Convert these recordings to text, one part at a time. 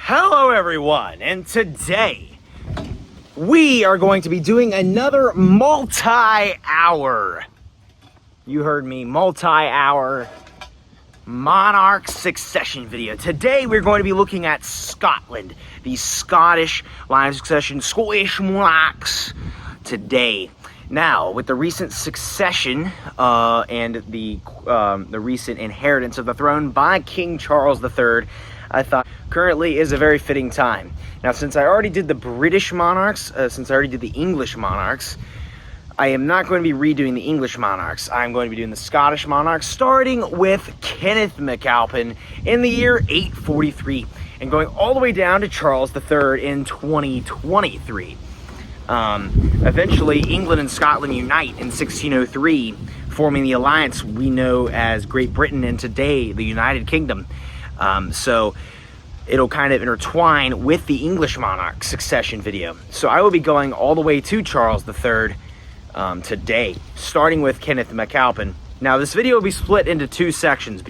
Hello everyone, and today we are going to be doing another multi-hour, you heard me, multi-hour monarch succession video. Today we're going to be looking at Scotland, the Scottish line of succession, Scottish monarchs today. Now, with the recent succession and the recent inheritance of the throne by King Charles III, I thought currently is a very fitting time. Now, since I already did the British monarchs, since I already did the English monarchs, I am not going to be redoing the English monarchs. I'm going to be doing the Scottish monarchs, starting with Kenneth McAlpin in the year 843 and going all the way down to Charles III in 2023. Eventually, England and Scotland unite in 1603, forming the alliance we know as Great Britain and today the United Kingdom. So it'll kind of intertwine with the English monarch succession video. So I will be going all the way to Charles III today, starting with Kenneth McAlpin. Now, this video will be split into two sections,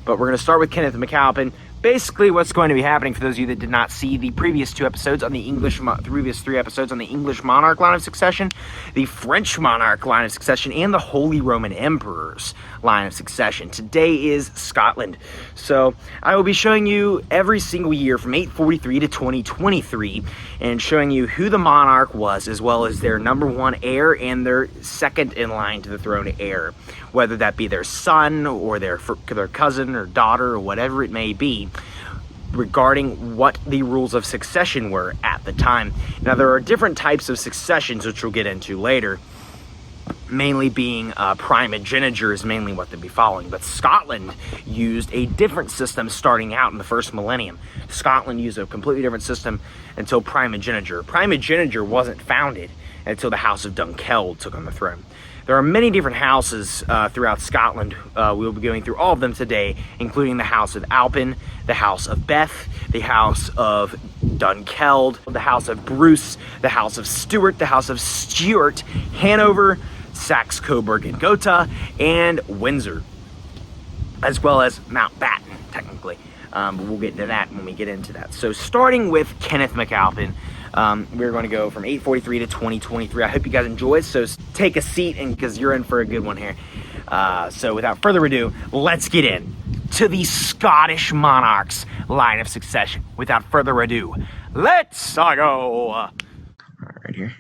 but we're going to start with Kenneth McAlpin. Basically, what's going to be happening, for those of you that did not see the previous two episodes on the previous three episodes on the English monarch line of succession, the French monarch line of succession, and the Holy Roman Emperor's line of succession. Today is Scotland. So I will be showing you every single year from 843 to 2023 and showing you who the monarch was, as well as their number one heir and their second in line to the throne heir, whether that be their son or their cousin or daughter or whatever it may be, regarding what the rules of succession were at the time. Now, there are different types of successions, which we'll get into later, mainly being primogeniture is mainly what they'll be following. But Scotland used a different system starting out in the first millennium. Scotland used a completely different system until primogeniture. Primogeniture wasn't founded until the House of Dunkeld took on the throne. There are many different houses throughout Scotland. We'll be going through all of them today, including the House of Alpin, the House of Beth, the House of Dunkeld, the House of Bruce, the House of Stewart, the House of Stuart, Hanover, Saxe-Coburg Gotha, and Windsor, as well as Mountbatten, technically. But we'll get into that when we get into that. So starting with Kenneth McAlpin, we're going to go from 843 to 2023. I hope you guys enjoy it, so take a seat, and because you're in for a good one here. So without further ado, let's get in to the Scottish monarchs line of succession. Without further ado, let's go. All right, here.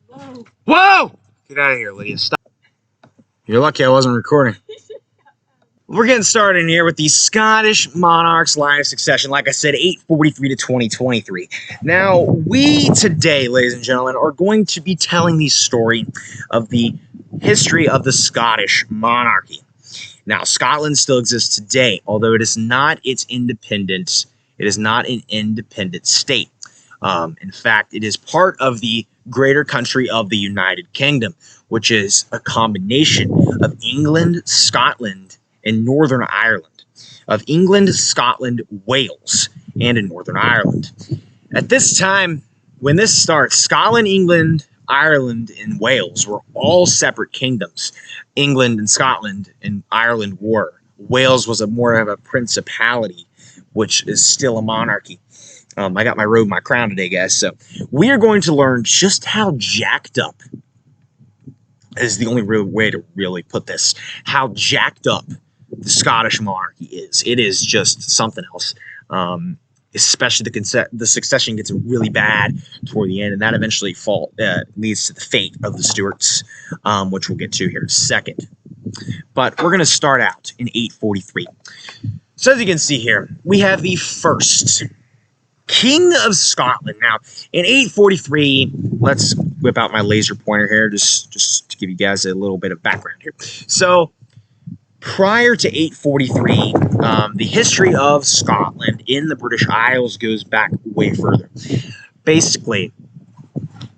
Whoa! Whoa! Get out of here, Lydia. Stop. You're lucky I wasn't recording. We're getting started in here with the Scottish monarchs line of succession. Like I said, 843 to 2023. Now, we today, ladies and gentlemen, are going to be telling the story of the history of the Scottish monarchy. Now, Scotland still exists today, although it is not its independence. It is not an independent state. In fact, it is part of the greater country of the United Kingdom, which is a combination of England, Scotland, and Northern Ireland. Of England, Scotland, Wales, and in Northern Ireland. At this time, when this starts, Scotland, England, Ireland, and Wales were all separate kingdoms. England and Scotland and Ireland were. Wales was more of a principality, which is still a monarchy. I got my robe, my crown today, guys. So we are going to learn just how jacked up is the only real way to really put this. How jacked up the Scottish monarchy is. It is just something else. Especially the succession gets really bad toward the end, and that eventually leads to the fate of the Stuarts, which we'll get to here in a second. But we're going to start out in 843. So as you can see here, we have the first King of Scotland. Now, in 843, let's whip out my laser pointer here, just to give you guys a little bit of background here. So, prior to 843, the history of Scotland in the British Isles goes back way further. Basically,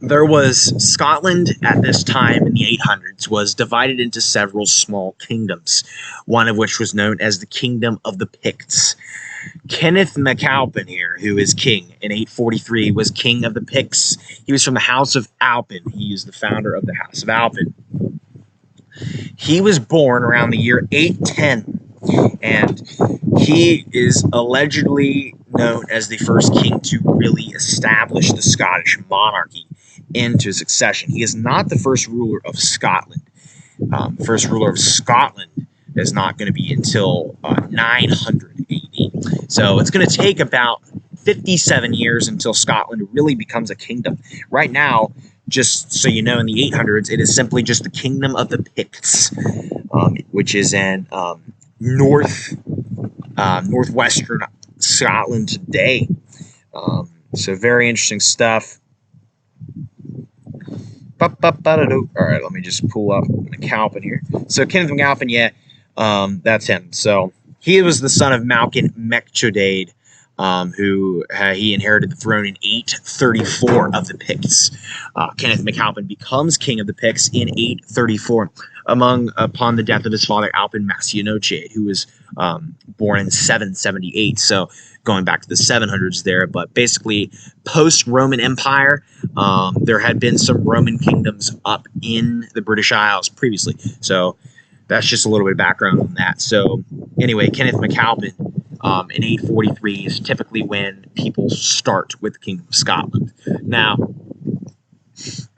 there was Scotland at this time in the 800s was divided into several small kingdoms, one of which was known as the Kingdom of the Picts. Kenneth McAlpin here, who is king in 843, was king of the Picts. He was from the House of Alpin. He is the founder of the House of Alpin. He was born around the year 810, and he is allegedly known as the first king to really establish the Scottish monarchy into succession. He is not the first ruler of Scotland. First ruler of Scotland is not going to be until 900 AD. So it's going to take about 57 years until Scotland really becomes a kingdom. Right now, just so you know, in the 800s, it is simply just the kingdom of the Picts, which is in northwestern Scotland today. So very interesting stuff. All right, let me just pull up McAlpin here. So Kenneth McAlpin, yeah, that's him. So he was the son of Malcolm MacChodad, who he inherited the throne in 834 of the Picts. Kenneth McAlpin becomes king of the Picts in 834 upon the death of his father Alpin Macionochade, who was born in 778. So going back to the 700s there, but basically post-Roman Empire, there had been some Roman kingdoms up in the British Isles previously. So that's just a little bit of background on that. So anyway, Kenneth McAlpin in 843 is typically when people start with the Kingdom of Scotland. Now,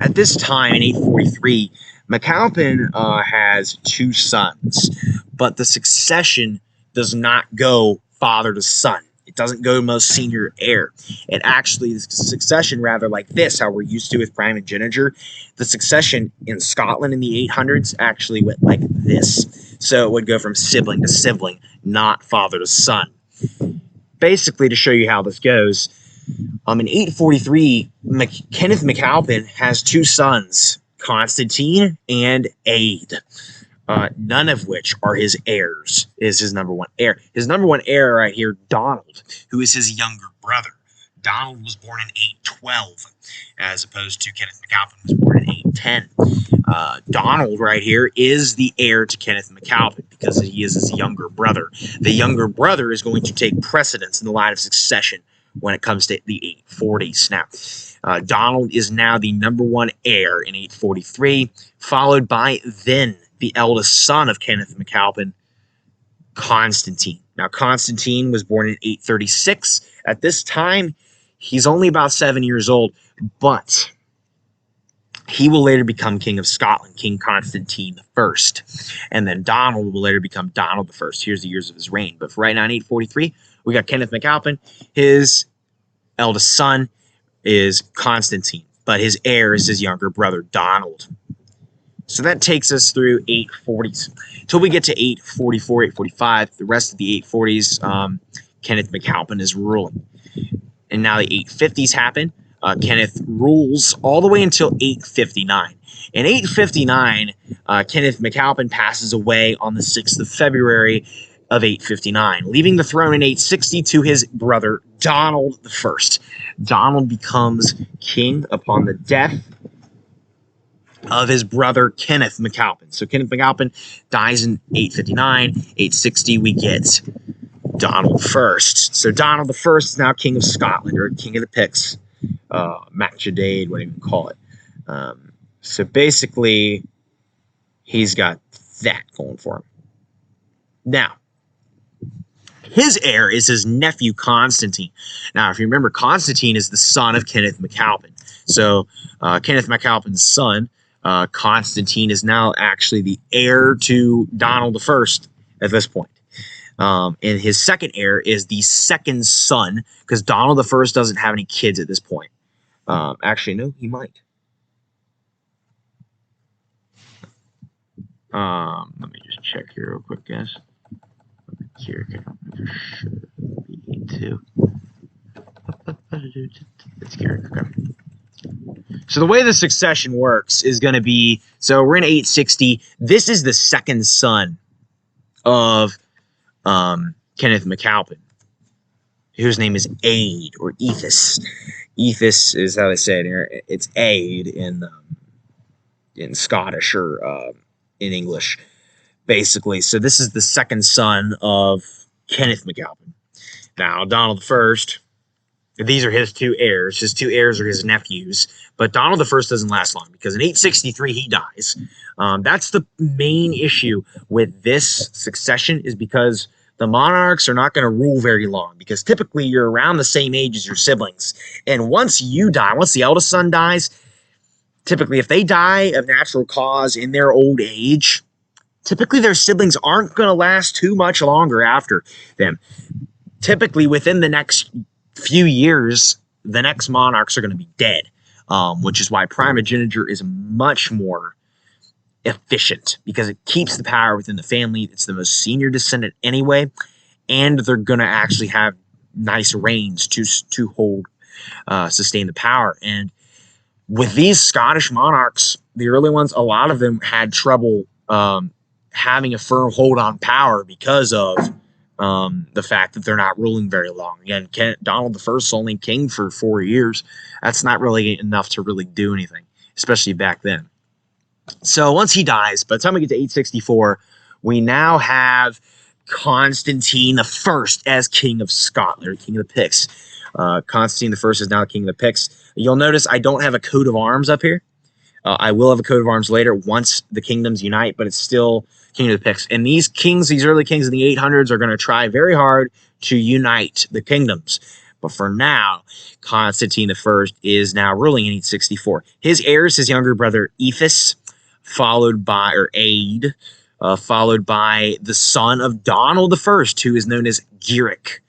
at this time in 843, McAlpin has two sons, but the succession does not go father to son. It doesn't go most senior heir. It actually is succession rather like this, how we're used to with primogeniture. The succession in Scotland in the 800s actually went like this. So it would go from sibling to sibling, not father to son. Basically, to show you how this goes, in 843, Kenneth McAlpin has two sons, Constantine and Aed. None of which are his heirs, is his number one heir. His number one heir right here, Donald, who is his younger brother. Donald was born in 812, as opposed to Kenneth McAlpin was born in 810. Donald right here is the heir to Kenneth McAlpin because he is his younger brother. The younger brother is going to take precedence in the line of succession when it comes to the 840s. Now, Donald is now the number one heir in 843, followed by then the eldest son of Kenneth McAlpin, Constantine. Now, Constantine was born in 836. At this time, he's only about 7 years old, but he will later become King of Scotland, King Constantine I. And then Donald will later become Donald I. Here's the years of his reign. But for right now, in 843, we got Kenneth McAlpin. His eldest son is Constantine, but his heir is his younger brother, Donald. So that takes us through 840s. Until we get to 844, 845, the rest of the 840s, Kenneth McAlpin is ruling. And now the 850s happen. Kenneth rules all the way until 859. In 859, Kenneth McAlpin passes away on the 6th of February of 859, leaving the throne in 860 to his brother Donald I. Donald becomes king upon the death of his brother Kenneth McAlpin. So Kenneth McAlpin dies in 859. 860, we get Donald I. So Donald I is now king of Scotland, or king of the Picts. MacChodad, whatever you call it. So basically, he's got that going for him. Now, his heir is his nephew Constantine. Now, if you remember, Constantine is the son of Kenneth McAlpin. So Kenneth McAlpin's son, Constantine, is now actually the heir to Donald I at this point. And his second heir is the second son, because Donald I doesn't have any kids at this point. Actually, no, he might. Let me just check here real quick, guys. Here, should be two. It's here. Okay. So the way the succession works is going to be, so we're in 860. This is the second son of Kenneth McAlpin, whose name is Aed, or Ethis. Ethis is how they say it here. It's Aed in Scottish, or in English, basically. So this is the second son of Kenneth McAlpin. Now, Donald I, these are his two heirs. His two heirs are his nephews. But Donald I doesn't last long, because in 863 he dies. That's the main issue with this succession, is because the monarchs are not going to rule very long because typically you're around the same age as your siblings. And once you die, once the eldest son dies, typically if they die of natural cause in their old age, typically their siblings aren't going to last too much longer after them. Typically within the next few years, the next monarchs are going to be dead, which is why primogeniture is much more efficient because it keeps the power within the family. It's the most senior descendant anyway, and they're going to actually have nice reigns to hold, sustain the power. And with these Scottish monarchs, the early ones, a lot of them had trouble having a firm hold on power because of the fact that they're not ruling very long. Again, Donald I is only king for 4 years. That's not really enough to really do anything, especially back then. So once he dies, by the time we get to 864, we now have Constantine I as king of Scotland, or king of the Picts. Constantine I is now king of the Picts. You'll notice I don't have a coat of arms up here. I will have a coat of arms later once the kingdoms unite, but it's still king of the Picts. And these kings, these early kings in the 800s, are going to try very hard to unite the kingdoms. But for now, Constantine I is now ruling in 864. His heir is his younger brother Ephus, followed by the son of Donald I, who is known as Gearic.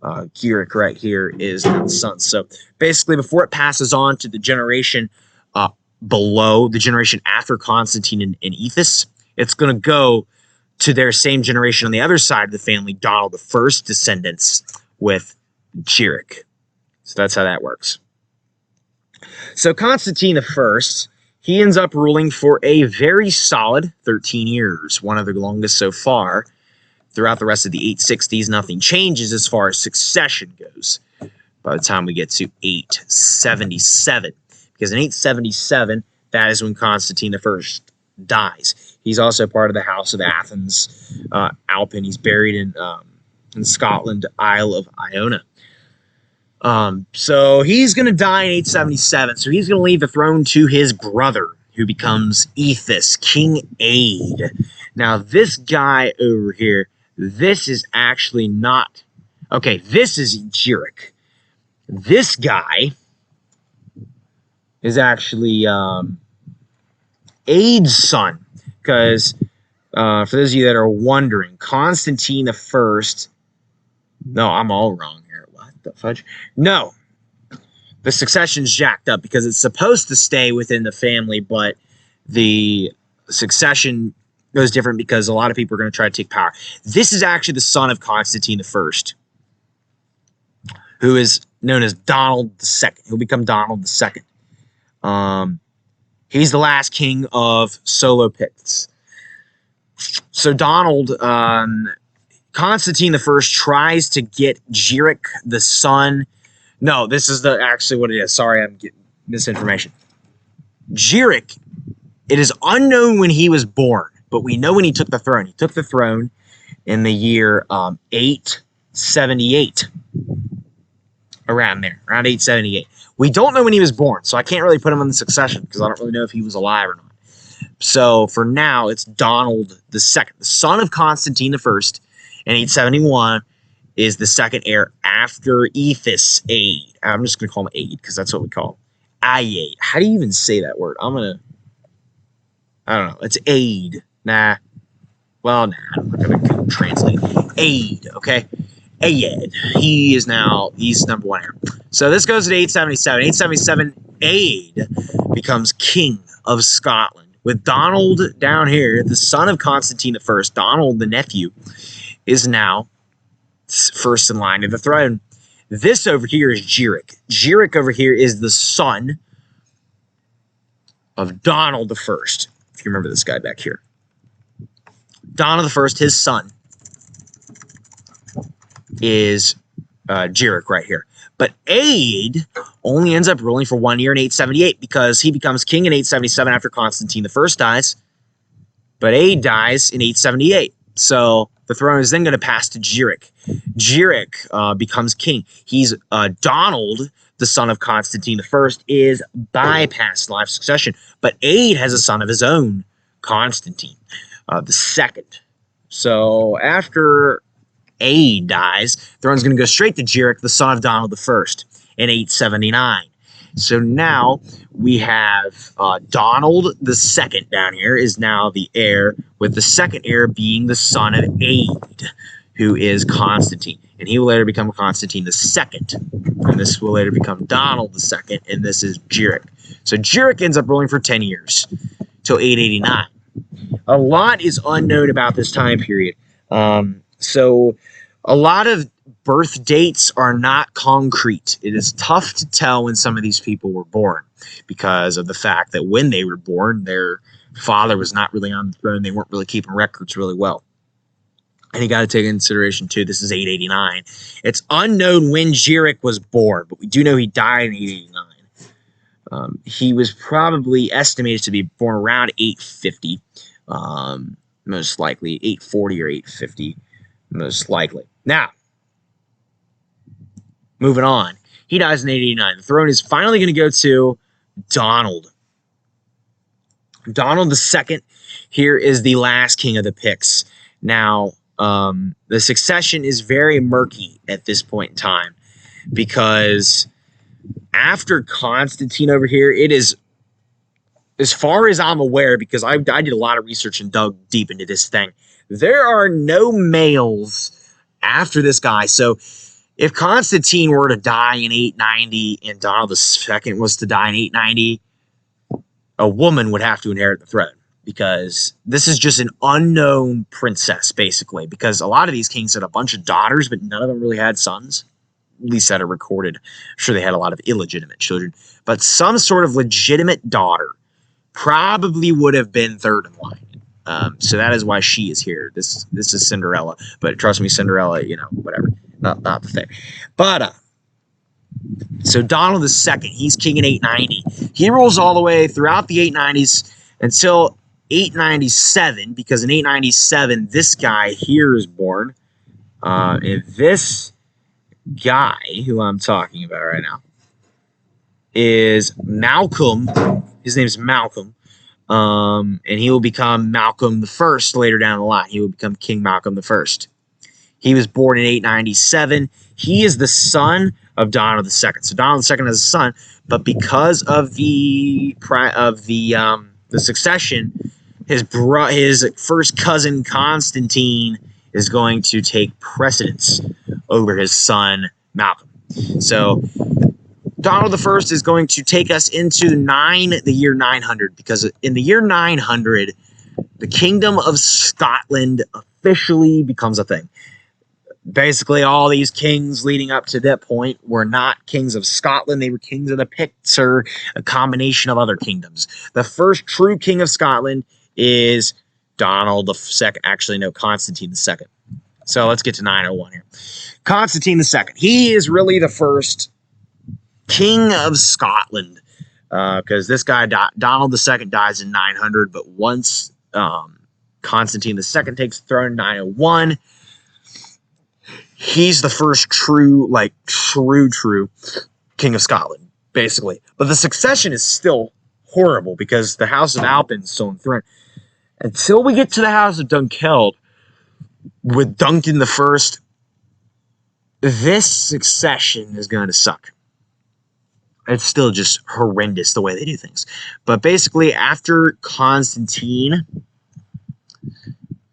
Gearic right here is the son. So basically, before it passes on to the generation below, the generation after Constantine and Ephus, it's going to go to their same generation on the other side of the family, Donald I's descendants with Gearic. So that's how that works. So Constantine I, he ends up ruling for a very solid 13 years, one of the longest so far. Throughout the rest of the 860s, nothing changes as far as succession goes by the time we get to 877. Because in 877, that is when Constantine I dies. He's also part of the House of Athens, Alpin. He's buried in Scotland, Isle of Iona. So he's going to die in 877. So he's going to leave the throne to his brother, who becomes Ephus, King Aed. Now, this guy over here, this is actually not... Okay, this is Gearic. This guy is actually Aed's son. Because, for those of you that are wondering, Constantine I... No, I'm all wrong here. What the fudge? No. The succession's jacked up because it's supposed to stay within the family, but the succession goes different because a lot of people are going to try to take power. This is actually the son of Constantine I, who is known as Donald II. He'll become Donald II. He's the last king of Solo Picts. So Donald, Constantine I tries to get Gearic, the son. No, this is actually what it is. Sorry, I'm getting misinformation. Gearic, it is unknown when he was born, but we know when he took the throne. He took the throne in the year 878. Around there, around 878. We don't know when he was born, so I can't really put him in the succession because I don't really know if he was alive or not. So for now, it's Donald II, the son of Constantine I, in 871, is the second heir after Ephus Aed. I'm just going to call him Aed because that's what we call him. Aed. How do you even say that word? I don't know. It's Aed. Nah. Well, nah. I'm not going to translate. Aed, okay? Aed. He's number one heir. So this goes to 877. 877, Aed becomes king of Scotland. With Donald down here, the son of Constantine I, Donald, the nephew, is now first in line to the throne. This over here is Gearic. Gearic over here is the son of Donald I, if you remember this guy back here. Donald I, his son, is Gearic right here. But Aed only ends up ruling for 1 year in 878 because he becomes king in 877 after Constantine I dies. But Aed dies in 878. So the throne is then going to pass to Gearic. Gearic becomes king. He's Donald, the son of Constantine I, is bypassed life succession. But Aed has a son of his own, Constantine the second. So after Aid dies, throne's going to go straight to Giric, the son of Donald I, in 879. So now we have Donald II down here is now the heir, with the second heir being the son of Aid, who is Constantine. And he will later become Constantine II. And this will later become Donald II, and this is Giric. So Giric ends up ruling for 10 years, till 889. A lot is unknown about this time period. So a lot of birth dates are not concrete. It is tough to tell when some of these people were born because of the fact that when they were born, their father was not really on the throne. They weren't really keeping records really well. And you got to take into consideration, too, this is 889. It's unknown when Giric was born, but we do know he died in 889. He was probably estimated to be born around 850, most likely 840 or 850, most likely. Now, moving on. He dies in 889. The throne is finally going to go to Donald. Donald II here is the last king of the Picts. Now, the succession is very murky at this point in time because after Constantine over here, it is, as far as I'm aware, because I did a lot of research and dug deep into this thing, there are no males after this guy. So if Constantine were to die in 890 and Donald II was to die in 890, a woman would have to inherit the throne because this is just an unknown princess, basically, because a lot of these kings had a bunch of daughters, but none of them really had sons, at least that are recorded. I'm sure they had a lot of illegitimate children, but some sort of legitimate daughter probably would have been third in line. So that is why she is here. This is Cinderella, but trust me, Cinderella, whatever. Not the thing. But so Donald II, he's king in 890. He rules all the way throughout the 890s until 897, because in 897, this guy here is born. And this guy, who I'm talking about right now, is Malcolm. His name's Malcolm. And he will become Malcolm I later down the line. He will become King Malcolm I. He was born in 897. He is the son of Donald II. So Donald II has a son, but because of the succession, his first cousin Constantine is going to take precedence over his son Malcolm. So Donald I is going to take us into the year 900, because in the year 900, the Kingdom of Scotland officially becomes a thing. Basically, all these kings leading up to that point were not kings of Scotland. They were kings of the Picts, or a combination of other kingdoms. The first true king of Scotland is Donald II. Actually, no, Constantine II. So let's get to 901 here. Constantine II. He is really the first king of Scotland, because this guy, Donald II, dies in 900. But once Constantine II takes the throne in 901, he's the first true king of Scotland, basically. But the succession is still horrible because the House of Alpin is still on the throne. Until we get to the House of Dunkeld with Duncan I, this succession is going to suck. It's still just horrendous the way they do things. But basically, after Constantine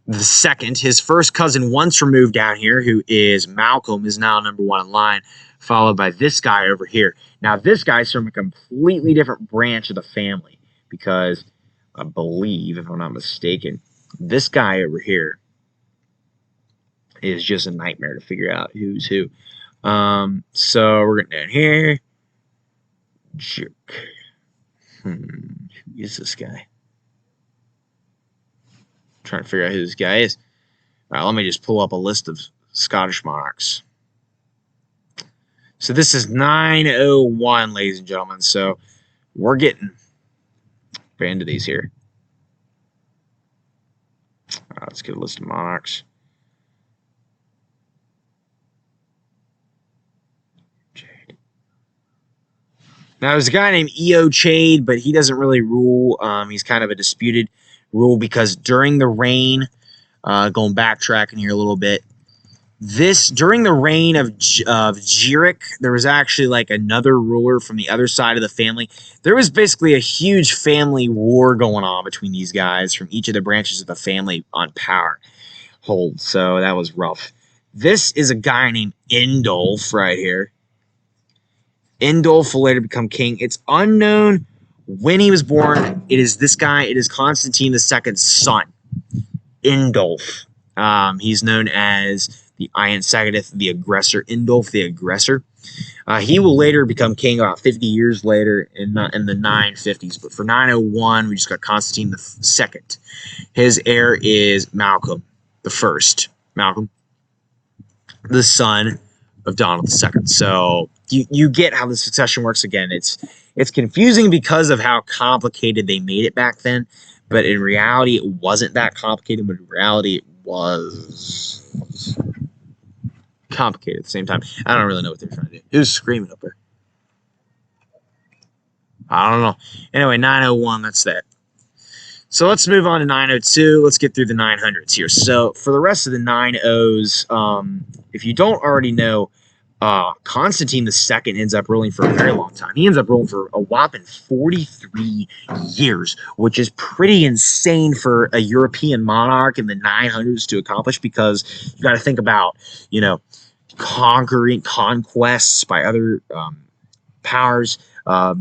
the second, his first cousin once removed down here, who is Malcolm, is now number one in line, followed by this guy over here. Now, this guy's from a completely different branch of the family, because I believe, if I'm not mistaken, this guy over here is just a nightmare to figure out who's who. So we're getting down here. Jerk. Who is this guy? Trying to figure out who this guy is. All right, let me just pull up a list of Scottish monarchs. So this is 901, ladies and gentlemen. So we're getting into these here. All right, let's get a list of monarchs. Jade. Now, there's a guy named Eochaid, but he doesn't really rule. He's kind of a disputed rule, because during the reign, going backtracking here a little bit, during the reign of Giric, there was actually like another ruler from the other side of the family. There was basically a huge family war going on between these guys from each of the branches of the family on power hold. So that was rough. This is a guy named Indolf right here. Indolf will later become king. It's unknown when he was born. It is this guy. It is Constantine II's son, Indolf. He's known as the Iron Sagadith, the aggressor, Indolf the aggressor. He will later become king about 50 years later in the 950s. But for 901, we just got Constantine II. His heir is Malcolm I. Malcolm, the son of Donald II. So you get how the succession works again. It's confusing because of how complicated they made it back then. But in reality, it wasn't that complicated. But in reality, it was complicated at the same time. I don't really know what they're trying to do. Who's screaming up there? I don't know. Anyway, 901, that's that. So let's move on to 902. Let's get through the 900s here. So for the rest of the 90s, if you don't already know, Constantine II ends up ruling for a very long time. He ends up ruling for a whopping 43 years, which is pretty insane for a European monarch in the 900s to accomplish, because you got to think about, conquests by other powers.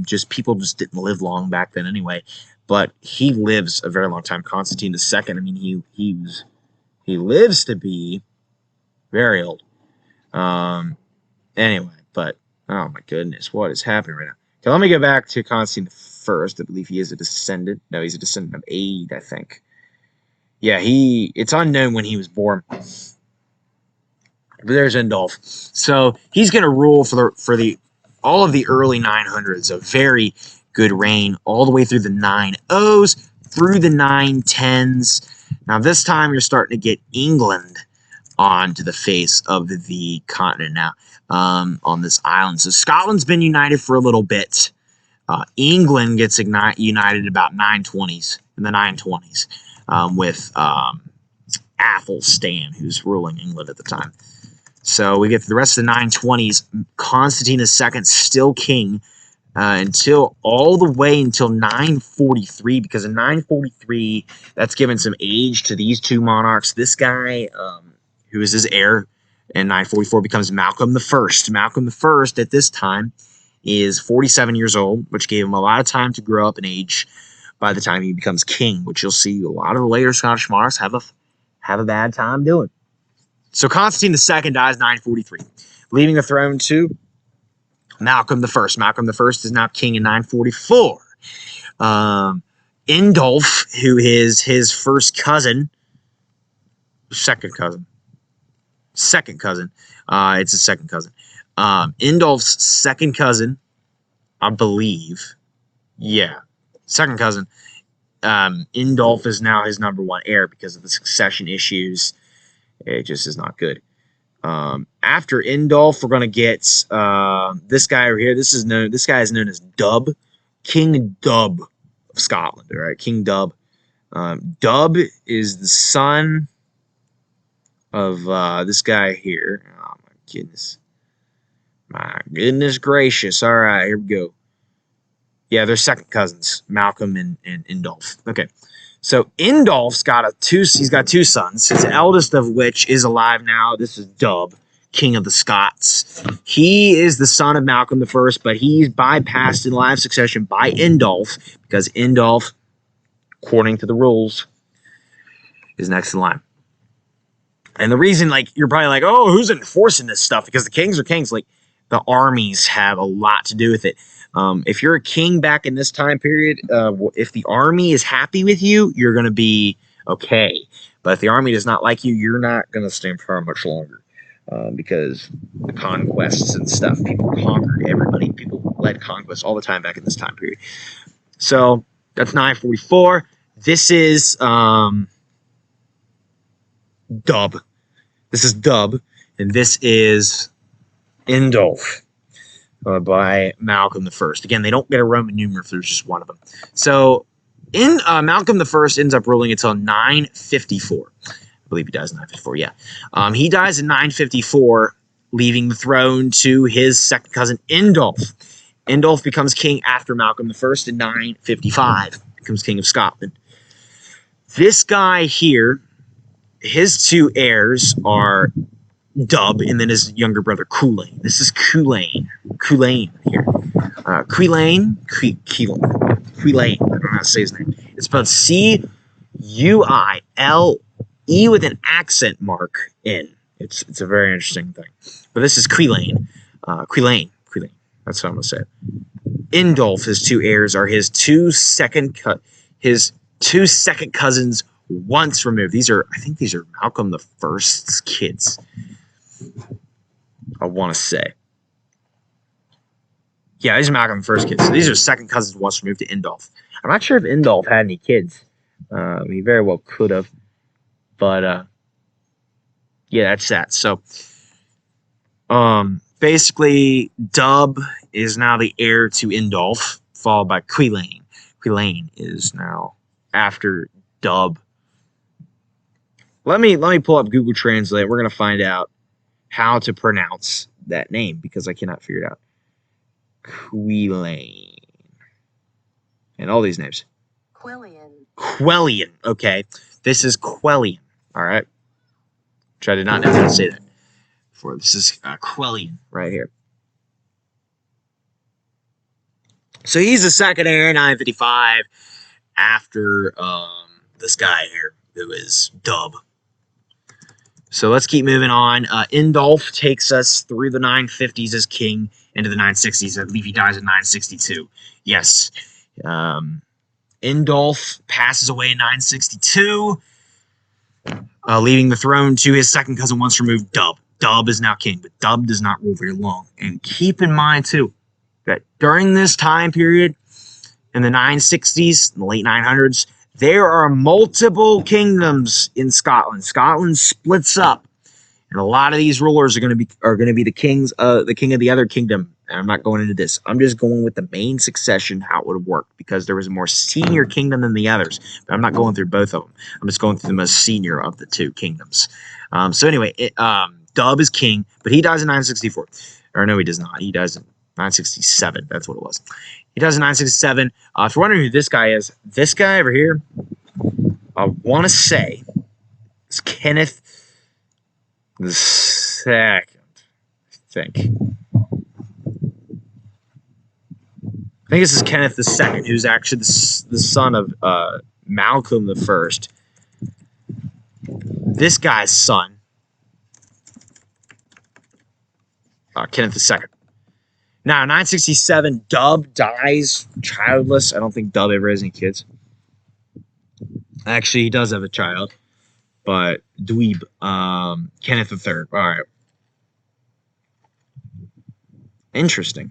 Just people just didn't live long back then anyway. But he lives a very long time. Constantine II. I mean, he lives to be very old. Anyway, but oh my goodness, what is happening right now? Okay, let me go back to Constantine I. I believe he is a descendant. No, he's a descendant of Aid, I think. Yeah, it's unknown when he was born. But there's Indolf. So he's going to rule for all of the early 900s, a very good reign, all the way through the 900s, through the 910s. Now this time you're starting to get England onto the face of the continent now, on this island. So Scotland's been united for a little bit. England gets united about 920s, in the 920s, with Athelstan, who's ruling England at the time. So we get to the rest of the 920s. Constantine II still king until all the way until 943, because in 943, that's given some age to these two monarchs. This guy, who is his heir in 944, becomes Malcolm I. Malcolm I at this time is 47 years old, which gave him a lot of time to grow up in age by the time he becomes king, which you'll see a lot of the later Scottish monarchs have a bad time doing. So Constantine II dies 943, leaving the throne to Malcolm I. Malcolm I is now king in 944. Indolf, who is his second cousin. It's a second cousin. Indolf's second cousin, I believe. Yeah, second cousin. Indolf is now his #1 heir because of the succession issues. It just is not good. After Indolf, we're going to get this guy over here. This guy is known as Dub, King Dub of Scotland. All right, King Dub. Dub is the son of this guy here. Oh my goodness. My goodness gracious. All right, here we go. Yeah, they're second cousins, Malcolm and Indolf. Okay. So Indolf's he's got two sons, his eldest of which is alive now. This is Dub, King of the Scots. He is the son of Malcolm I, but he's bypassed in live succession by Indolf, because Indolf, according to the rules, is next in line. And the reason, you're probably like, oh, who's enforcing this stuff? Because the kings are kings. The armies have a lot to do with it. If you're a king back in this time period, if the army is happy with you, you're going to be okay. But if the army does not like you, you're not going to stay in power much longer, because the conquests and stuff, people conquered everybody. People led conquests all the time back in this time period. So that's 944. This is Dub. This is Dub, and this is Indolf. By Malcolm I. Again, they don't get a Roman numeral if there's just one of them. So Malcolm I ends up ruling until 954. believe he dies in 954, yeah. He dies in 954, leaving the throne to his second cousin, Indulf. Indulf becomes king after Malcolm I in 955, becomes king of Scotland. This guy here, his two heirs are Dub and then his younger brother, Culain. This is Culain. Culain here. Culain. Culain. I don't know how to say his name. It's spelled C-U-I-L-E with an accent mark in. It's a very interesting thing. But this is Culain. Culain. That's what I'm going to say. Indulf, his two heirs, are his two second cousins once removed. I think these are Malcolm I's kids. I want to say. Yeah, these are Malcolm I's kids. So these are second cousins once removed to Indulf. I'm not sure if Indulf had any kids. He very well could have. But, yeah, that's that. So, basically, Dub is now the heir to Indulf, followed by Culain. Culain is now after Dub. Let me pull up Google Translate. We're going to find out how to pronounce that name because I cannot figure it out. Culain. And all these names. Quellian. Okay. This is Quellian. All right. Which I did not know how to say that before. This is Quellian right here. So he's the second heir in 955 after this guy here who is Dub. So let's keep moving on. Indulf takes us through the 950s as king into the 960s. I believe he dies in 962. Yes. Indulf passes away in 962, leaving the throne to his second cousin once removed, Dub. Dub is now king, but Dub does not rule very long. And keep in mind, too, that during this time period, in the 960s, in the late 900s, there are multiple kingdoms in Scotland. Scotland splits up, and a lot of these rulers are going to be the king of the other kingdom. And I'm not going into this. I'm just going with the main succession, how it would work, because there was a more senior kingdom than the others. But I'm not going through both of them. I'm just going through the most senior of the two kingdoms. So anyway, Dub is king, but he dies in 964. Or no, he does not. He dies in 967. That's what it was. He dies in 967. If you're wondering who this guy is, this guy over here, I want to say, is Kenneth the Second. I think this is Kenneth the Second, who's actually the son of Malcolm the First. This guy's son, Kenneth the Second. Now, 967, Dub dies childless. I don't think Dub ever has any kids. Actually, he does have a child, but Dweeb, Kenneth III. All right. Interesting.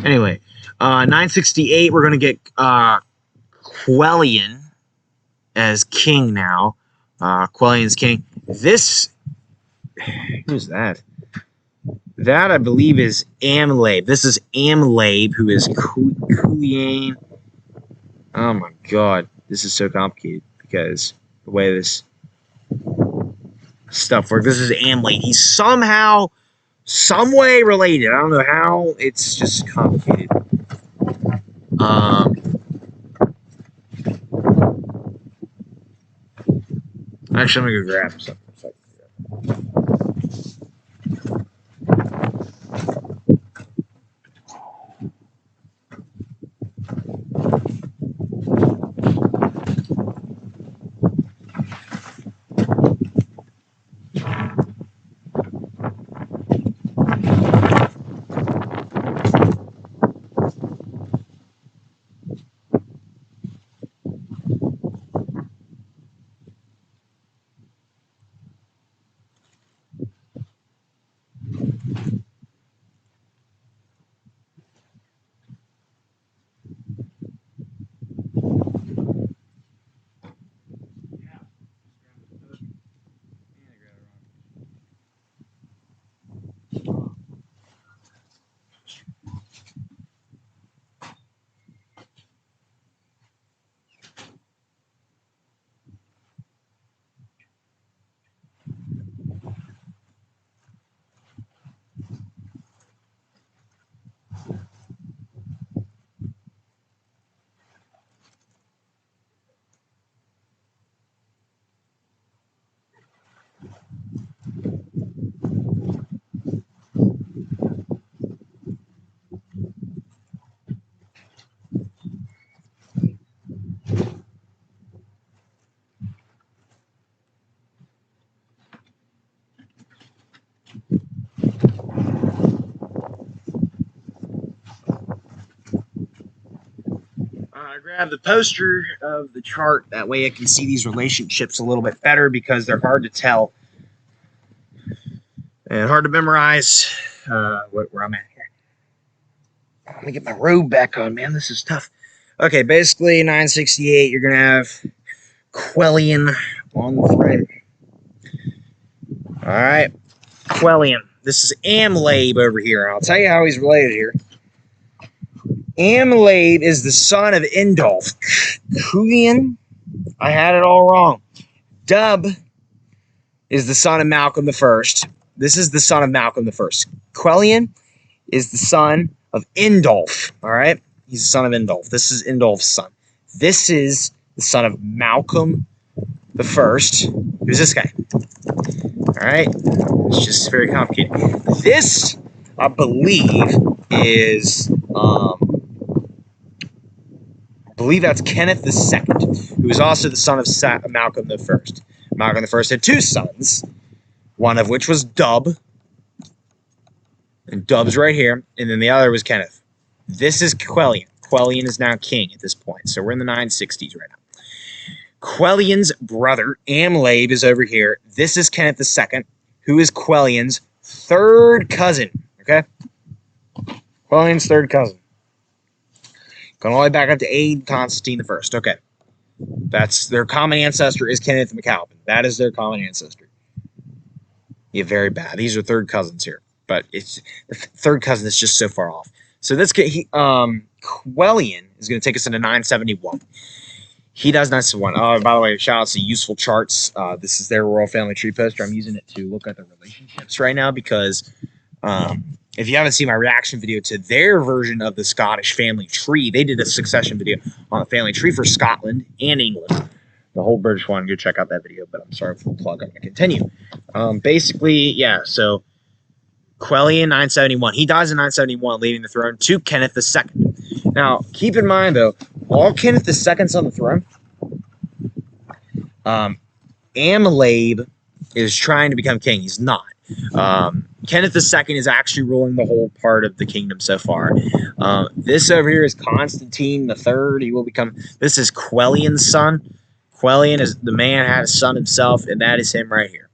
Anyway, 968, we're going to get Quellian as king now. Quellian's king. This, who's that? That, I believe, is Amlabe. This is Amlabe, who is Culain. Oh, my God. This is so complicated because the way this stuff works. This is Amlabe. He's somehow, some way related. I don't know how. It's just complicated. Actually, I'm going to go grab something. I grabbed the poster of the chart. That way I can see these relationships a little bit better because they're hard to tell and hard to memorize where I'm at here. Let me get my robe back on, man. This is tough. Okay, basically 968, you're going to have Quellion on the throne. All right, Quellion. This is Amlabe over here. I'll tell you how he's related here. Amlabe is the son of Indolf. Quellion, I had it all wrong. Dub is the son of Malcolm I. This is the son of Malcolm I. Quellion is the son of Indolf. All right? He's the son of Indolf. This is Indolf's son. This is the son of Malcolm I. Who's this guy? All right? It's just very complicated. This, I believe, is... I believe that's Kenneth II, who is also the son of Malcolm I. Malcolm I had two sons, one of which was Dub, and Dub's right here, and then the other was Kenneth. This is Quellion. Quellion is now king at this point, so we're in the 960s right now. Quellion's brother, Amlabe, is over here. This is Kenneth II, who is Quellion's third cousin, okay? Quellion's third cousin. Going all the way back up to Aid Constantine I. Okay. That's their common ancestor is Kenneth McAlpin. That is their common ancestor. Yeah, very bad. These are third cousins here. But it's the third cousin is just so far off. So this Quellion is going to take us into 971. He does 971. Oh, by the way, shout out to Useful Charts. This is their Royal Family Tree poster. I'm using it to look at the relationships right now because if you haven't seen my reaction video to their version of the Scottish family tree, they did a succession video on the family tree for Scotland and England. The whole British one, go check out that video, but I'm sorry for the plug. I'm going to continue. Basically, yeah, so Quellion, 971. He dies in 971, leaving the throne to Kenneth II. Now, keep in mind, though, while Kenneth II's on the throne, Amlabe is trying to become king. He's not. Kenneth II is actually ruling the whole part of the kingdom so far. This over here is Constantine III. He will become... This is Quellion's son. Quellion is the man had a son himself, and that is him right here.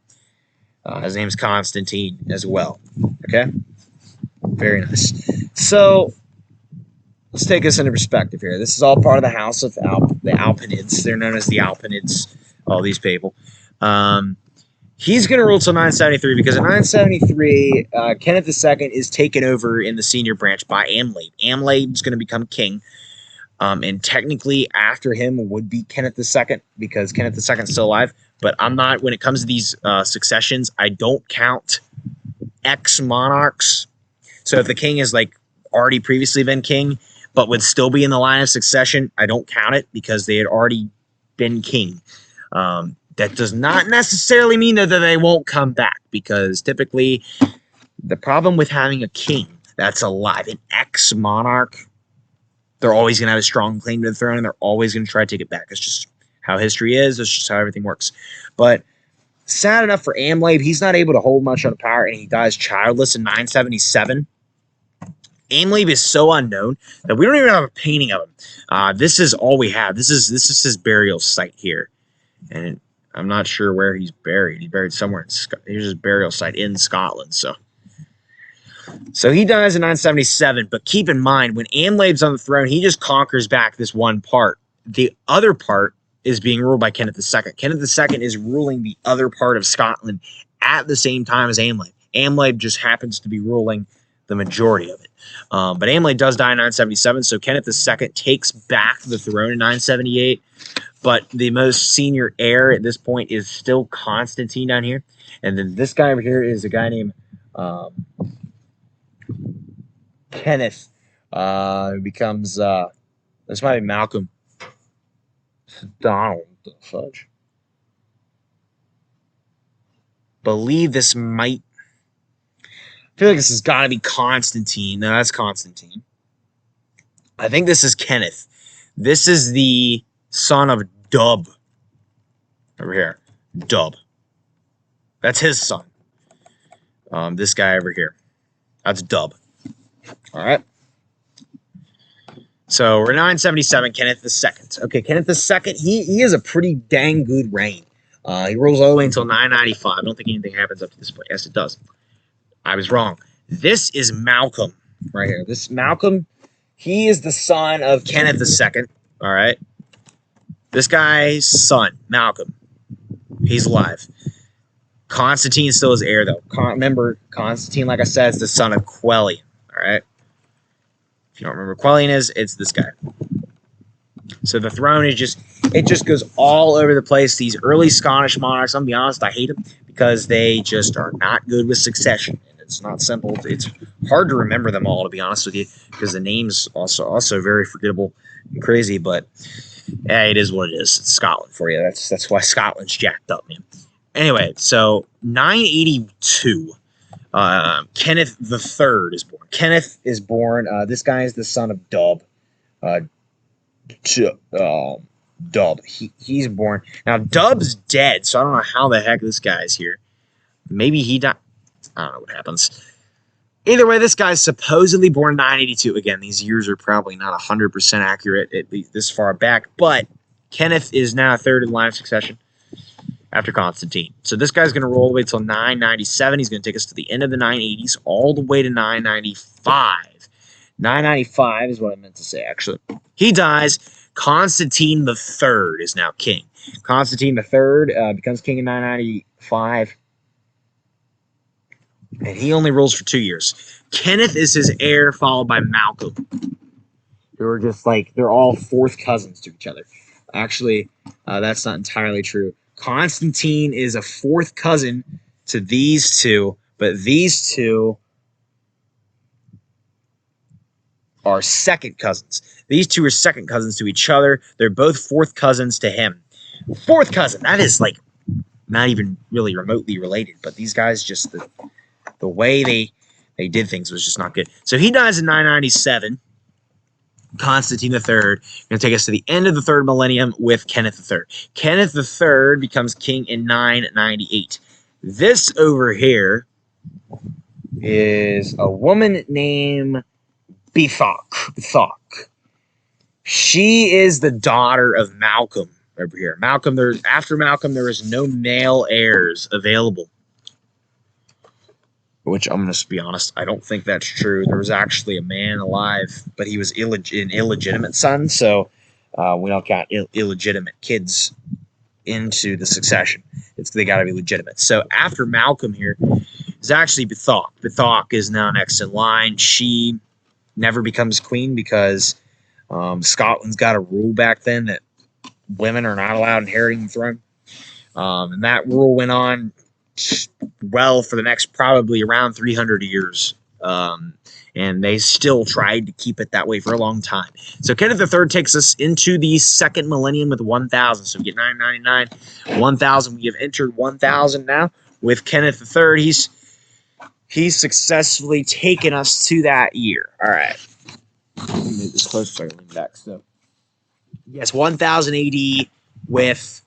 His name's Constantine as well. Okay? Very nice. So, let's take this into perspective here. This is all part of the House of the Alpinids. They're known as the Alpinids, all these people. He's going to rule till 973 because in 973, Kenneth II is taken over in the senior branch by Amlabe. Amlabe is going to become king. And technically, after him would be Kenneth II because Kenneth II is still alive. But I'm not, when it comes to these successions, I don't count ex-monarchs. So if the king is like already previously been king, but would still be in the line of succession, I don't count it because they had already been king. That does not necessarily mean that they won't come back because typically the problem with having a king that's alive, an ex-monarch, they're always going to have a strong claim to the throne and they're always going to try to take it back. It's just how history is. It's just how everything works. But sad enough for Amlabe, he's not able to hold much on the power and he dies childless in 977. Amlabe is so unknown that we don't even have a painting of him. This is all we have. This is his burial site here. And I'm not sure where he's buried. He's buried somewhere in Scotland. Here's his burial site in Scotland. So he dies in 977. But keep in mind, when Amlabe's on the throne, he just conquers back this one part. The other part is being ruled by Kenneth II. Kenneth II is ruling the other part of Scotland at the same time as Amlabe. Amlabe just happens to be ruling the majority of it. But Amlabe does die in 977, so Kenneth II takes back the throne in 978. But the most senior heir at this point is still Constantine down here. And then this guy over here is a guy named Kenneth, who becomes, this might be Malcolm. Donald, the fudge. Believe this might, I feel like this has got to be Constantine. No, that's Constantine. I think this is Kenneth. This is the son of Dub. Over here. Dub. That's his son. This guy over here. That's Dub. All right. So we're 977, Kenneth II. Okay, Kenneth II, he has a pretty dang good reign. He rules all the way until 995. I don't think anything happens up to this point. Yes, it does. I was wrong. This is Malcolm right here. This Malcolm, he is the son of Kenneth II. All right. This guy's son, Malcolm, he's alive. Constantine still his heir, though. Remember, Constantine, like I said, is the son of Quellian. All right. If you don't remember Quellian is, it's this guy. So the throne is it just goes all over the place. These early Scottish monarchs, I'm going to be honest, I hate them because they just are not good with succession. And it's not simple. It's hard to remember them all, to be honest with you, because the names also very forgettable and crazy. But yeah, it is what it is. It's Scotland for you. That's why Scotland's jacked up, man. Anyway, so 982, Kenneth III is born. Kenneth is born. This guy is the son of Dub. Dub. He's born. Now, Dub's dead, so I don't know how the heck this guy's here. Maybe he died. I don't know what happens. Either way, this guy's supposedly born in 982. Again, these years are probably not 100% accurate, at least this far back, but Kenneth is now third in line of succession after Constantine. So this guy's going to roll away until 997. He's going to take us to the end of the 980s, all the way to 995. 995 is what I meant to say, actually. He dies. Constantine III is now king. Constantine III becomes king in 995. And he only rules for 2 years. Kenneth is his heir, followed by Malcolm. Who are just like, they're all fourth cousins to each other. Actually, that's not entirely true. Constantine is a fourth cousin to these two, but these two are second cousins. These two are second cousins to each other. They're both fourth cousins to him. Fourth cousin, that is like not even really remotely related, but these guys just, the way they did things was just not good. So he dies in 997. Constantine III, going to take us to the end of the third millennium with Kenneth III. Kenneth III becomes king in 998. This over here is a woman named Bethok. She is the daughter of Malcolm over here. After Malcolm, there was no male heirs available. Which I'm going to be honest, I don't think that's true. There was actually a man alive, but he was an illegitimate son, so we don't count illegitimate kids into the succession. They got to be legitimate. So after Malcolm here is actually Bethok. Bethok is now next in line. She never becomes queen because Scotland's got a rule back then that women are not allowed inheriting the throne. And that rule went on well for the next probably around 300 years. And they still tried to keep it that way for a long time. So Kenneth III takes us into the second millennium with 1000. So we get 999, 1000. We have entered 1000 now with Kenneth III. He's successfully taken us to that year. All right. Let me move this closer so I can lean back. So, yes, 1000 AD with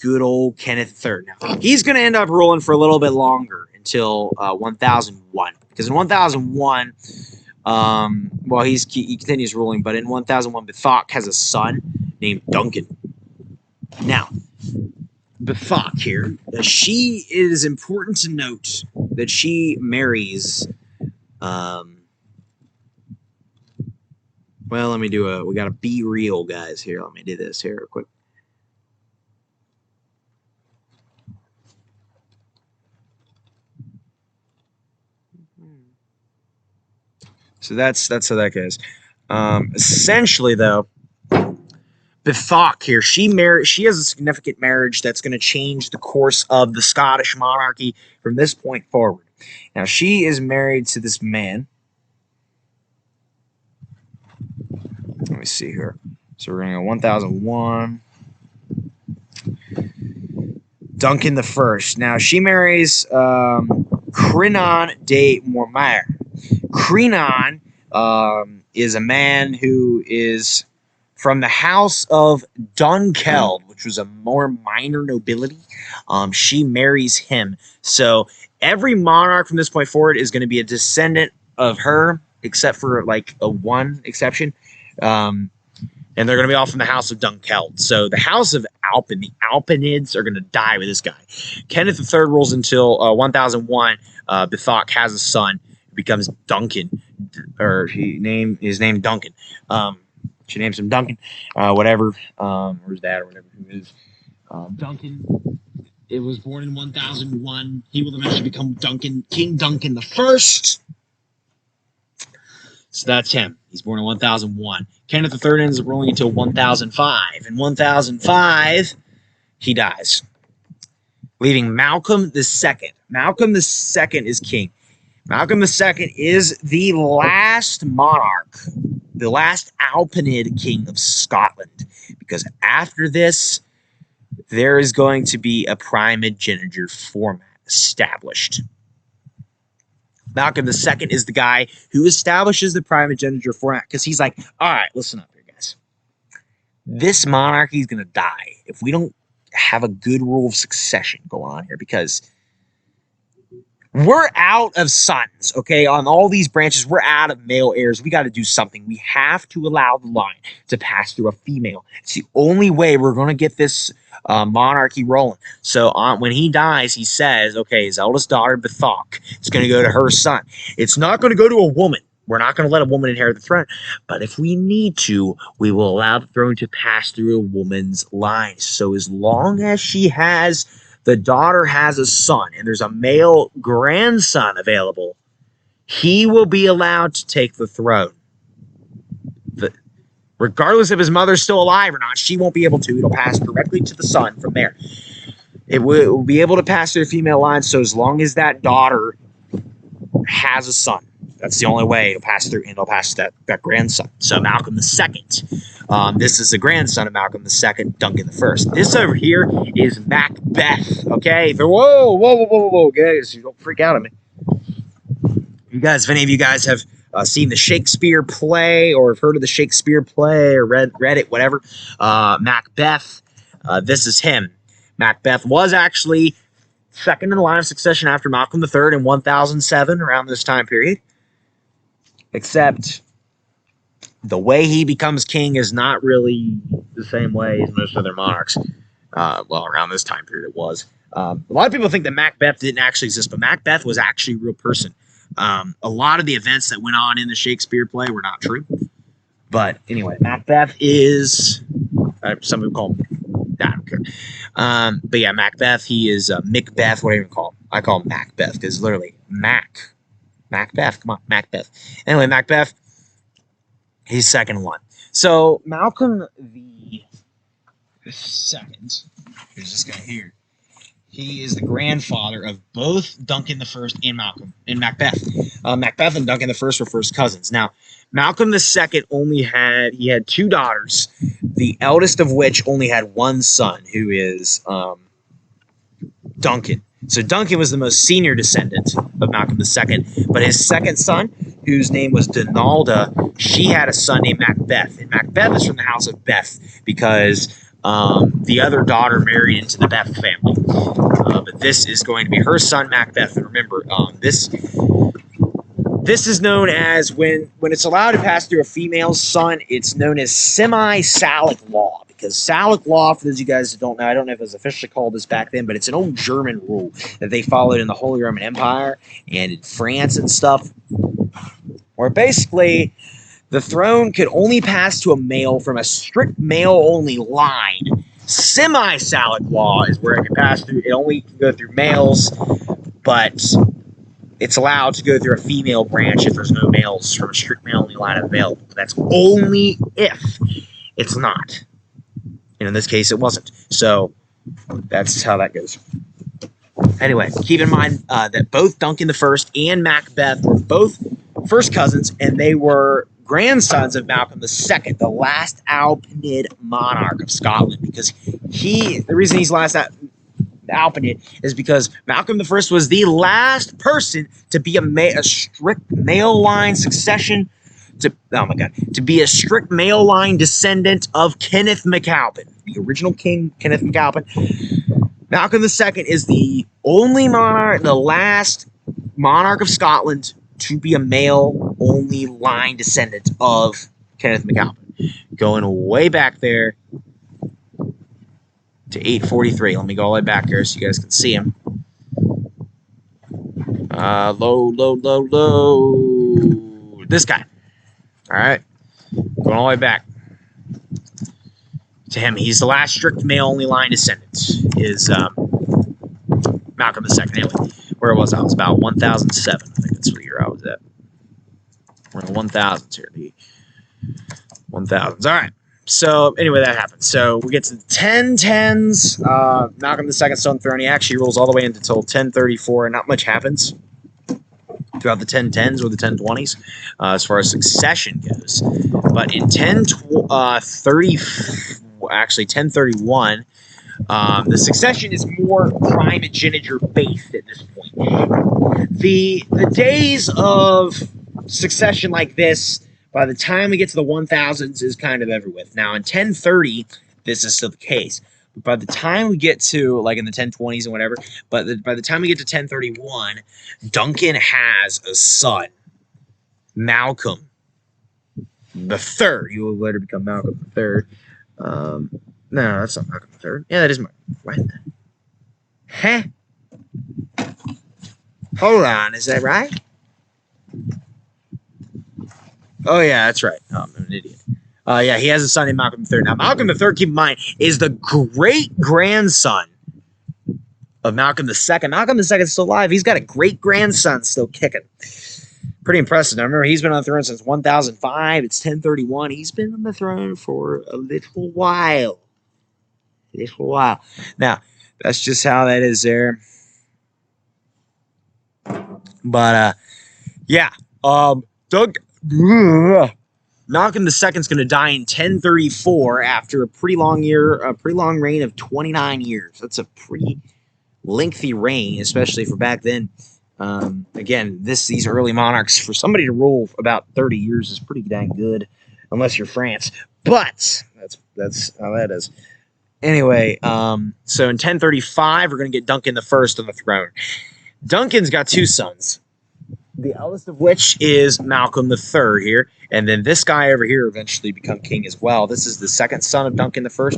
good old Kenneth III. Now, he's going to end up ruling for a little bit longer until 1001. Because in 1001, he continues ruling, but in 1001, Bethok has a son named Duncan. Now, Bethok here, she is important to note that she marries. Well, let me do we got to be real, guys, here. Let me do this here real quick. So that's how that goes. Essentially, though, Bethok here, she has a significant marriage that's going to change the course of the Scottish monarchy from this point forward. Now, she is married to this man. Let me see here. So we're going to go 1001. Duncan the First. Now, she marries Crinan de Mormaer. Crinan is a man who is from the House of Dunkeld, which was a more minor nobility. She marries him. So every monarch from this point forward is going to be a descendant of her, except for like a one exception. And they're going to be all from the House of Dunkeld. So the House of Alpin, the Alpinids, are going to die with this guy. Kenneth III rules until 1001. Bethok has a son who becomes Duncan, or his name Duncan. She names him Duncan, whatever. Where's that or whatever he is. Duncan. It was born in 1001. He will eventually become King Duncan the First. So that's him. He's born in 1001. Kenneth III ends up ruling until 1005. In 1005, he dies, leaving Malcolm II. Malcolm II is king. Malcolm II is the last monarch, the last Alpinid king of Scotland, because after this, there is going to be a primogeniture format established. Malcolm II is the guy who establishes the primogeniture format because he's like, all right, listen up here, guys. This monarchy is going to die if we don't have a good rule of succession going on here, because we're out of sons, okay? On all these branches, we're out of male heirs. We got to do something. We have to allow the line to pass through a female. It's the only way we're going to get this monarchy rolling. So when he dies, he says, okay, his eldest daughter, Bethok, is going to go to her son. It's not going to go to a woman. We're not going to let a woman inherit the throne. But if we need to, we will allow the throne to pass through a woman's line. So as long as the daughter has a son and there's a male grandson available, he will be allowed to take the throne. Regardless if his mother's still alive or not, she won't be able to. It'll pass directly to the son from there. It will be able to pass through the female line, so as long as that daughter has a son, that's the only way it'll pass through, and it'll pass that grandson. So Malcolm II. This is the grandson of Malcolm II, Duncan I. This over here is Macbeth, okay? Whoa, guys, don't freak out on me. You guys, if any of you guys have seen the Shakespeare play, or have heard of the Shakespeare play, or read it, whatever, Macbeth, this is him. Macbeth was actually second in the line of succession after Malcolm III in 1007, around this time period. Except the way he becomes king is not really the same way as most other monarchs. Well, around this time period it was. A lot of people think that Macbeth didn't actually exist, but Macbeth was actually a real person. A lot of the events that went on in the Shakespeare play were not true. But anyway, Macbeth is... some people call him... I don't care. But yeah, Macbeth, he is Macbeth, whatever you call him. I call him Macbeth because literally Macbeth, come on, Macbeth. Anyway, Macbeth, he's second in line. So Malcolm the Second, who's this guy here, he is the grandfather of both Duncan I and Macbeth. Macbeth and Duncan I were first cousins. Now, Malcolm II had two daughters, the eldest of which only had one son, who is Duncan. So Duncan was the most senior descendant of Malcolm II, but his second son, whose name was Donalda, she had a son named Macbeth. And Macbeth is from the House of Beth because the other daughter married into the Beth family. But this is going to be her son, Macbeth. And remember, this is known as, when it's allowed to pass through a female's son, it's known as semi-Salic law. Because Salic law, for those of you guys who don't know, I don't know if it was officially called this back then, but it's an old German rule that they followed in the Holy Roman Empire and in France and stuff, where basically the throne could only pass to a male from a strict male-only line. Semi-Salic law is where it can pass through. It only can go through males, but it's allowed to go through a female branch if there's no males from a strict male-only line available. But that's only if it's not. And in this case, it wasn't. So that's how that goes. Anyway, keep in mind that both Duncan I and Macbeth were both first cousins, and they were grandsons of Malcolm II, the last Alpinid monarch of Scotland. Because the reason he's last Alpinid is because Malcolm I was the last person to be a strict male line succession. To be a strict male line descendant of Kenneth McAlpin, the original king, Kenneth McAlpin. Malcolm II is the only monarch, the last monarch of Scotland to be a male-only line descendant of Kenneth McAlpin. Going way back there to 843. Let me go all the way back here so you guys can see him. Low. This guy. All right. Going all the way back to him. He's the last strict male-only line descendant. Is Malcolm II. Anyway, where was I? I was about 1007. I think that's what year I was at. We're in the 1000s here. The 1000s. All right. So, anyway, that happened. So, we get to the 1010s. Malcolm II still on the throne. He actually rules all the way until 1034, and not much happens throughout the 1010s or the 1020s as far as succession goes. But in 1031, the succession is more primogeniture based at this point. The days of succession like this, by the time we get to the 1000s, is kind of everywhere. Now, in 1030, this is still the case. But by the time we get to, like, in the 1020s and whatever, by the time we get to 1031, Duncan has a son, Malcolm the Third. You will later become Malcolm the Third. No, that's not Malcolm the Third. Yeah, that is Malcolm. What? Huh? Hold on, is that right? Oh, yeah, that's right. Oh, I'm an idiot. Yeah, he has a son named Malcolm III. Now, Malcolm III, keep in mind, is the great-grandson of Malcolm II. Malcolm II is still alive. He's got a great-grandson still kicking. Pretty impressive. Now, remember, he's been on the throne since 1005. It's 1031. He's been on the throne for a little while. Now, that's just how that is there. But, yeah. Malcolm II is going to die in 1034 after a pretty long reign of 29 years. That's a pretty lengthy reign, especially for back then. Again, these early monarchs, for somebody to rule about 30 years is pretty dang good, unless you're France. But that's how that is. Anyway, so in 1035, we're going to get Duncan the First on the throne. Duncan's got two sons, the eldest of which is Malcolm III here, and then this guy over here eventually become king as well. This is the second son of Duncan I.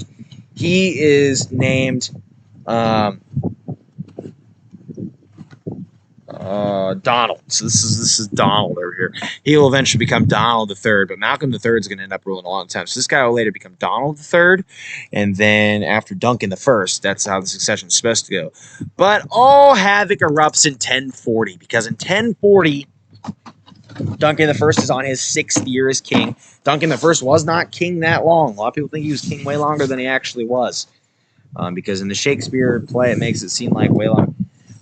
He is named Donald. So this is Donald over here. He will eventually become Donald III, but Malcolm III is going to end up ruling a long time. So this guy will later become Donald III, and then after Duncan I, that's how the succession is supposed to go. But all havoc erupts in 1040, because in 1040, Duncan I is on his 6th year as king. Duncan I was not king that long. A lot of people think he was king way longer than he actually was, because in the Shakespeare play, it makes it seem like way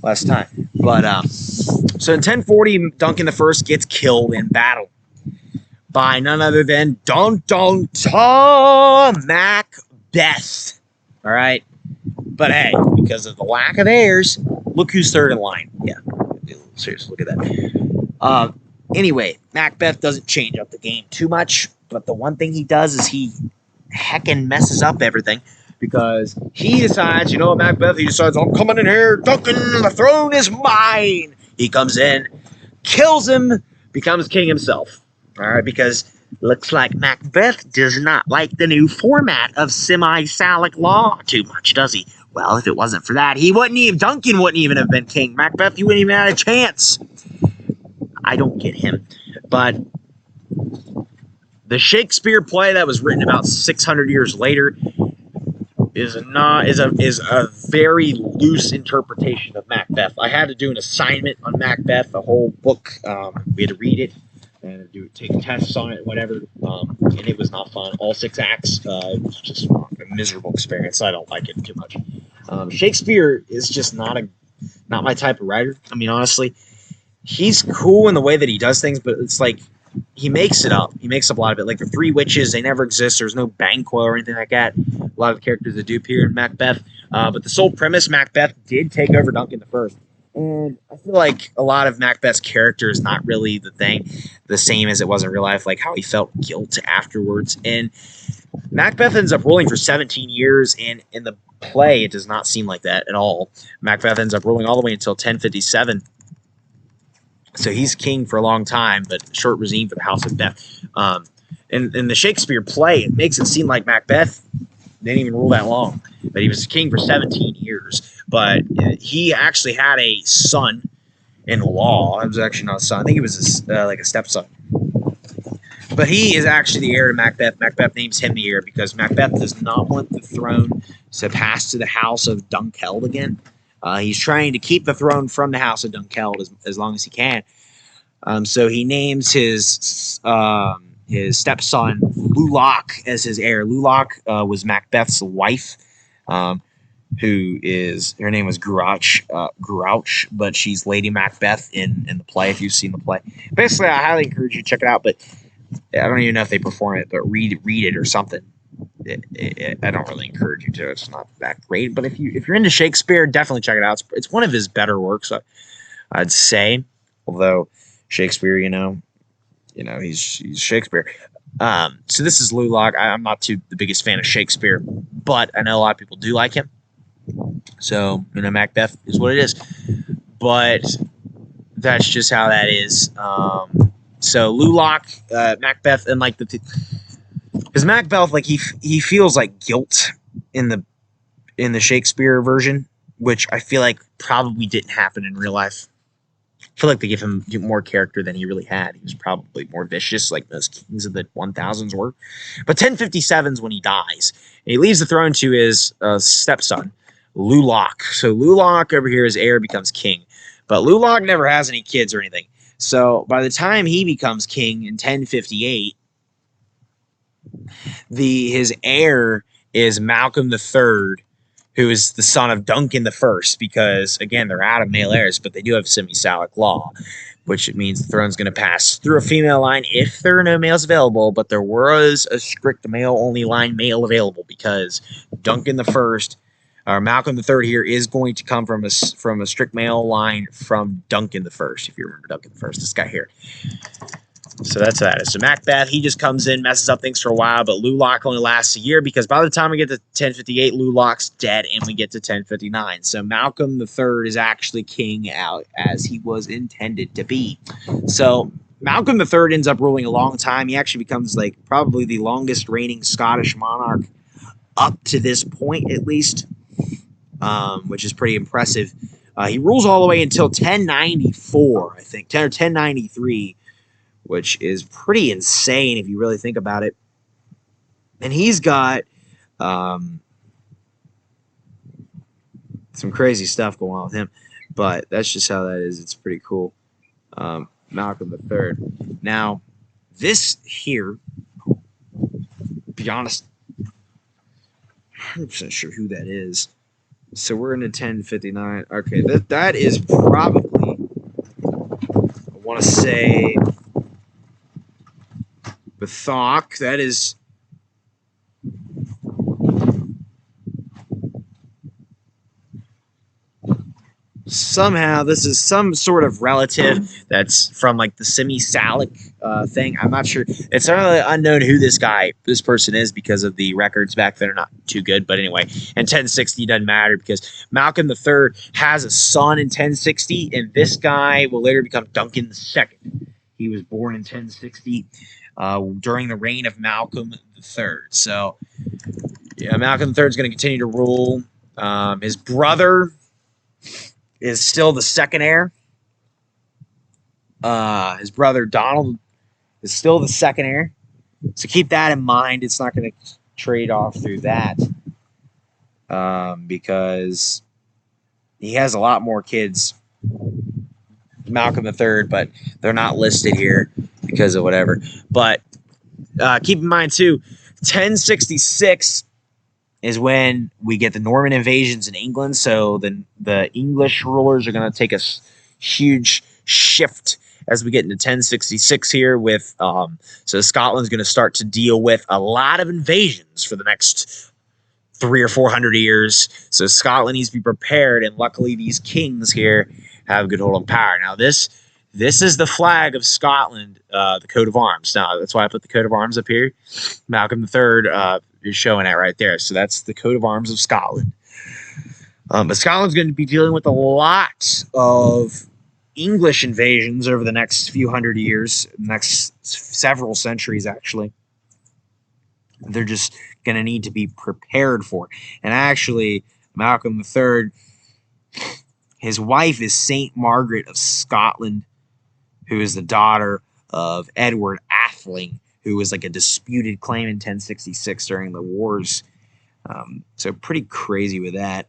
less time. But so in 1040, Duncan I gets killed in battle by none other than Macbeth. All right, but hey, because of the lack of heirs, look who's third in line. Yeah, seriously, look at that. Anyway, Macbeth doesn't change up the game too much, but the one thing he does is he heckin' messes up everything. Because he decides, you know what, Macbeth, he decides, I'm coming in here, Duncan, the throne is mine. He comes in, kills him, becomes king himself. All right, because looks like Macbeth does not like the new format of semi-Salic law too much, does he? Well, if it wasn't for that, Duncan wouldn't even have been king. Macbeth, he wouldn't even have had a chance. I don't get him. But the Shakespeare play that was written about 600 years later is a very loose interpretation of Macbeth. I had to do an assignment on Macbeth, the whole book. We had to read it and take tests on it, whatever. And it was not fun. All 6 acts. It was just a miserable experience. I don't like it too much. Shakespeare is just not my type of writer. I mean, honestly, he's cool in the way that he does things, but it's like he makes it up. He makes up a lot of it. Like the 3 witches, they never exist. There's no Banquo or anything like that. A lot of the characters that do appear in Macbeth. But the sole premise, Macbeth did take over Duncan I. And I feel like a lot of Macbeth's character is not really the same as it was in real life, like how he felt guilt afterwards. And Macbeth ends up ruling for 17 years, and in the play, it does not seem like that at all. Macbeth ends up ruling all the way until 1057. So he's king for a long time, but short regime for the House of Death. In the Shakespeare play, it makes it seem like Macbeth didn't even rule that long, but he was king for 17 years. But he actually had a son in law. It was actually not a son. I think it was like a stepson. But he is actually the heir to Macbeth. Macbeth names him the heir because Macbeth does not want the throne to pass to the House of Dunkeld again. He's trying to keep the throne from the House of Dunkeld as long as he can. So he names his stepson Lulach as his heir. Lulach was Macbeth's wife, her name was Grouch, but she's Lady Macbeth in the play. If you've seen the play, basically, I highly encourage you to check it out. But I don't even know if they perform it, but read it or something. I don't really encourage you to. It's not that great, but if you're into Shakespeare, definitely check it out. It's one of his better works, I'd say. Although Shakespeare, he's Shakespeare. So this is Lulach. I'm not the biggest fan of Shakespeare, but I know a lot of people do like him. So Macbeth is what it is. But that's just how that is. So Lulach, Macbeth, and like because Macbeth, like he feels like guilt in the Shakespeare version, which I feel like probably didn't happen in real life. I feel like they give him more character than he really had. He was probably more vicious, like most kings of the 1000s were. But 1057 is when he dies. And he leaves the throne to his stepson, Lulach. So Lulach over here, his heir, becomes king. But Lulach never has any kids or anything. So by the time he becomes king in 1058, his heir is Malcolm III, who is the son of Duncan I, because, again, they're out of male heirs, but they do have semi-Salic law, which means the throne's going to pass through a female line if there are no males available, but there was a strict male-only line male available because Duncan I, or Malcolm III here, is going to come from a strict male line from Duncan I, if you remember Duncan I, this guy here. So that's that. So Macbeth, he just comes in, messes up things for a while, but Lulach only lasts a year because by the time we get to 1058, Lulach's dead and we get to 1059. So Malcolm III is actually king out as he was intended to be. So Malcolm III ends up ruling a long time. He actually becomes like probably the longest reigning Scottish monarch up to this point, at least, which is pretty impressive. He rules all the way until 1094, I think, 10 or 1093. Which is pretty insane if you really think about it. And he's got some crazy stuff going on with him. But that's just how that is. It's pretty cool. Malcolm III. Now, this here, to be honest, 100% sure who that is. So we're in a 1059. Okay, that is probably, I want to say, Bethok. That is somehow this is some sort of relative that's from like the semi-Salic thing. I'm not sure. It's really unknown who this person is because of the records back then are not too good. But anyway, and 1060 doesn't matter because Malcolm III has a son in 1060, and this guy will later become Duncan II. He was born in 1060. During the reign of Malcolm III. So, yeah, Malcolm III is going to continue to rule. His brother is still the second heir. His brother Donald is still the second heir. So keep that in mind. It's not going to trade off through that because he has a lot more kids, Malcolm III, but they're not listed here because of whatever. But keep in mind, too, 1066 is when we get the Norman invasions in England. So the English rulers are going to take a huge shift as we get into 1066 here with so Scotland's going to start to deal with a lot of invasions for the next 300 or 400 years. So Scotland needs to be prepared, and luckily these kings here have a good hold on power. Now, this is the flag of Scotland, the coat of arms. Now, that's why I put the coat of arms up here. Malcolm III is showing it right there. So that's the coat of arms of Scotland. But Scotland's going to be dealing with a lot of English invasions over the next few hundred years, next several centuries, actually. They're just going to need to be prepared for. And actually, Malcolm III, his wife is Saint Margaret of Scotland, who is the daughter of Edward Atheling, who was like a disputed claim in 1066 during the wars. So pretty crazy with that.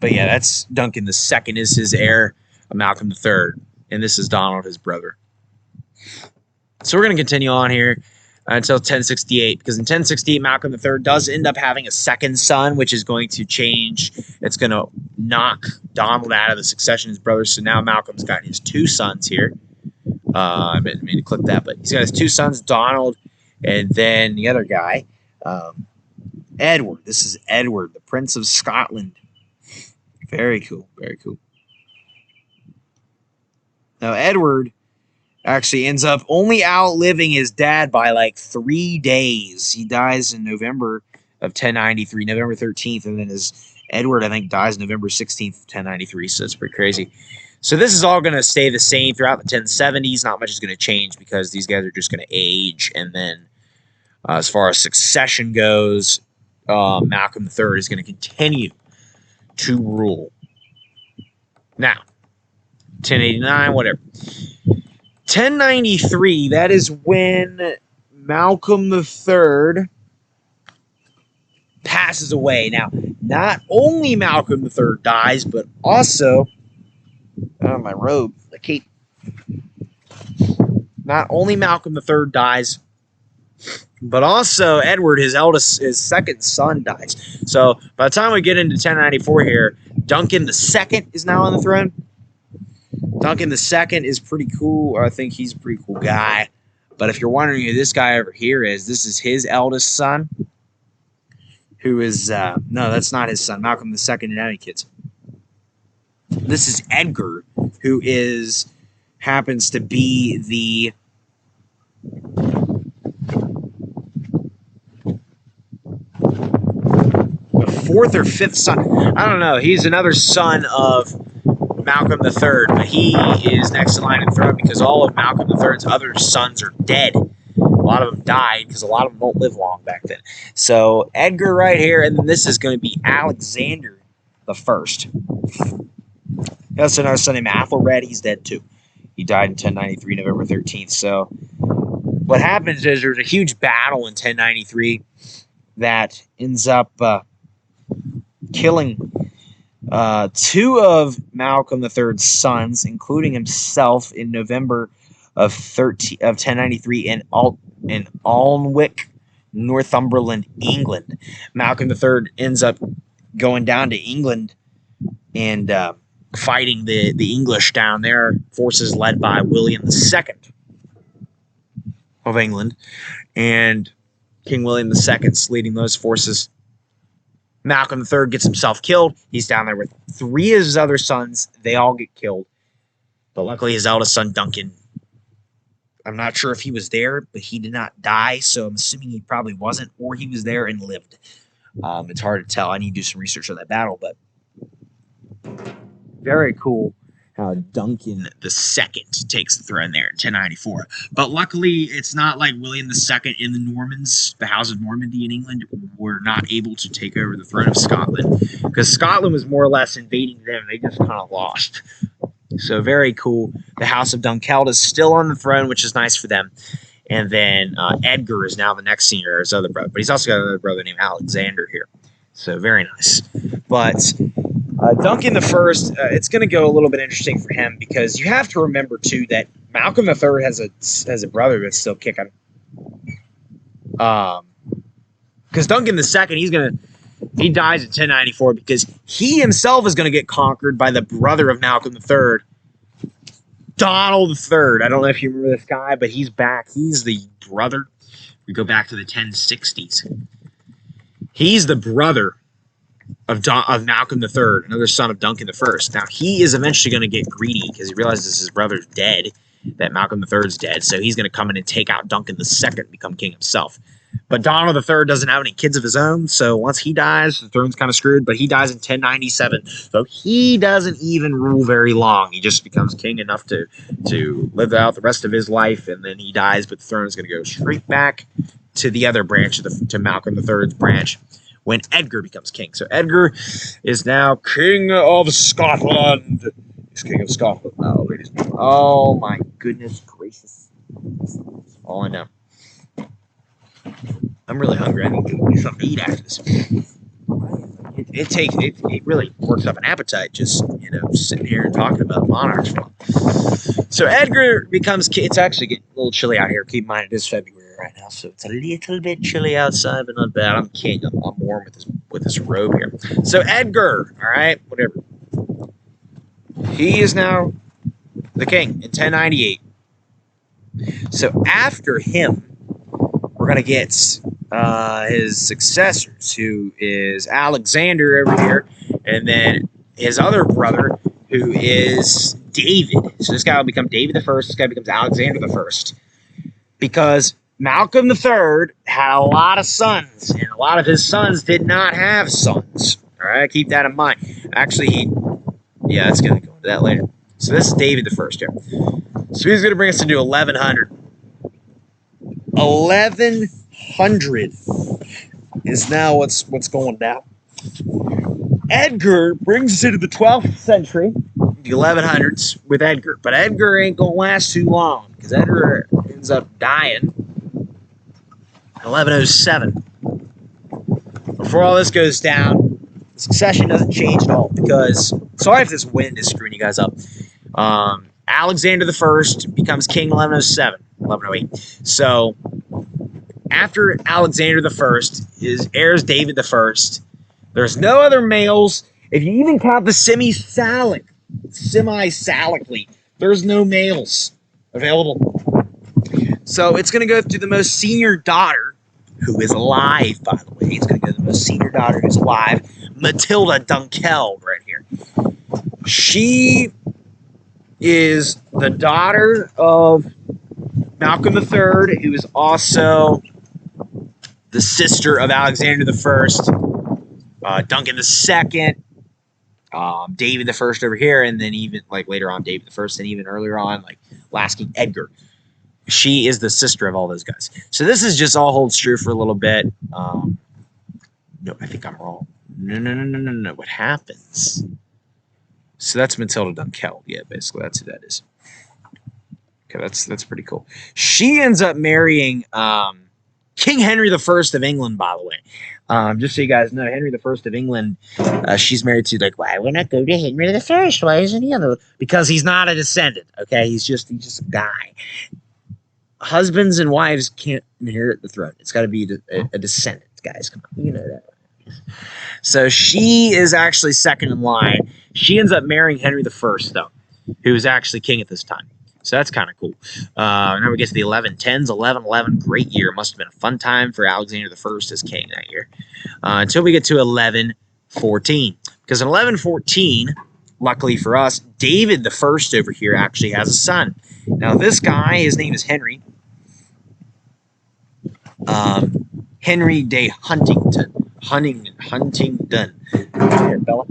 But yeah, that's Duncan II is his heir, Malcolm III, and this is Donald, his brother. So we're going to continue on here until 1068, because in 1068, Malcolm III does end up having a second son, which is going to change. It's going to knock Donald out of the succession, his brother. So now Malcolm's got his two sons here. I meant to click that, but he's got his two sons, Donald, and then the other guy, Edward. This is Edward, the Prince of Scotland. Very cool, very cool. Now, Edward actually ends up only outliving his dad by like 3 days. He dies in November of 1093, November 13th, and then his Edward, I think, dies November 16th, 1093, so it's pretty crazy. So this is all going to stay the same throughout the 1070s. Not much is going to change because these guys are just going to age, and then as far as succession goes, Malcolm III is going to continue to rule. Now, 1089, whatever. 1093, that is when Malcolm III passes away. Now, not only Malcolm III dies, but also, my robe, the cape. Not only Malcolm III dies, but also Edward, his second son, dies. So by the time we get into 1094 here, Duncan II is now on the throne. Duncan II is pretty cool. I think he's a pretty cool guy. But if you're wondering who this guy over here is, this is his eldest son, who is, no, that's not his son. Malcolm II didn't have any kids. This is Edgar, who happens to be the fourth or fifth son. I don't know. He's another son of Malcolm III, but he is next in line in throne because all of Malcolm III's other sons are dead. A lot of them died because a lot of them don't live long back then. So Edgar right here, and then this is going to be Alexander the First. He also another son named Athelred. He's dead too. He died in 1093, November 13th. So what happens is there's a huge battle in 1093 that ends up killing two of Malcolm III's sons, including himself, in November of 1093 in Alnwick, Northumberland, England. Malcolm III ends up going down to England and fighting the English down there, forces led by William II of England, and King William II's leading those forces. Malcolm III gets himself killed. He's down there with three of his other sons. They all get killed. But luckily, his eldest son, Duncan, I'm not sure if he was there, but he did not die, so I'm assuming he probably wasn't, or he was there and lived. It's hard to tell. I need to do some research on that battle, but very cool how Duncan II takes the throne there in 1094. But luckily, it's not like William II and the Normans, the House of Normandy in England, were not able to take over the throne of Scotland, because Scotland was more or less invading them. They just kind of lost. So very cool. The House of Dunkeld is still on the throne, which is nice for them. And then Edgar is now the next senior heir, his other brother. But he's also got another brother named Alexander here. So very nice. But Duncan the First, it's going to go a little bit interesting for him, because you have to remember too that Malcolm III has a brother that's still kicking. Because Duncan II, he dies in 1094 because he himself is going to get conquered by the brother of Malcolm III, Donald III. I don't know if you remember this guy, but he's back. He's the brother. We go back to the 1060s. He's the brother of Malcolm III, another son of Duncan I. Now, he is eventually going to get greedy because he realizes his brother's dead, that Malcolm III's dead, so he's going to come in and take out Duncan II and become king himself. But Donald III doesn't have any kids of his own, so once he dies, the throne's kind of screwed, but he dies in 1097, so he doesn't even rule very long. He just becomes king enough to live out the rest of his life, and then he dies, but the throne is going to go straight back to the other branch, to Malcolm III's branch, when Edgar becomes king. So Edgar is now king of Scotland. He's king of Scotland now, ladies and gentlemen. Oh my goodness gracious. It's falling down. I'm really hungry. I need to get something to eat after this. It really works up an appetite just, sitting here and talking about Monarchs. So Edgar becomes king. It's actually getting a little chilly out here. Keep in mind it is February right now, so it's a little bit chilly outside, but not bad. I'm king. I'm warm with this robe here. So Edgar, all right, whatever. He is now the king in 1098. So after him, we're gonna get his successors, who is Alexander over here, and then his other brother, who is David. So this guy will become David I. This guy becomes Alexander I. Because Malcolm III had a lot of sons, and a lot of his sons did not have sons. All right, keep that in mind. Actually, it's going to go into that later. So this is David I here. So he's going to bring us into 1100. 1100 is now what's going down. Edgar brings us into the 12th century, the 1100s, with Edgar. But Edgar ain't going to last too long, because Edgar ends up dying 1107. Before all this goes down, the succession doesn't change at all, because, sorry if this wind is screwing you guys up, Alexander I becomes king 1107, 1108. So, after Alexander I, his heir is David I. There's no other males. If you even count the semi-salically, there's no males available. So it's going to go through the most senior daughter, who is alive, by the way. It's going to go to the most senior daughter who's alive, Matilda Dunkeld, right here. She is the daughter of Malcolm III, who is also the sister of Alexander I, Duncan II, David I over here, and then even later on David I, and even earlier on last king Edgar. She is the sister of all those guys. So this is just all holds true for a little bit. No, I think I'm wrong. No. What happens? So that's Matilda Dunkeld. Yeah, basically that's who that is. Okay, that's pretty cool. She ends up marrying King Henry I of England, by the way. Just so you guys know, Henry I of England, she's married to, why would not go to Henry I? Why isn't he other? Because he's not a descendant, okay? He's just a guy. Husbands and wives can't inherit the throne. It's got to be a descendant, guys. Come on, you know that. So she is actually second in line. She ends up marrying Henry I, though, who was actually king at this time. So that's kind of cool. Now we get to the 1110s. 1111, great year. Must have been a fun time for Alexander I as king that year. Until we get to 1114. Because in 1114, luckily for us, David I over here actually has a son. Now this guy, his name is Henry. Henry de Huntingdon. Huntingdon. Here, Bella.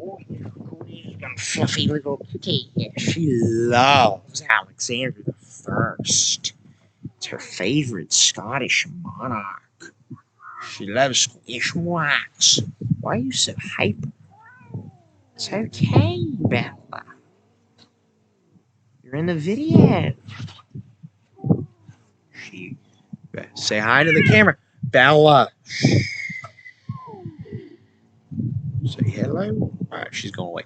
Oh, fluffy little kitty. Yeah, she loves Alexander I. It's her favorite Scottish monarch. She loves Scottish monarchs. Why are you so hyper? It's okay, Bella. You're in the video. Say hi to the camera. Bella. Say hello. All right, she's going away.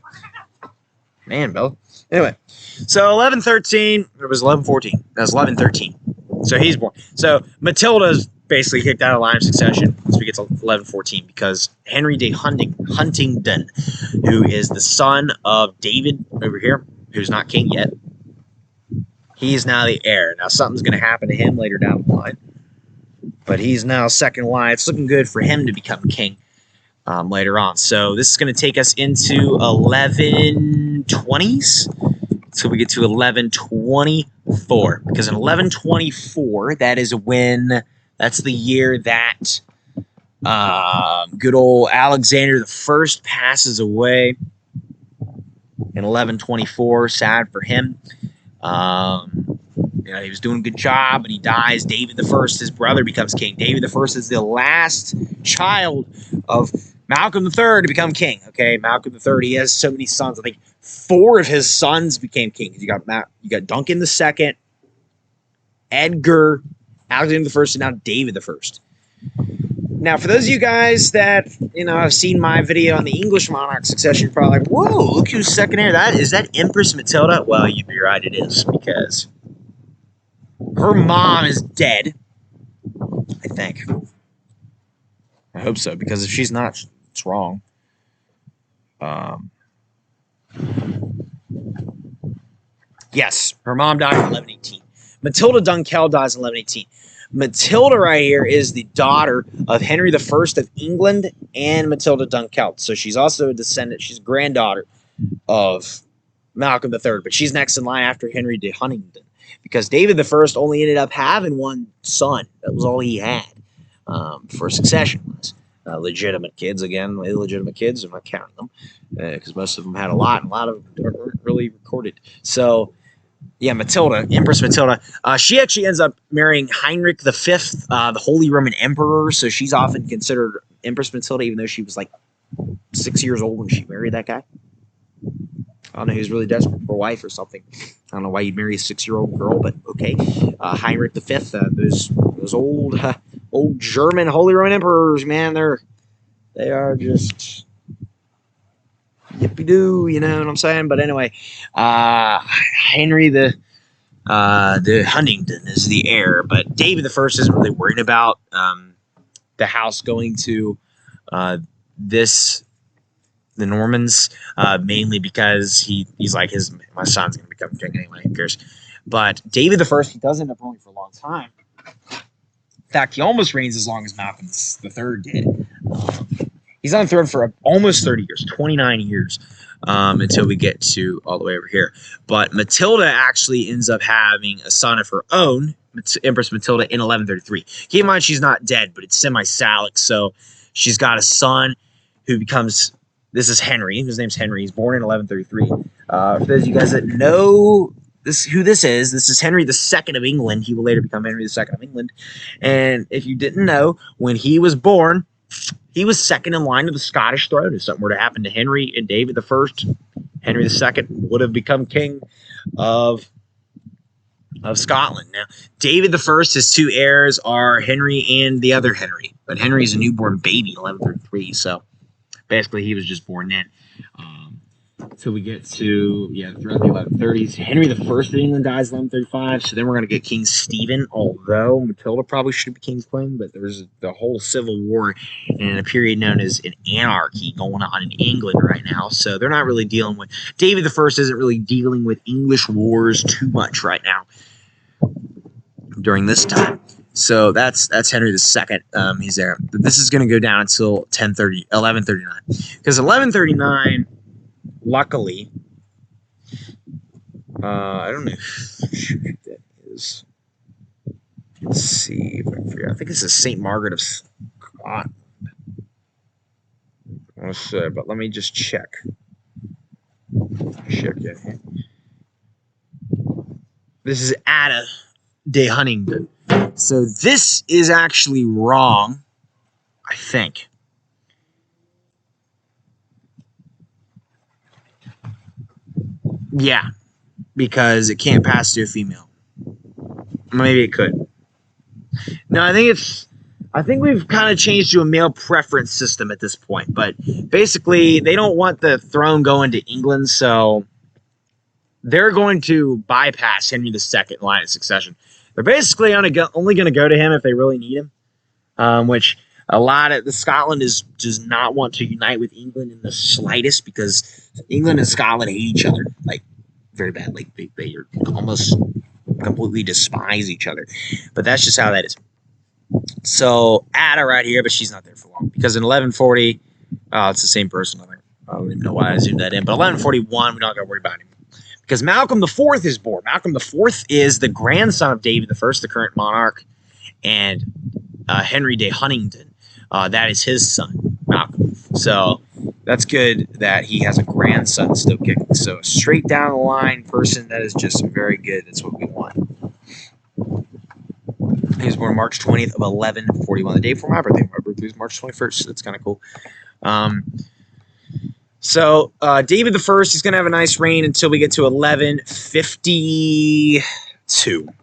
Man, Bella. Anyway, so 1113. It was 1114. That was 1113. So he's born. So Matilda's basically kicked out of line of succession once we get to 1114 because Henry de Huntingdon, who is the son of David over here, who's not king yet, he's now the heir. Now something's going to happen to him later down the line, but he's now second in line. It's looking good for him to become king. later on. So this is going to take us into 1120s. So we get to 1124, because in 1124, that is when, that's the year that good old Alexander the First passes away in 1124. Sad for him. He was doing a good job, and he dies. David the First, his brother, becomes king. David the First is the last child of Malcolm III to become king. Okay, Malcolm III. He has so many sons. I think 4 of his sons became kings. You got Duncan II, Edgar, Alexander the First, and now David the First. Now, for those of you guys that have seen my video on the English monarch succession, you're probably like, "Whoa, look who's second heir! Is that Empress Matilda?" Well, you'd be right. It is, because her mom is dead, I think. I hope so, because if she's not, it's wrong. Yes, her mom died in 1118. Matilda Dunkeld dies in 1118. Matilda right here is the daughter of Henry I of England and Matilda Dunkeld. So she's also a descendant. She's a granddaughter of Malcolm III, but she's next in line after Henry de Huntingdon, because David I only ended up having one son. That was all he had for succession-wise. Legitimate kids, again, illegitimate kids, I'm not counting them, because most of them had a lot, and a lot of them weren't really recorded. So, yeah, Matilda, Empress Matilda, she actually ends up marrying Heinrich V, the Holy Roman Emperor, so she's often considered Empress Matilda, even though she was like 6 years old when she married that guy. I don't know, he was really desperate for a wife or something. I don't know why you'd marry a 6-year-old girl, but okay. Heinrich V, those old German Holy Roman Emperors, man, they are just yippee-doo, you know what I'm saying? But anyway, Henry the Huntingdon is the heir, but David I isn't really worried about the house going to the Normans, mainly because he's like, my son's going to become king anyway, who cares? But David I, he does end up ruling for a long time. In fact, he almost reigns as long as Malcolm III did. He's on the throne for almost 30 years, 29 years, until we get to all the way over here. But Matilda actually ends up having a son of her own, Empress Matilda, in 1133. Keep in mind, she's not dead, but it's semi-Salic, so she's got a son who becomes... This is Henry. His name's Henry. He's born in 1133. For those of you guys that know who this is Henry II of England. He will later become Henry II of England. And if you didn't know, when he was born, he was second in line to the Scottish throne. If something were to happen to Henry and David I, Henry II would have become king of Scotland. Now, David I, his 2 heirs are Henry and the other Henry. But Henry's a newborn baby in 1133, so basically he was just born then. So we get to, throughout the 1130s. Henry I of England dies in 1135, so then we're going to get King Stephen, although Matilda probably should be king's queen, but there's the whole civil war and a period known as an anarchy going on in England right now, so they're not really dealing with, David I isn't really dealing with English wars too much right now during this time. So that's Henry II. He's there. But this is going to go down until 1139. Because 1139, luckily, I don't know who that is. Let's see if I can figure out. I think this is St. Margaret of Scotland. I want to say, but let me just check. This is Ada de Huntingdon. So this is actually wrong, I think. Yeah, because it can't pass to a female. Maybe it could. No, I think we've kind of changed to a male preference system at this point. But basically, they don't want the throne going to England, so they're going to bypass Henry II line of succession. They're basically only going to go to him if they really need him, which a lot of Scotland does not want to unite with England in the slightest, because England and Scotland hate each other like very badly. They almost completely despise each other, but that's just how that is. So Ada right here, but she's not there for long, because in 1140 It's the same person, I think. I don't even know why I zoomed that in. But 1141, we're not going to worry about him. Because Malcolm IV is born. Malcolm IV is the grandson of David I, the current monarch, and Henry de Huntingdon. That is his son, Malcolm. So that's good that he has a grandson still kicking. So a straight down the line person that is just very good. That's what we want. He was born March 20th of 1141, the day before my birthday. My birthday was March 21st. So that's kind of cool. So David I, he's going to have a nice reign until we get to 1152.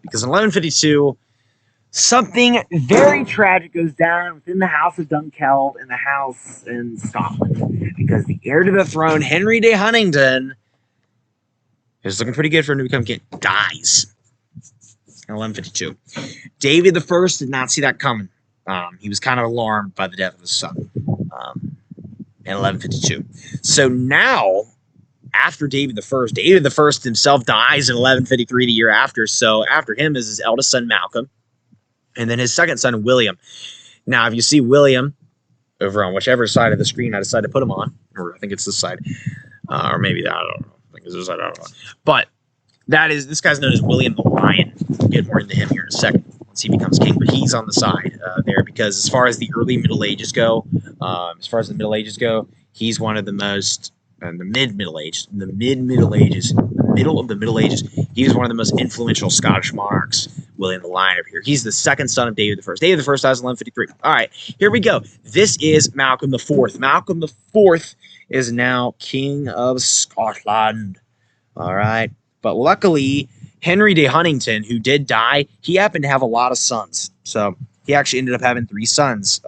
Because in 1152, something very tragic goes down within the House of Dunkeld and the house in Scotland. Because the heir to the throne, Henry de Huntingdon, is looking pretty good for him to become king, dies in 1152. David I did not see that coming. He was kind of alarmed by the death of his son in 1152. So now, after David I himself dies in 1153, the year after. So after him is his eldest son, Malcolm, and then his second son, William. Now, if you see William over on whichever side of the screen I decide to put him on, or I think it's this side, or maybe that, I don't know. I think it's this side, I don't know. But this guy's known as William the Lion. We'll get more into him here in a second once he becomes king. But he's on the side there because as far as the early Middle Ages go, he's one of the most, the middle of the Middle Ages, he was one of the most influential Scottish monarchs, William the Lion over here. He's the second son of David I. David I dies in 1153. All right, here we go. This is Malcolm IV. Malcolm IV is now King of Scotland. All right. But luckily, Henry de Huntingdon, who did die, he happened to have a lot of sons. So he actually ended up having 3 sons,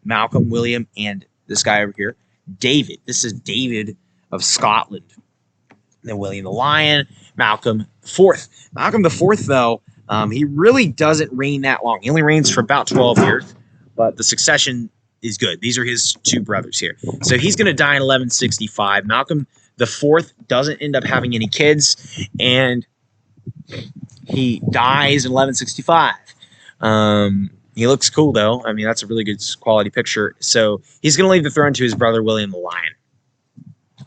Malcolm, William, and this guy over here, David. This is David of Scotland. And then William the Lion, Malcolm IV. Malcolm IV, though, he really doesn't reign that long. He only reigns for about 12 years, but the succession is good. These are his 2 brothers here. So he's going to die in 1165. Malcolm the IV doesn't end up having any kids, and he dies in 1165. He looks cool, though. I mean, that's a really good quality picture. So he's going to leave the throne to his brother, William the Lion.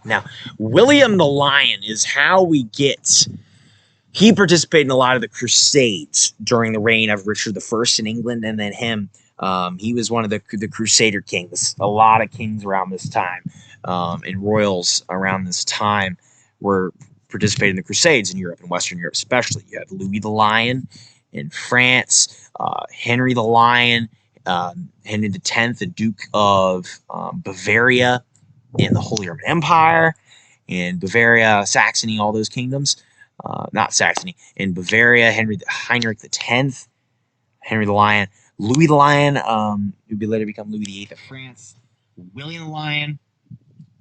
Now, William the Lion is how we get... He participated in a lot of the Crusades during the reign of Richard I in England, and then him. He was one of the Crusader kings. A lot of kings around this time and royals around this time were participating in the Crusades in Europe and Western Europe especially. You had Louis the Lion in France, Henry the Lion, Henry X, the Duke of Bavaria in the Holy Roman Empire, in Bavaria, Saxony, all those kingdoms. Not Saxony, in Bavaria, Heinrich X, Henry the Lion, Louis the Lion, who would later become Louis VIII of France, William the Lion,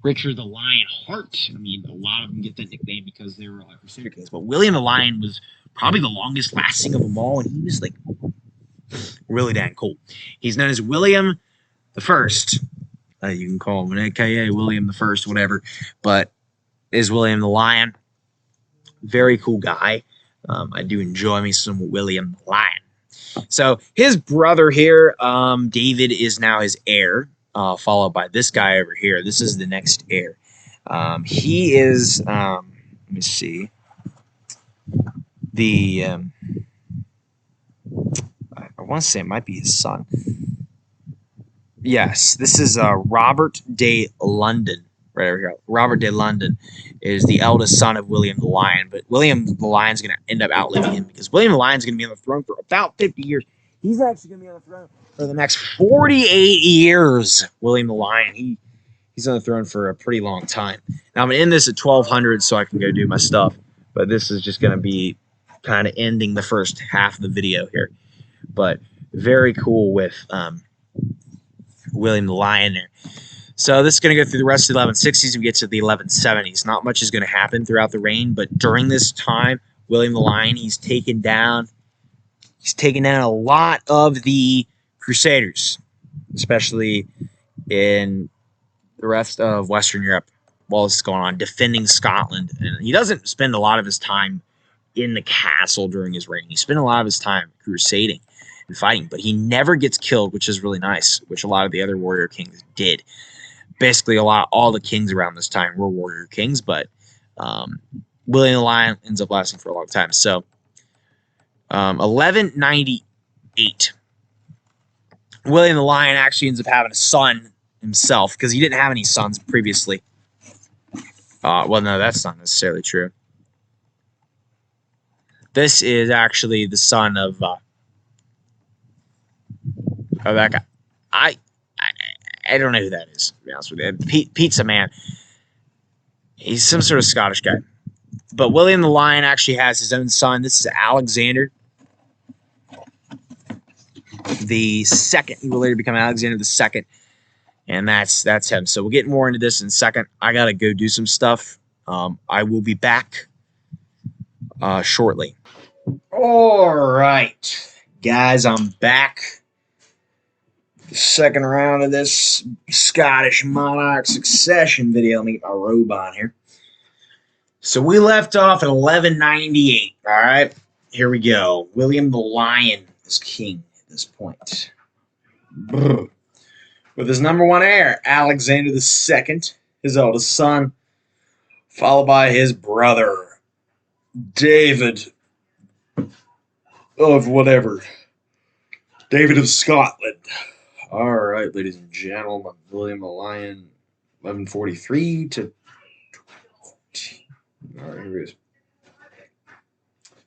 Richard the Lionheart. I mean, a lot of them get that nickname because they were Crusader kings. But William the Lion was probably the longest lasting of them all, and he was like really dang cool. He's known as William the First. You can call him an AKA William the First, whatever. But is William the Lion. Very cool guy. I do enjoy me some William the Lion. So his brother here, David, is now his heir, followed by this guy over here. This is the next heir. He is, let me see, I want to say it might be his son. Yes, this is Robert de London. Right over here. Robert de London is the eldest son of William the Lion, but William the Lion's going to end up outliving him because William the Lion's going to be on the throne for about 50 years. He's actually going to be on the throne for the next 48 years. William the Lion, he's on the throne for a pretty long time. Now I'm going to end this at 1200 so I can go do my stuff, but this is just going to be kind of ending the first half of the video here. But very cool with William the Lion there. So this is going to go through the rest of the 1160s and we get to the 1170s. Not much is going to happen throughout the reign, but during this time, William the Lion, he's taken down a lot of the Crusaders, especially in the rest of Western Europe while this is going on, defending Scotland. And he doesn't spend a lot of his time in the castle during his reign. He spent a lot of his time crusading and fighting, but he never gets killed, which is really nice, which a lot of the other warrior kings did. basically all the kings around this time were warrior kings, but William the Lion ends up lasting for a long time. So 1198, William the Lion actually ends up having a son himself because he didn't have any sons previously. Well, no, that's not necessarily true. This is actually the son of that guy. I don't know who that is, to be honest with you. Pizza Man. He's some sort of Scottish guy. But William the Lion actually has his own son. This is Alexander the Second. He will later become Alexander the Second, and that's him. So we'll get more into this in a second. I gotta go do some stuff. I will be back shortly. All right, guys, I'm back. The second round of this Scottish monarch succession video. Let me get my robe on here. So we left off at 1198. All right, here we go. William the Lion is king at this point. Brr. With his number one heir, Alexander II, his eldest son, followed by his brother, David of whatever. David of Scotland. All right, ladies and gentlemen, William the Lion, 1143 to... All right, here he is.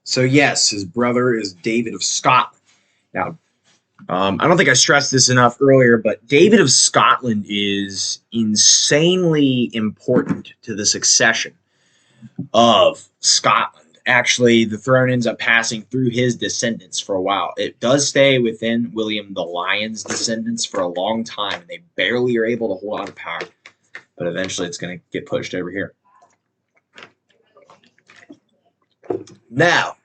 So yes, his brother is David of Scotland. Now, I don't think I stressed this enough earlier, but David of Scotland is insanely important to the succession of Scotland. Actually, the throne ends up passing through his descendants for a while. It does stay within William the Lion's descendants for a long time, and they barely are able to hold on to power. But eventually it's going to get pushed over here. Now,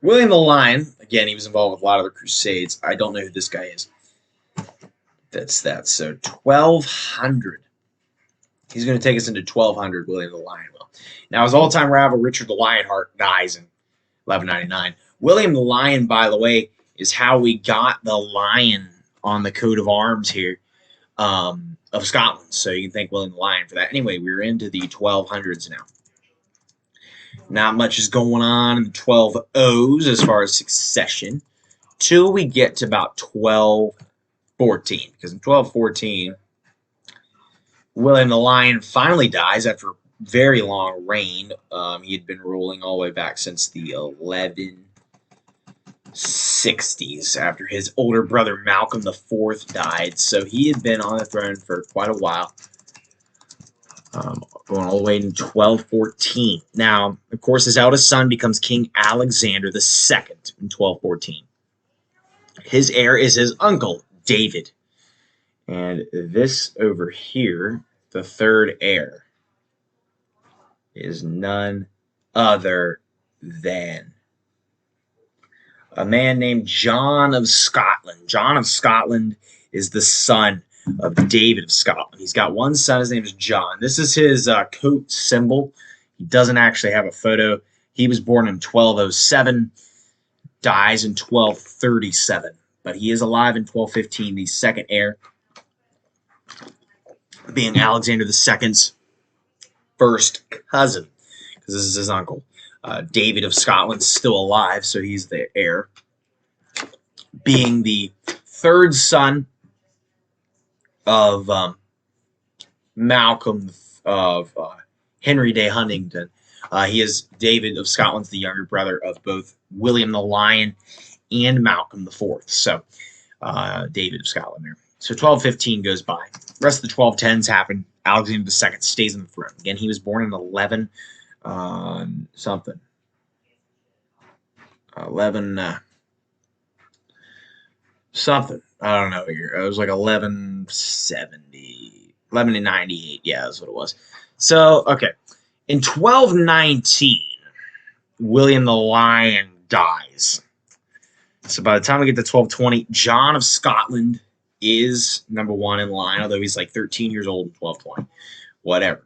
William the Lion, again, he was involved with a lot of the Crusades. I don't know who this guy is. That's that. So 1200. He's going to take us into 1200, William the Lion will. Now, his all-time rival, Richard the Lionheart, dies in 1199. William the Lion, by the way, is how we got the lion on the coat of arms here of Scotland. So you can thank William the Lion for that. Anyway, we're into the 1200s now. Not much is going on in the 1200s as far as succession till we get to about 1214. Because in 1214, William the Lion finally dies after a very long reign. He had been ruling all the way back since the 1160s after his older brother Malcolm IV died. So he had been on the throne for quite a while. Going all the way to 1214. Now, of course, his eldest son becomes King Alexander II in 1214. His heir is his uncle, David. And this over here, the third heir, is none other than a man named John of Scotland. John of Scotland is the son of David of Scotland. He's got one son. His name is John. This is his coat symbol. He doesn't actually have a photo. He was born in 1207, dies in 1237. But he is alive in 1215, the second heir, being Alexander II's first cousin, because this is his uncle. David of Scotland's still alive, so he's the heir. Being the third son of Malcolm of Henry de Huntingdon. He is David of Scotland's the younger brother of both William the Lion and Malcolm IV. So David of Scotland there. So 1215 goes by. The rest of the 1210s happen. Alexander II stays on the throne. Again, he was born in 11 something. 11 something. I don't know here. It was like 1170, 1198. Yeah, that's what it was. So, okay. In 1219, William the Lion dies. So by the time we get to 1220, John of Scotland is number one in line, although he's like 13 years old in 1220. Whatever.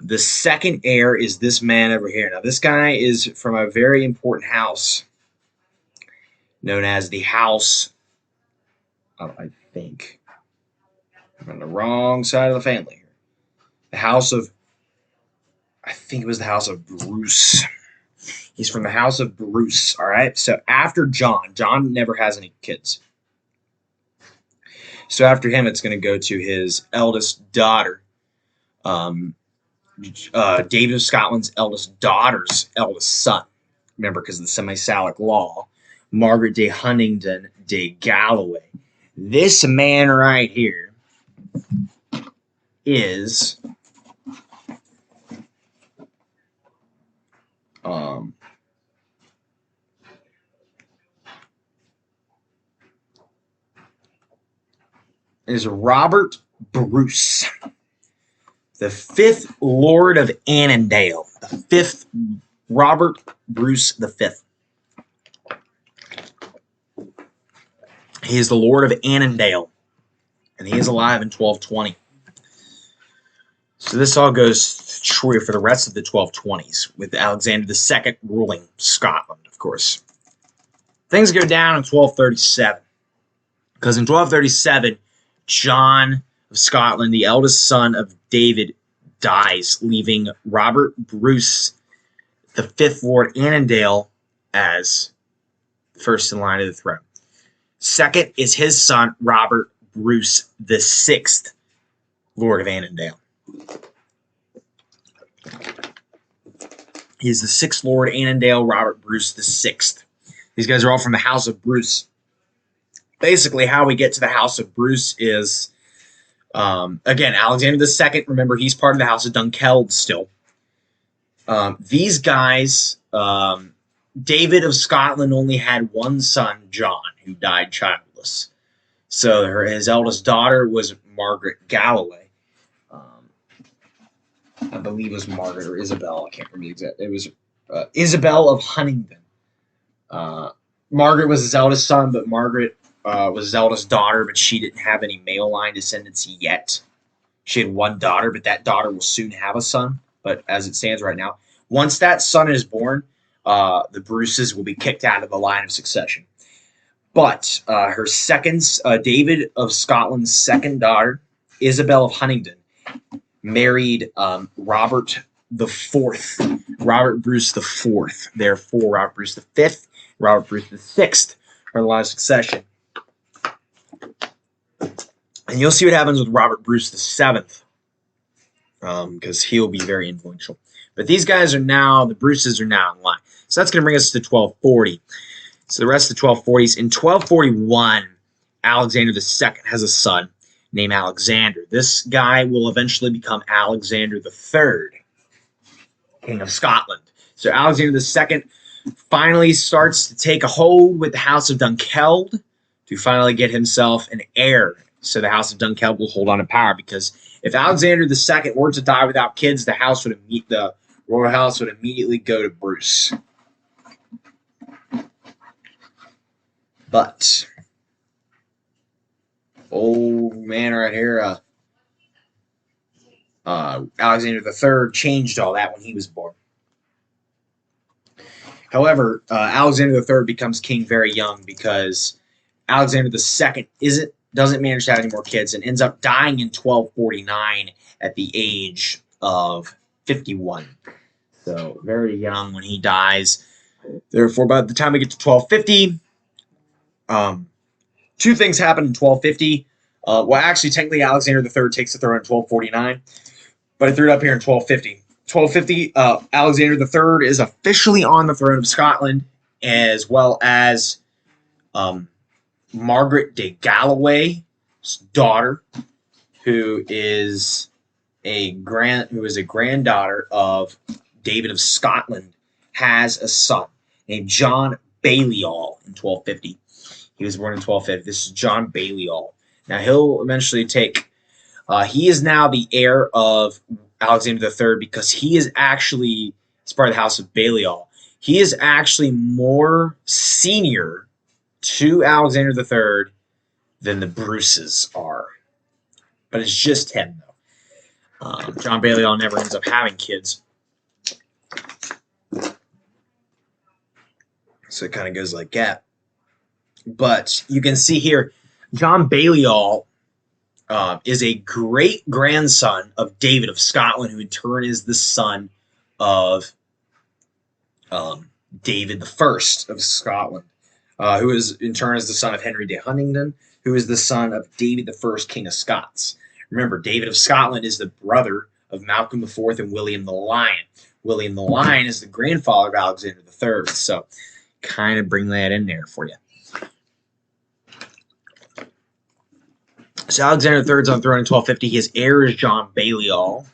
The second heir is this man over here. Now, this guy is from a very important house known as the House of, I think, I'm on the wrong side of the family here. The House of, I think it was the House of Bruce. He's from the House of Bruce, all right? So after John never has any kids. So after him, it's going to go to his eldest daughter, David of Scotland's eldest daughter's eldest son. Remember, because of the semi-Salic law, Margaret de Huntingdon de Galloway. This man right here is Robert Bruce, the 5th Lord of Annandale. The 5th Robert Bruce the 5th. He is the Lord of Annandale, and he is alive in 1220. So this all goes true for the rest of the 1220s, with Alexander II ruling Scotland, of course. Things go down in 1237, because in 1237, John of Scotland, the eldest son of David, dies, leaving Robert Bruce, the 5th Lord Annandale, as first in line of the throne. Second is his son, Robert Bruce, the 6th Lord of Annandale. He is the 6th Lord Annandale, Robert Bruce the 6th. These guys are all from the House of Bruce. Basically, how we get to the House of Bruce is, again, Alexander II, remember, he's part of the House of Dunkeld still. These guys, David of Scotland only had one son, John, who died childless. So his eldest daughter was Margaret Galloway. I believe it was Margaret or Isabel. I can't remember the exact. It was Isabel of Huntingdon. Margaret was his eldest son, but Margaret was his eldest daughter, but she didn't have any male line descendants yet. She had one daughter, but that daughter will soon have a son. But as it stands right now, once that son is born, the Bruces will be kicked out of the line of succession. But her second, David of Scotland's second daughter, Isabel of Huntingdon, married Robert the Fourth, Robert Bruce the Fourth. Therefore, Robert Bruce the Fifth, Robert Bruce the Sixth are in the line of succession. And you'll see what happens with Robert Bruce the Seventh, because he'll be very influential. But these guys are now, the Bruces are now in line. So that's going to bring us to 1240. So the rest of the 1240s. In 1241, Alexander II has a son named Alexander. This guy will eventually become Alexander III, King of Scotland. So Alexander II finally starts to take a hold with the House of Dunkeld to finally get himself an heir. So the House of Dunkeld will hold on to power, because if Alexander II were to die without kids, the royal house would immediately go to Bruce. But old man right here, Alexander III changed all that when he was born. However, Alexander III becomes king very young, because Alexander II doesn't manage to have any more kids and ends up dying in 1249 at the age of 51. So very young when he dies. Therefore, by the time we get to 1250, two things happen in 1250. Well, actually, technically, Alexander III takes the throne in 1249, but I threw it up here in 1250. 1250, Alexander III is officially on the throne of Scotland, as well as Margaret de Galloway's daughter, who is a granddaughter of David of Scotland, has a son named John Balliol in 1250. He was born in 1250. This is John Balliol. Now, he'll eventually take... he is now the heir of Alexander III, because he's part of the House of Balliol. He is actually more senior to Alexander III than the Bruces are. But it's just him, though. John Balliol never ends up having kids. So it kind of goes like that. But you can see here, John Balliol is a great-grandson of David of Scotland, who in turn is the son of David the First of Scotland, who is in turn is the son of Henry de Huntingdon, who is the son of David the First, King of Scots. Remember, David of Scotland is the brother of Malcolm IV and William the Lion. William the Lion is the grandfather of Alexander III. So, kind of bring that in there for you. So Alexander III is on the throne in 1250. His heir is John Balliol,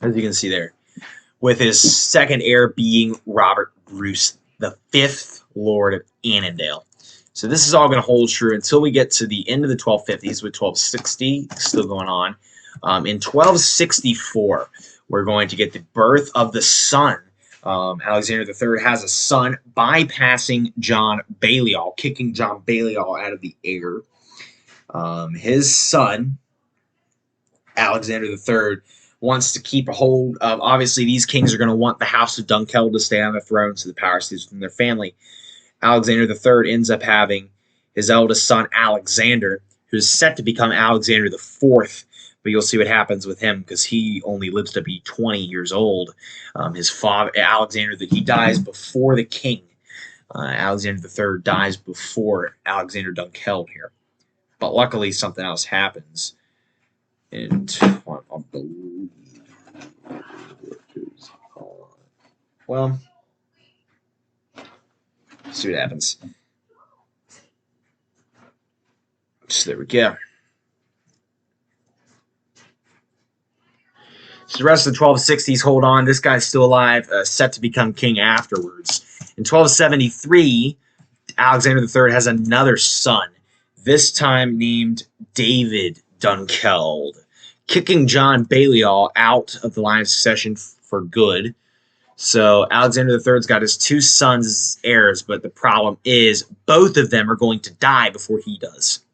as you can see there, with his second heir being Robert Bruce, the 5th Lord of Annandale. So this is all going to hold true until we get to the end of the 1250s with 1260 still going on. In 1264, we're going to get the birth of the son. Alexander III has a son bypassing John Balliol, kicking John Balliol out of the heir. His son, Alexander III, wants to keep a hold of, obviously these kings are going to want the House of Dunkeld to stay on the throne, so the power stays within their family. Alexander III ends up having his eldest son, Alexander, who's set to become Alexander IV, but you'll see what happens with him because he only lives to be 20 years old. His father, Alexander, he dies before the king. Alexander III dies before Alexander Dunkeld here. But luckily, something else happens. And I believe, well, see what happens. So there we go. So the rest of the 1260s, hold on. This guy's still alive, set to become king afterwards. In 1273, Alexander III has another son, this time named David Dunkeld, kicking John Balliol out of the line of succession for good. So Alexander III's got his 2 sons as heirs, but the problem is both of them are going to die before he does.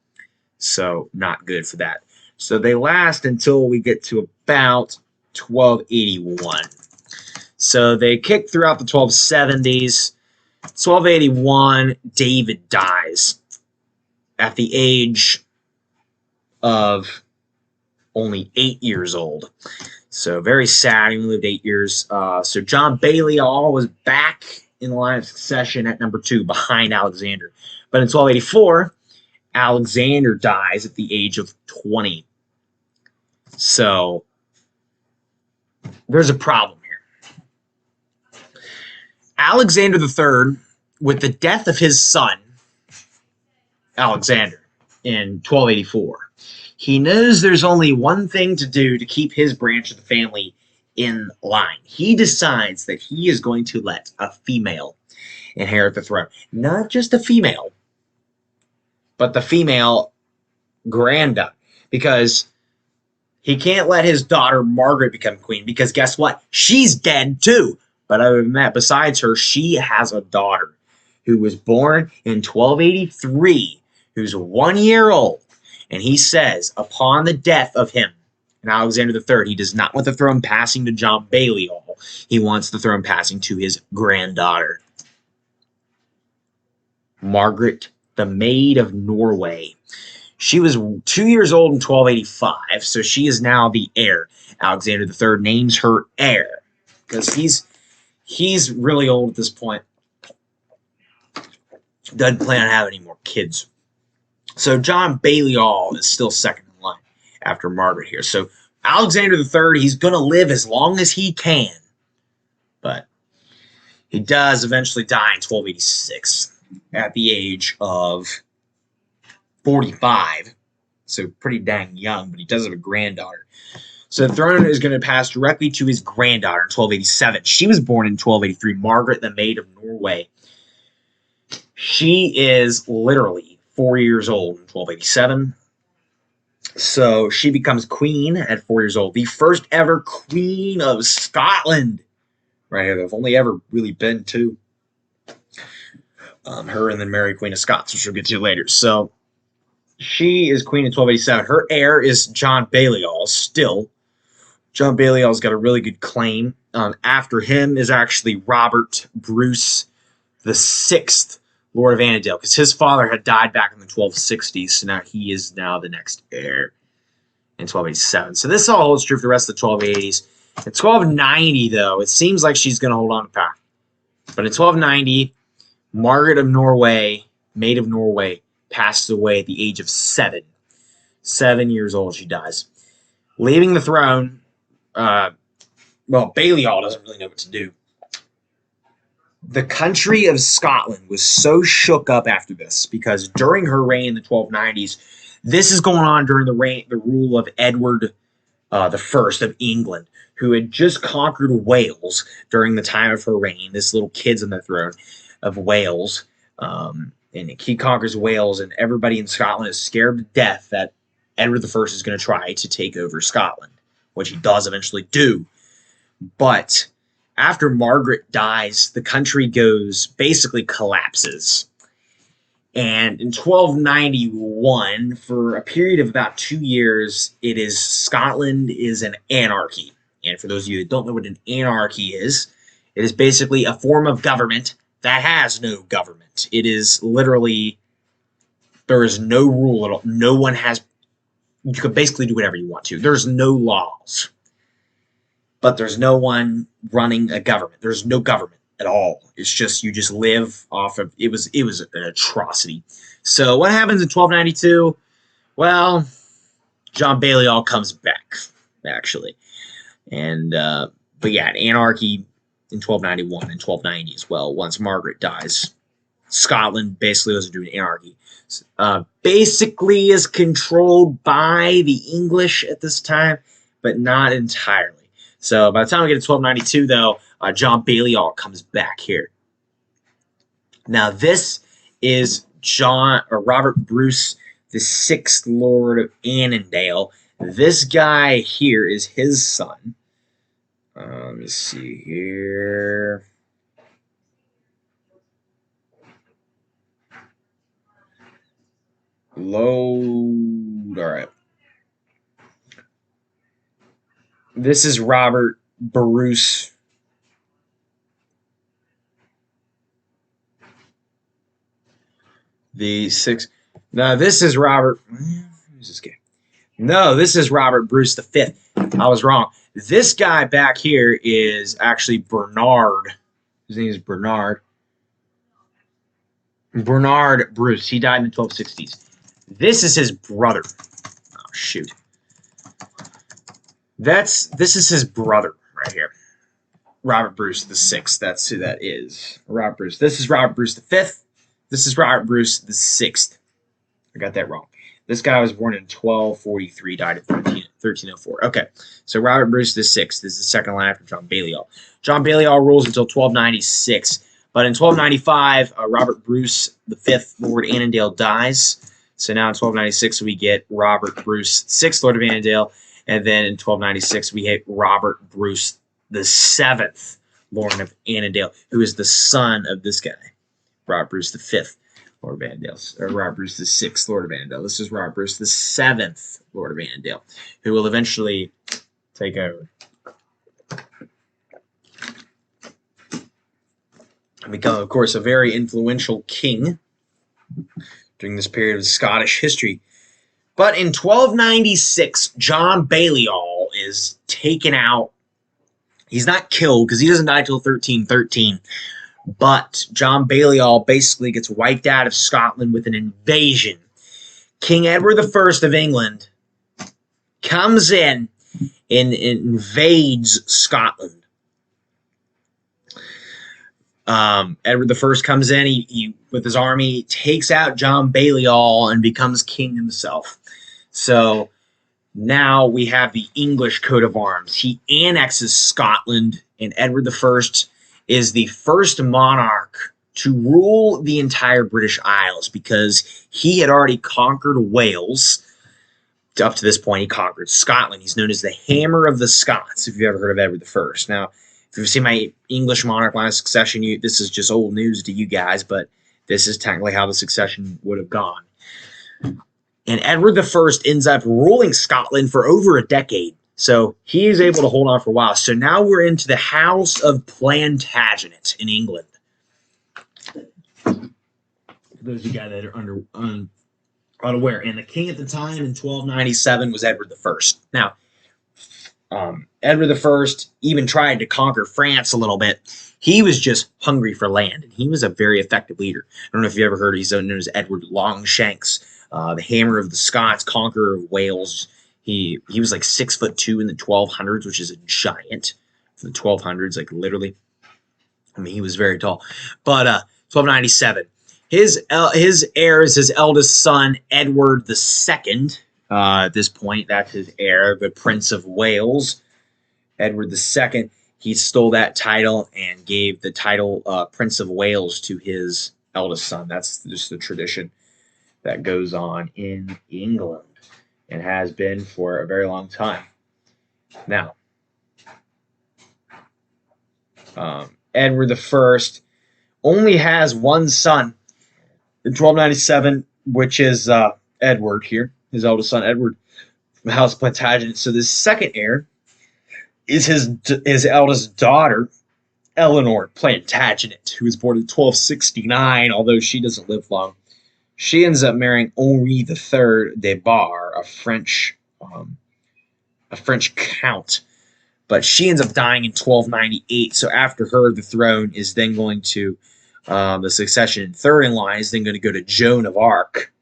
So not good for that. So they last until we get to about 1281. So they kick throughout the 1270s. 1281, David dies at the age of only 8 years old. So very sad. He only lived 8 years. So John Balliol was back in the line of succession at number 2 behind Alexander. But in 1284, Alexander dies at the age of 20. So there's a problem here. Alexander III, with the death of his son, Alexander, in 1284, he knows there's only one thing to do to keep his branch of the family in line. He decides that he is going to let a female inherit the throne. Not just a female, but the female granddaughter. Because he can't let his daughter Margaret become queen, because guess what? She's dead too. But other than that, besides her, she has a daughter who was born in 1283, who's 1 year old. And he says, upon the death of him, and Alexander III, he does not want the throne passing to John Balliol. He wants the throne passing to his granddaughter, Margaret, the Maid of Norway. She was 2 years old in 1285, so she is now the heir. Alexander III names her heir because he's really old at this point. Doesn't plan on having any more kids. So John Balliol is still second in line after Margaret here. So Alexander III, he's going to live as long as he can. But he does eventually die in 1286 at the age of 45. So pretty dang young, but he does have a granddaughter. So the throne is going to pass directly to his granddaughter in 1287. She was born in 1283, Margaret, the Maid of Norway. She is literally 4 years old in 1287. So she becomes queen at 4 years old. The first ever queen of Scotland. Right here. There's only ever really been 2. Her and then Mary, Queen of Scots, which we'll get to later. So she is queen in 1287. Her heir is John Balliol still. John Balliol's got a really good claim. After him is actually Robert Bruce, the 6th Lord of Annandale, because his father had died back in the 1260s, so now he is now the next heir in 1287. So this all holds true for the rest of the 1280s. In 1290, though, it seems like she's going to hold on to power. But in 1290, Margaret of Norway, Maid of Norway, passes away at the age of 7. 7 years old, she dies. Leaving the throne, Balliol doesn't really know what to do. The country of Scotland was so shook up after this because during her reign in the 1290s, this is going on during the rule of Edward the First of England, who had just conquered Wales during the time of her reign. This little kid's on the throne of Wales, and he conquers Wales, and everybody in Scotland is scared to death that Edward the First is going to try to take over Scotland, which he does eventually do. But after Margaret dies, the country basically collapses. And in 1291, for a period of about 2 years, Scotland is an anarchy. And for those of you that don't know what an anarchy is, it is basically a form of government that has no government. It is literally, there is no rule at all. No one has, you could basically do whatever you want to. There's no laws. But there's no one running a government. There's no government at all. It's just, you just live off of, it was an atrocity. So what happens in 1292? Well, John Balliol comes back, actually. And, but yeah, an anarchy in 1291 and 1290 as well. Once Margaret dies, Scotland basically goes into an anarchy. Basically is controlled by the English at this time, but not entirely. So by the time we get to 1292, though, John Balliol comes back here. Now this is Robert Bruce, the 6th Lord of Annandale. This guy here is his son. Let me see here. Load. All right. This is Robert Bruce. The 6th. No, this is Robert. Who's this guy? No, this is Robert Bruce the 5th. I was wrong. This guy back here is actually Bernard. His name is Bernard. Bernard Bruce. He died in the 1260s. This is his brother. Oh, shoot. This is his brother right here. Robert Bruce the 6th. That's who that is. Robert Bruce. This is Robert Bruce the 5th. This is Robert Bruce the 6th. I got that wrong. This guy was born in 1243, died in 1304. Okay, so Robert Bruce the 6th is the second line after John Balliol. John Balliol rules until 1296, but in 1295, Robert Bruce the 5th, Lord Annandale, dies. So now in 1296, we get Robert Bruce, 6th Lord of Annandale, and then in 1296, we get Robert Bruce the 7th, Lord of Annandale, who is the son of this guy, Robert Bruce the 5th. Lord of Annandale, or Robert Bruce the 6th, Lord of Annandale. This is Robert Bruce the 7th, Lord of Annandale, who will eventually take over and become, of course, a very influential king during this period of Scottish history. But in 1296, John Balliol is taken out. He's not killed because he doesn't die till 1313. But John Balliol basically gets wiped out of Scotland with an invasion. King Edward I of England comes in and invades Scotland. Edward I comes in, he with his army, takes out John Balliol and becomes king himself. So now we have the English coat of arms. He annexes Scotland, and Edward I is the first monarch to rule the entire British Isles because he had already conquered Wales. Up to this point, he conquered Scotland. He's known as the Hammer of the Scots, if you've ever heard of Edward I. Now, if you've seen my English monarch line of succession, this is just old news to you guys, but this is technically how the succession would have gone. And Edward I ends up ruling Scotland for over a decade. So he is able to hold on for a while. So now we're into the House of Plantagenet in England. For those of you guys that are unaware. And the king at the time in 1297 was Edward I. Now, Edward I even tried to conquer France a little bit. He was just hungry for land, and he was a very effective leader. I don't know if you ever heard, he's known as Edward Longshanks, the Hammer of the Scots, conqueror of Wales. He was like 6'2" in the 1200s, which is a giant for the 1200s, like literally. I mean, he was very tall. But 1297, his heir is his eldest son, Edward II. At this point, that's his heir, the Prince of Wales. Edward II, he stole that title and gave the title Prince of Wales to his eldest son. That's just the tradition that goes on in England and has been for a very long time. Now, Edward I only has one son in 1297, which is Edward here, his eldest son, Edward from the House of Plantagenet. So the second heir is his eldest daughter, Eleanor Plantagenet, who was born in 1269, although she doesn't live long. She ends up marrying Henri III de Bar, a French count. But she ends up dying in 1298. So after her, the throne is then going to, the succession in third in line is then going to go to Joan of Arc.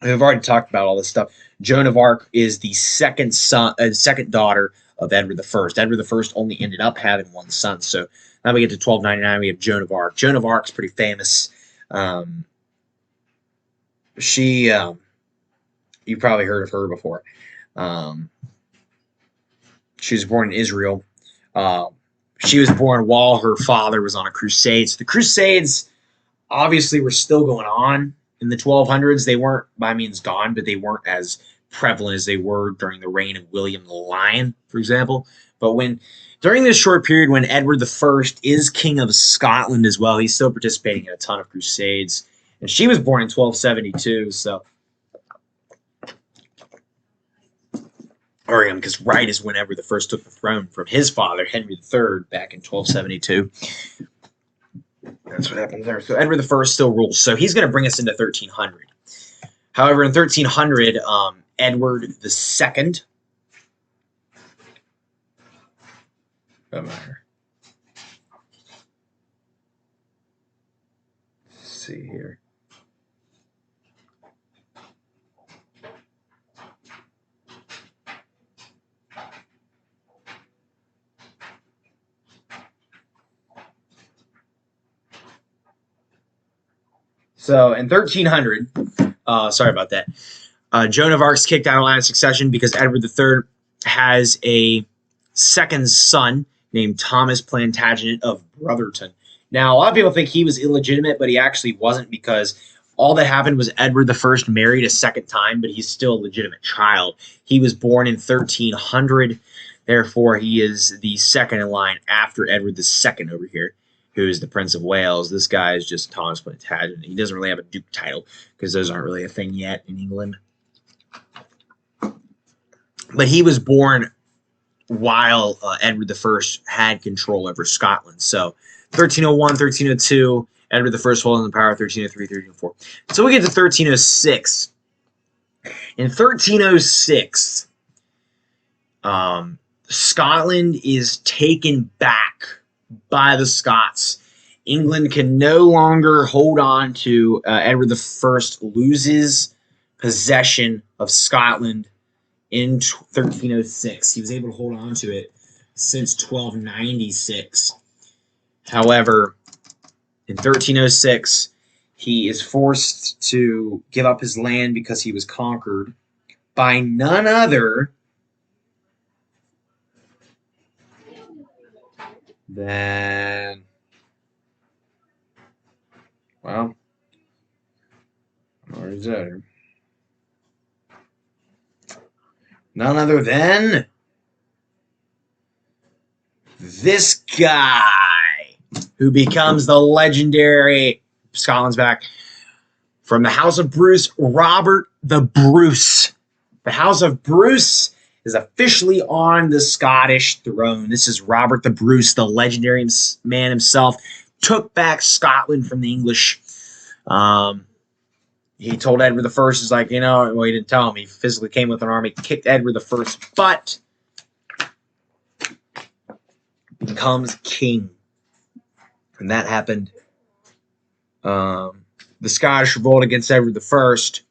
I've already talked about all this stuff. Joan of Arc is the second daughter of Edward I. Edward I only ended up having one son. So now we get to 1299, we have Joan of Arc. Joan of Arc's pretty famous. You've probably heard of her before. She was born in Israel. She was born while her father was on a crusade. So the Crusades obviously were still going on in the 1200s. They weren't by means gone, but they weren't as prevalent as they were during the reign of William the Lion, for example. But during this short period when Edward I is king of Scotland as well, he's still participating in a ton of crusades. And she was born in 1272, so because right is when Edward I took the throne from his father, Henry III, back in 1272. That's what happened there. So Edward I still rules. So he's going to bring us into 1300. However, in 1300, Edward II. Doesn't matter. Let's see here. So in 1300, sorry about that, Joan of Arc's kicked out of line of succession because Edward III has a second son named Thomas Plantagenet of Brotherton. Now, a lot of people think he was illegitimate, but he actually wasn't, because all that happened was Edward I married a second time, but he's still a legitimate child. He was born in 1300, therefore he is the second in line after Edward II over here, who is the Prince of Wales. This guy is just Thomas Plantagenet. He doesn't really have a duke title because those aren't really a thing yet in England. But he was born while Edward I had control over Scotland. So 1301, 1302, Edward I holding the power, 1303, 1304. So we get to 1306. In 1306, Scotland is taken back by the Scots. England can no longer hold on to Edward I loses possession of Scotland in 1306. He was able to hold on to it since 1296. However, in 1306, he is forced to give up his land because he was conquered by none other than, well, where is that? None other than this guy, who becomes the legendary, Scotland's back, from the House of Bruce, Robert the Bruce. The House of Bruce is officially on the Scottish throne. This is Robert the Bruce, the legendary man himself, took back Scotland from the English. He told Edward the First, is like, well, he didn't tell him. He physically came with an army, kicked Edward the First's butt, becomes king. And that happened. The Scottish revolt against Edward the First.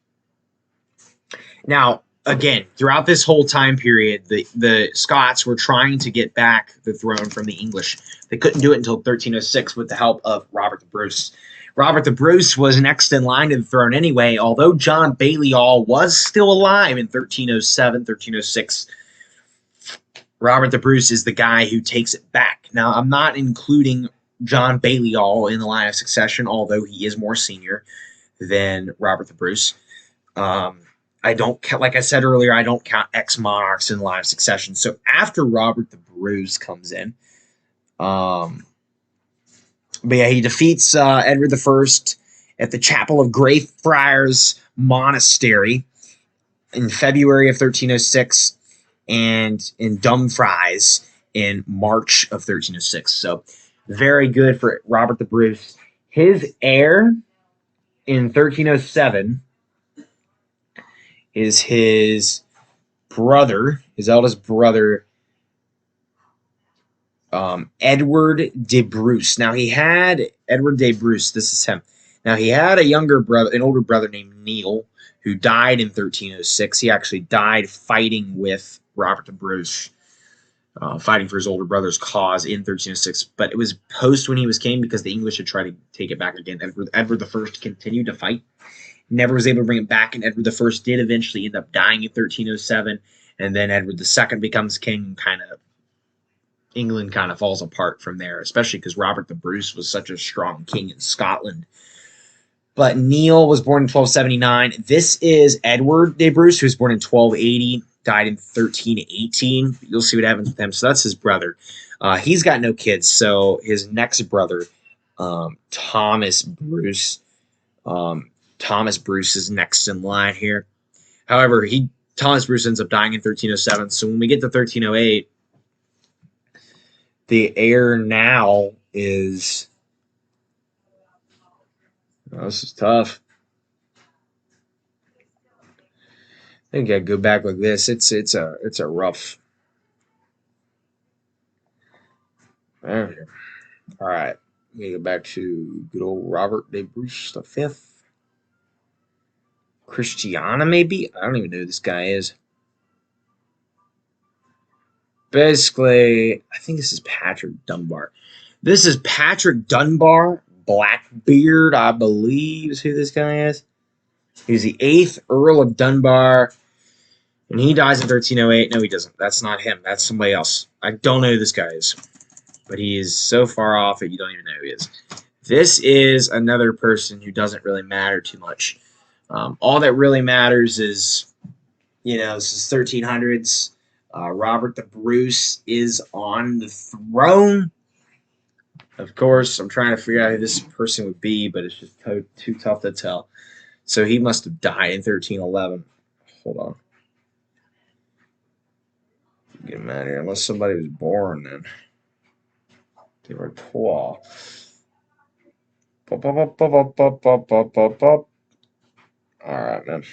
Now, again, throughout this whole time period, the Scots were trying to get back the throne from the English. They couldn't do it until 1306 with the help of Robert the Bruce. Robert the Bruce was next in line to the throne anyway, although John Balliol was still alive in 1307, 1306. Robert the Bruce is the guy who takes it back. Now, I'm not including John Balliol in the line of succession, although he is more senior than Robert the Bruce. I don't count, like I said earlier, I don't count ex-monarchs in the line of succession. So after Robert the Bruce comes in, but yeah, he defeats Edward I at the Chapel of Greyfriars Monastery in February of 1306 and in Dumfries in March of 1306. So very good for Robert the Bruce. His heir in 1307 is his brother, his eldest brother, Edward de Bruce. Now he had Edward de Bruce. This is him. Now he had a younger brother, an older brother named Neil, who died in 1306. He actually died fighting with Robert the Bruce, fighting for his older brother's cause in 1306. But it was post when he was king because the English had tried to take it back again. Edward I continued to fight. Never was able to bring it back, and Edward I did eventually end up dying in 1307. And then Edward II becomes king, England kind of falls apart from there, especially because Robert the Bruce was such a strong king in Scotland. But Neil was born in 1279. This is Edward de Bruce, who was born in 1280, died in 1318. You'll see what happens with him. So that's his brother. He's got no kids, so his next brother, Thomas Bruce, is next in line here. However, Thomas Bruce ends up dying in 1307. So when we get to 1308, the heir now is... Oh, this is tough. I think I go back like this. It's a rough. All right, we go back to good old Robert de Bruce V. Christiana, maybe? I don't even know who this guy is. Basically, I think this is Patrick Dunbar. This is Patrick Dunbar, Blackbeard, I believe is who this guy is. He's the 8th Earl of Dunbar, and he dies in 1308. No, he doesn't. That's not him. That's somebody else. I don't know who this guy is, but he is so far off that you don't even know who he is. This is another person who doesn't really matter too much. All that really matters is, this is 1300s. Robert the Bruce is on the throne. Of course, I'm trying to figure out who this person would be, but it's just too tough to tell. So he must have died in 1311. Hold on. Get him out of here. Unless somebody was born then. They were 12. All right, man.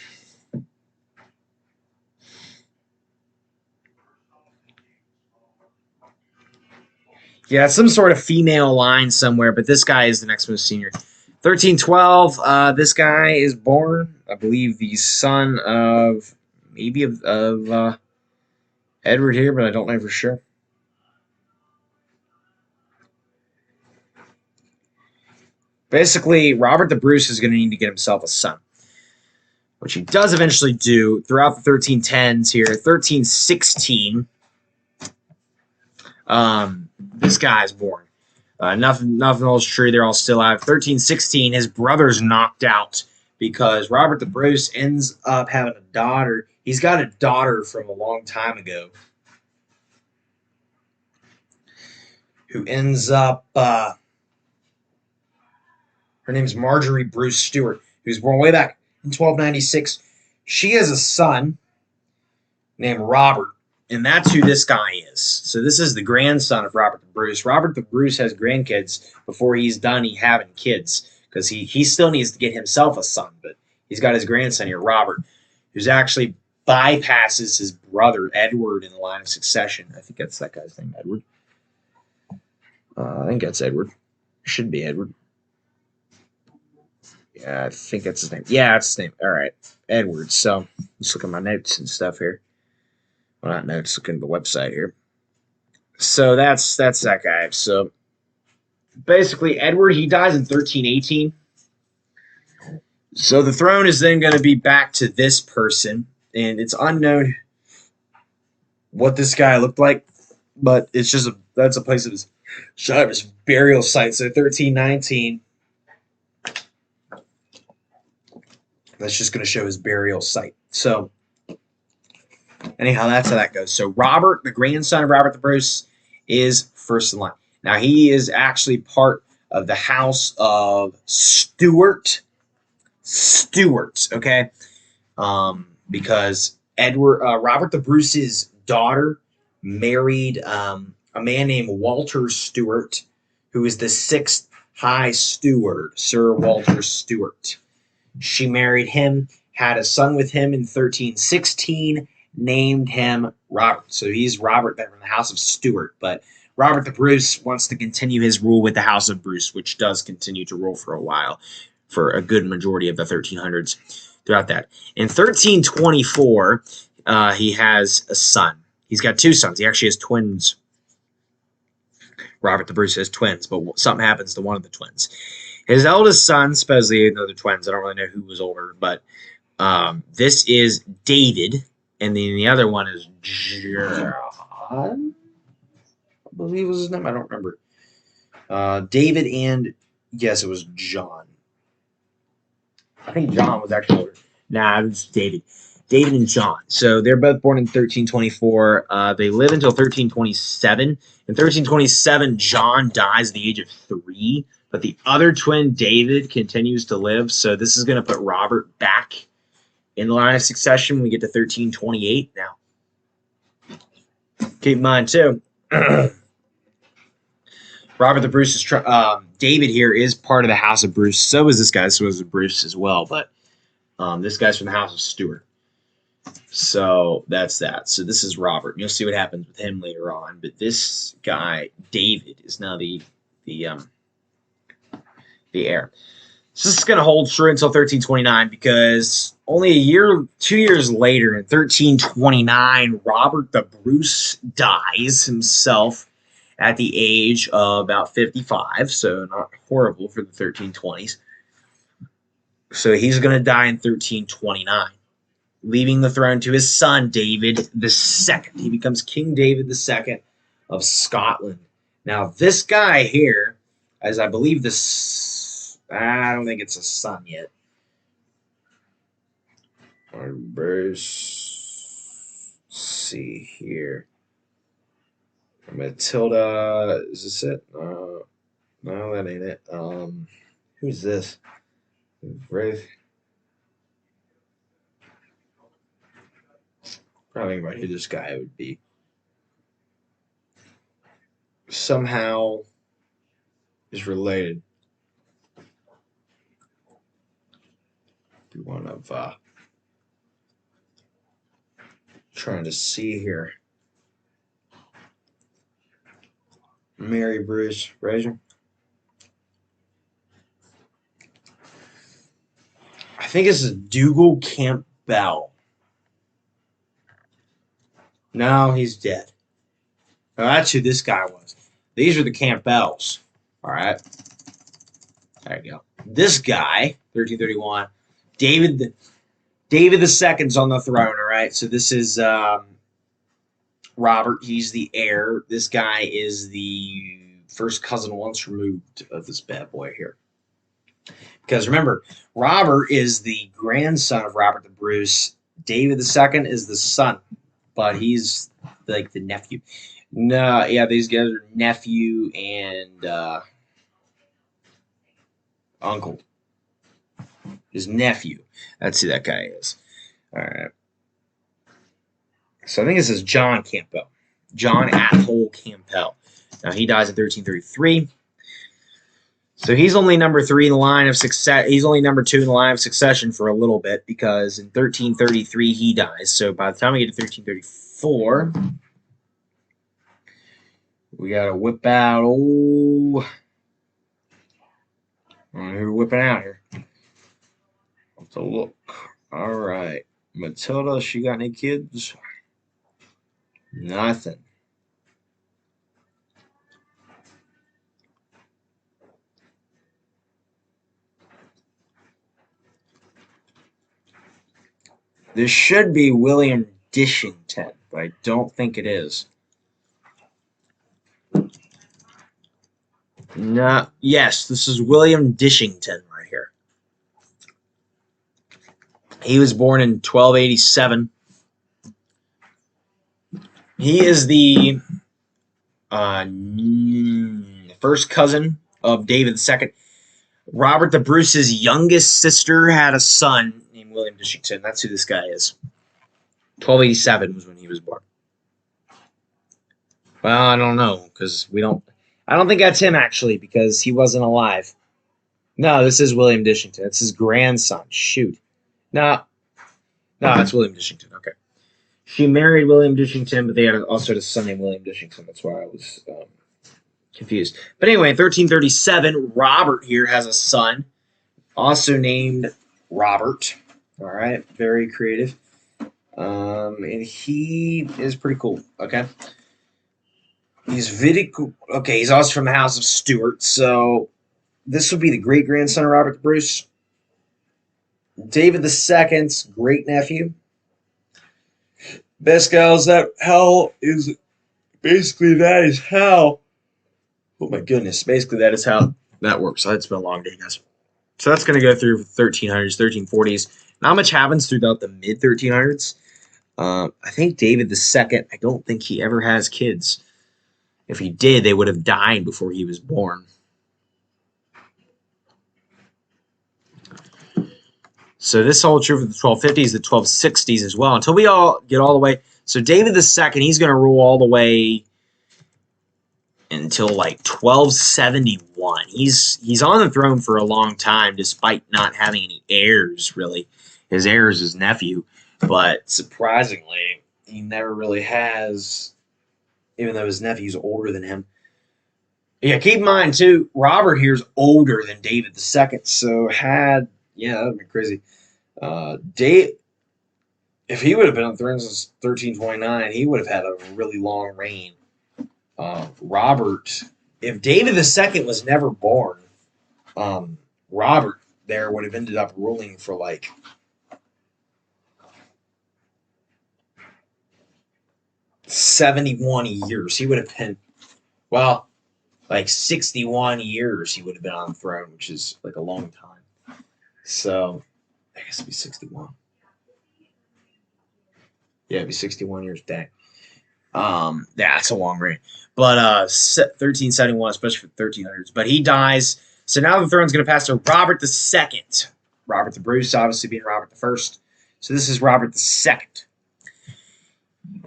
Yeah, some sort of female line somewhere, but this guy is the next most senior. 1312, this guy is born, I believe, the son of, maybe of Edward here, but I don't know for sure. Basically, Robert the Bruce is going to need to get himself a son, which he does eventually do throughout the 1310s here. 1316, this guy's born. Nothing else true. They're all still alive. 1316, his brother's knocked out because Robert the Bruce ends up having a daughter. He's got a daughter from a long time ago who ends up... her name's Marjorie Bruce Stewart, who's born way back in 1296. She has a son named Robert, and that's who this guy is. So this is the grandson of Robert the Bruce. Robert the Bruce has grandkids before he's done having kids, because he still needs to get himself a son, but he's got his grandson here, Robert, who's actually bypasses his brother Edward in the line of succession. I think that's that guy's name, Edward. I think that's Edward. Should be Edward. Yeah, I think that's his name. Yeah, that's his name. All right, Edward. So let's look at my notes and stuff here. Well, not notes. Look at the website here. So that's that guy. So basically, Edward, he dies in 1318. So the throne is then going to be back to this person, and it's unknown what this guy looked like, but it's just that's a place of his burial site. So 1319. That's just going to show his burial site. So anyhow, that's how that goes. So Robert, the grandson of Robert the Bruce, is first in line. Now he is actually part of the House of Stuart. Okay, because Robert the Bruce's daughter married a man named Walter Stewart, who is the 6th High Steward, Sir Walter Stewart. She married him, had a son with him in 1316, named him Robert. So he's Robert from the House of Stuart. But Robert the Bruce wants to continue his rule with the House of Bruce, which does continue to rule for a while, for a good majority of the 1300s throughout that. In 1324, he has a son. He's got 2 sons. He actually has twins. Robert the Bruce has twins, but something happens to one of the twins. His eldest son, supposedly another twins. I don't really know who was older, but this is David, and then the other one is John. I believe was his name. I don't remember. David and yes, it was John. I think John was actually older. Nah, it was David. David and John. So they're both born in 1324. They live until 1327. In 1327, John dies at the age of 3. But the other twin, David, continues to live. So this is going to put Robert back in the line of succession when we get to 1328. Now, keep in mind, too, Robert the Bruce is David here is part of the House of Bruce. So is this guy. So is Bruce as well. But this guy's from the House of Stuart. So that's that. So this is Robert. You'll see what happens with him later on. But this guy, David, is now the heir. So this is going to hold true until 1329 because only 2 years later, in 1329, Robert the Bruce dies himself at the age of about 55, so not horrible for the 1320s. So he's going to die in 1329, leaving the throne to his son, David II. He becomes King David II of Scotland. Now, this guy here, as I believe this, I don't think it's a son yet. Bruce, let's see here. Matilda, is this it? No, that ain't it. Who's this? Wraith. Probably right who this guy would be. Somehow is related. Be one of trying to see here. Mary Bruce Fraser. I think this is Dougal Campbell. No, he's dead. Oh, that's who this guy was. These are the Campbells. All right. There you go. This guy, 1331, David II's on the throne. All right. So this is Robert. He's the heir. This guy is the first cousin once removed of this bad boy here. Because remember, Robert is the grandson of Robert the Bruce. David II is the son, but he's like the nephew. No, yeah, these guys are nephew and uncle. His nephew. That's who that guy is. All right. So I think this is John Campbell. John Athol Campbell. Now he dies in 1333. So he's only number 3 in the line of success. He's only number 2 in the line of succession for a little bit because in 1333 he dies. So by the time we get to 1334, we gotta whip out. Oh, I don't know who we're whipping out here. Let's look. All right, Matilda. She got any kids? Nothing. This should be William Dishington, but I don't think it is. No, yes, this is William Dishington right here. He was born in 1287. He is the first cousin of David II. Robert the Bruce's youngest sister had a son named William Dishington. That's who this guy is. 1287 was when he was born. Well, I don't know because I don't think that's him actually because he wasn't alive. No, this is William Dishington. It's his grandson. Shoot. No, it's William Dishington. Okay. She married William Dishington, but they also had a son named William Dishington. That's why I was confused. But anyway, in 1337, Robert here has a son, also named Robert. All right, very creative. And he is pretty cool. Okay. He's very cool. Okay, he's also from the House of Stuart. So this would be the great grandson of Robert the Bruce. David II's great nephew. Best guys, that how is basically that is how. Oh my goodness! Basically, that is how that works. So it's been a long day, guys. So that's going to go through 1300s, 1340s. Not much happens throughout the mid 1300s. I think David II. I don't think he ever has kids. If he did, they would have died before he was born. So this holds true for the 1250s, the 1260s as well, until we all get all the way. So David II, he's going to rule all the way until like 1271. He's on the throne for a long time, despite not having any heirs, really. His heir is his nephew, but surprisingly, he never really has, even though his nephew's older than him. Yeah, keep in mind, too, Robert here's older than David II, so that would be crazy. If he would have been on the throne since 1329, he would have had a really long reign. Robert, if David II was never born, Robert there would have ended up ruling for like 71 years. He would have been, well, like 61 years he would have been on the throne, which is like a long time. So, I guess it'd be 61. Yeah, it'd be 61 years. Dang. That's a long reign. But 1371, especially for 1300s. But he dies. So now the throne's going to pass to Robert II. Robert the Bruce, obviously being Robert I. So this is Robert II.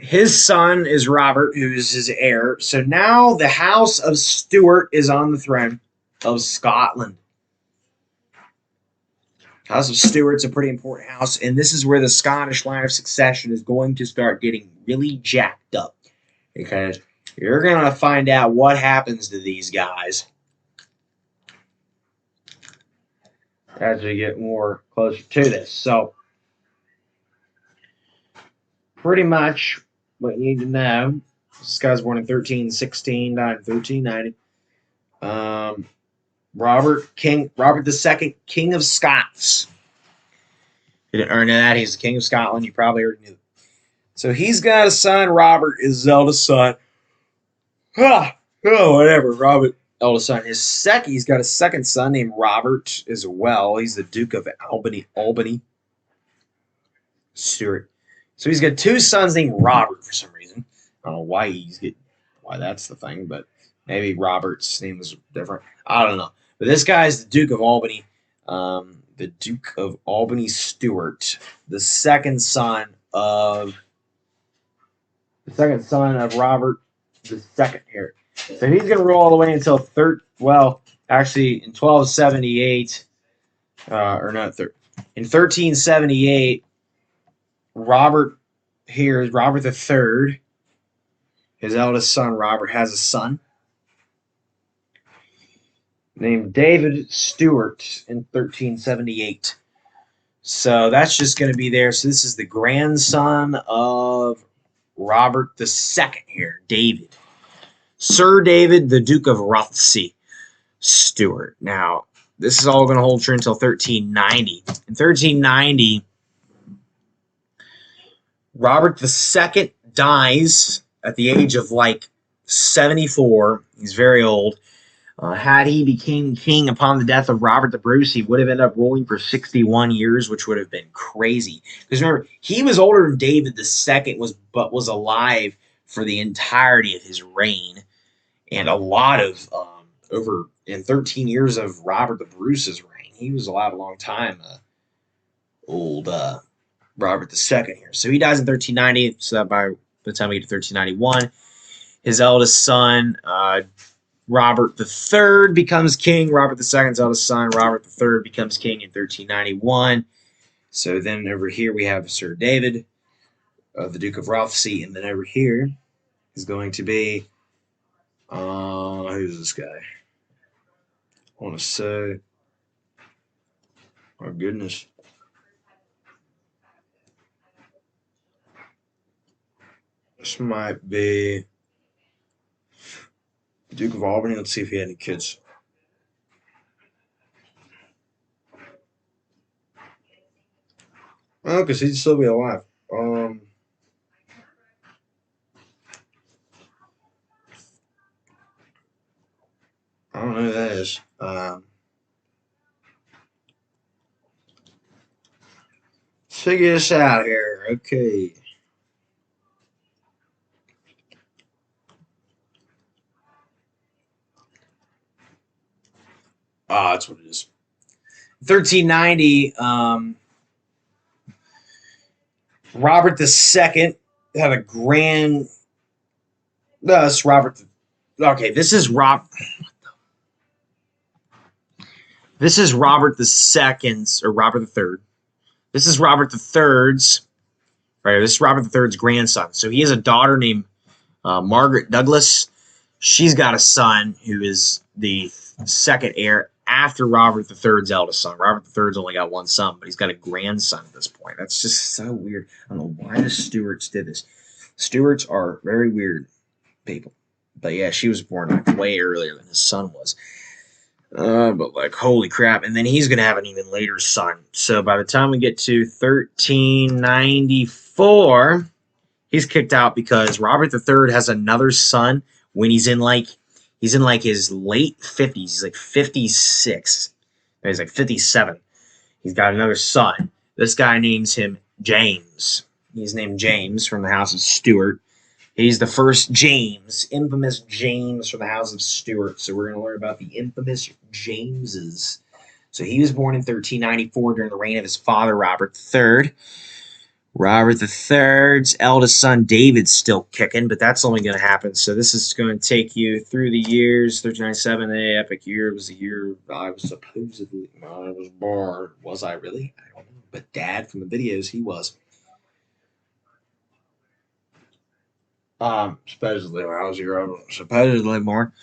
His son is Robert, who is his heir. So now the House of Stuart is on the throne of Scotland. House of Stuart's a pretty important house, and this is where the Scottish line of succession is going to start getting really jacked up. Because you're going to find out what happens to these guys as we get more closer to this. So, pretty much what you need to know, this guy's born in 1316, died in 1390. Robert II, King of Scots. You didn't know that. He's the King of Scotland. You probably already knew. So he's got a son, Robert, his eldest son. Whatever, Robert, eldest son. He's got a second son named Robert as well. He's the Duke of Albany. Stuart. So he's got two sons named Robert for some reason. I don't know why that's the thing, but maybe Robert's name was different. I don't know. But this guy's the Duke of Albany. The Duke of Albany Stuart, the second son of Robert II here. So he's going to rule all the way until Actually, in 1278, or not, in 1378, Robert here is Robert III. His eldest son, Robert, has a son named David Stewart in 1378. So that's just going to be there. So this is the grandson of Robert II here, David. Sir David, the Duke of Rothesay, Stuart. Now, this is all going to hold true until 1390. In 1390, Robert II dies at the age of like 74. He's very old. Had he became king upon the death of Robert the Bruce, he would have ended up ruling for 61 years, which would have been crazy. Because remember, he was older than David II, but was alive for the entirety of his reign, and a lot of over in 13 years of Robert the Bruce's reign, he was alive a long time. Old Robert II here, so he dies in 1390. So that by the time we get to 1391, his eldest son. Robert III becomes king. Robert II's eldest son, Robert III, becomes king in 1391. So then over here we have Sir David, the Duke of Rothesay, and then over here is going to be who's this guy? I want to say, oh goodness, this might be Duke of Albany. Let's see if he had any kids. Oh, because he'd still be alive. I don't know who that is. Figure this out here. Okay. Ah, that's what it is. 1390, Robert II had a grand. That's Robert. Okay, this is Rob. This is Robert II's or Robert III. This is Robert III's. Right, this is Robert III's grandson. So he has a daughter named Margaret Douglas. She's got a son who is the second heir after Robert III's eldest son. Robert III's only got one son, but he's got a grandson at this point. That's just so weird. I don't know why the Stewarts did this. Stewarts are very weird people. But yeah, she was born like way earlier than his son was. But like, holy crap. And then he's going to have an even later son. So by the time we get to 1394, he's kicked out because Robert III has another son when he's in like his late 50s. He's like 56. He's like 57. He's got another son. This guy names him James. He's named James from the House of Stuart. He's the first James, infamous James from the House of Stuart. So we're going to learn about the infamous Jameses. So he was born in 1394 during the reign of his father, Robert III. Robert III's eldest son, David's still kicking, but that's only going to happen. So this is going to take you through the years. 1397, the epic year, was the year I was supposedly, I was born. Was I really? I don't know. But Dad, from the videos, he was. Supposedly when I was here, supposedly more.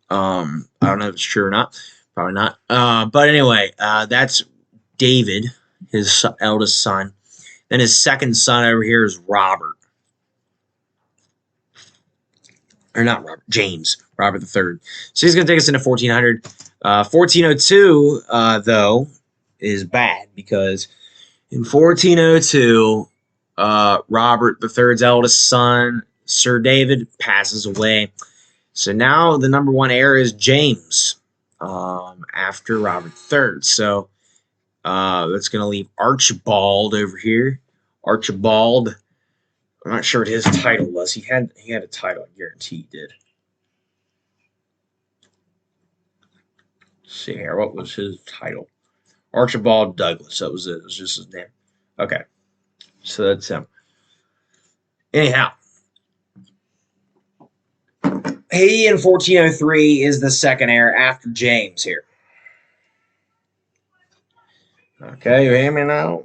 I don't know if it's true or not. Probably not. But anyway, that's David, his eldest son. Then his second son over here is Robert. Or not Robert, James, Robert III. So he's going to take us into 1400. 1402, though, is bad because in 1402, Robert III's eldest son, Sir David, passes away. So now the number one heir is James after Robert III. So that's going to leave Archibald over here. Archibald, I'm not sure what his title was. He had a title, I guarantee he did. Let's see here, what was his title? Archibald Douglas, that was it. It was just his name. Okay, so that's him. Anyhow, He in 1403 is the second heir after James here. Okay, you hear me now?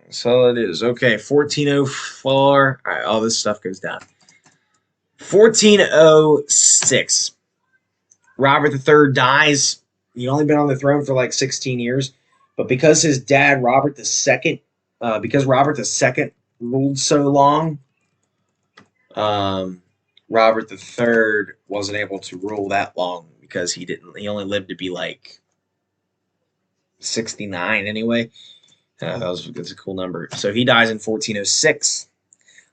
That's all it is. Okay, 1404. All right, all this stuff goes down. 1406. Robert III dies. He'd only been on the throne for like 16 years. But because his dad, Robert II, because Robert II ruled so long, Robert III wasn't able to rule that long because he only lived to be like 69 anyway. That's a cool number. So he dies in 1406,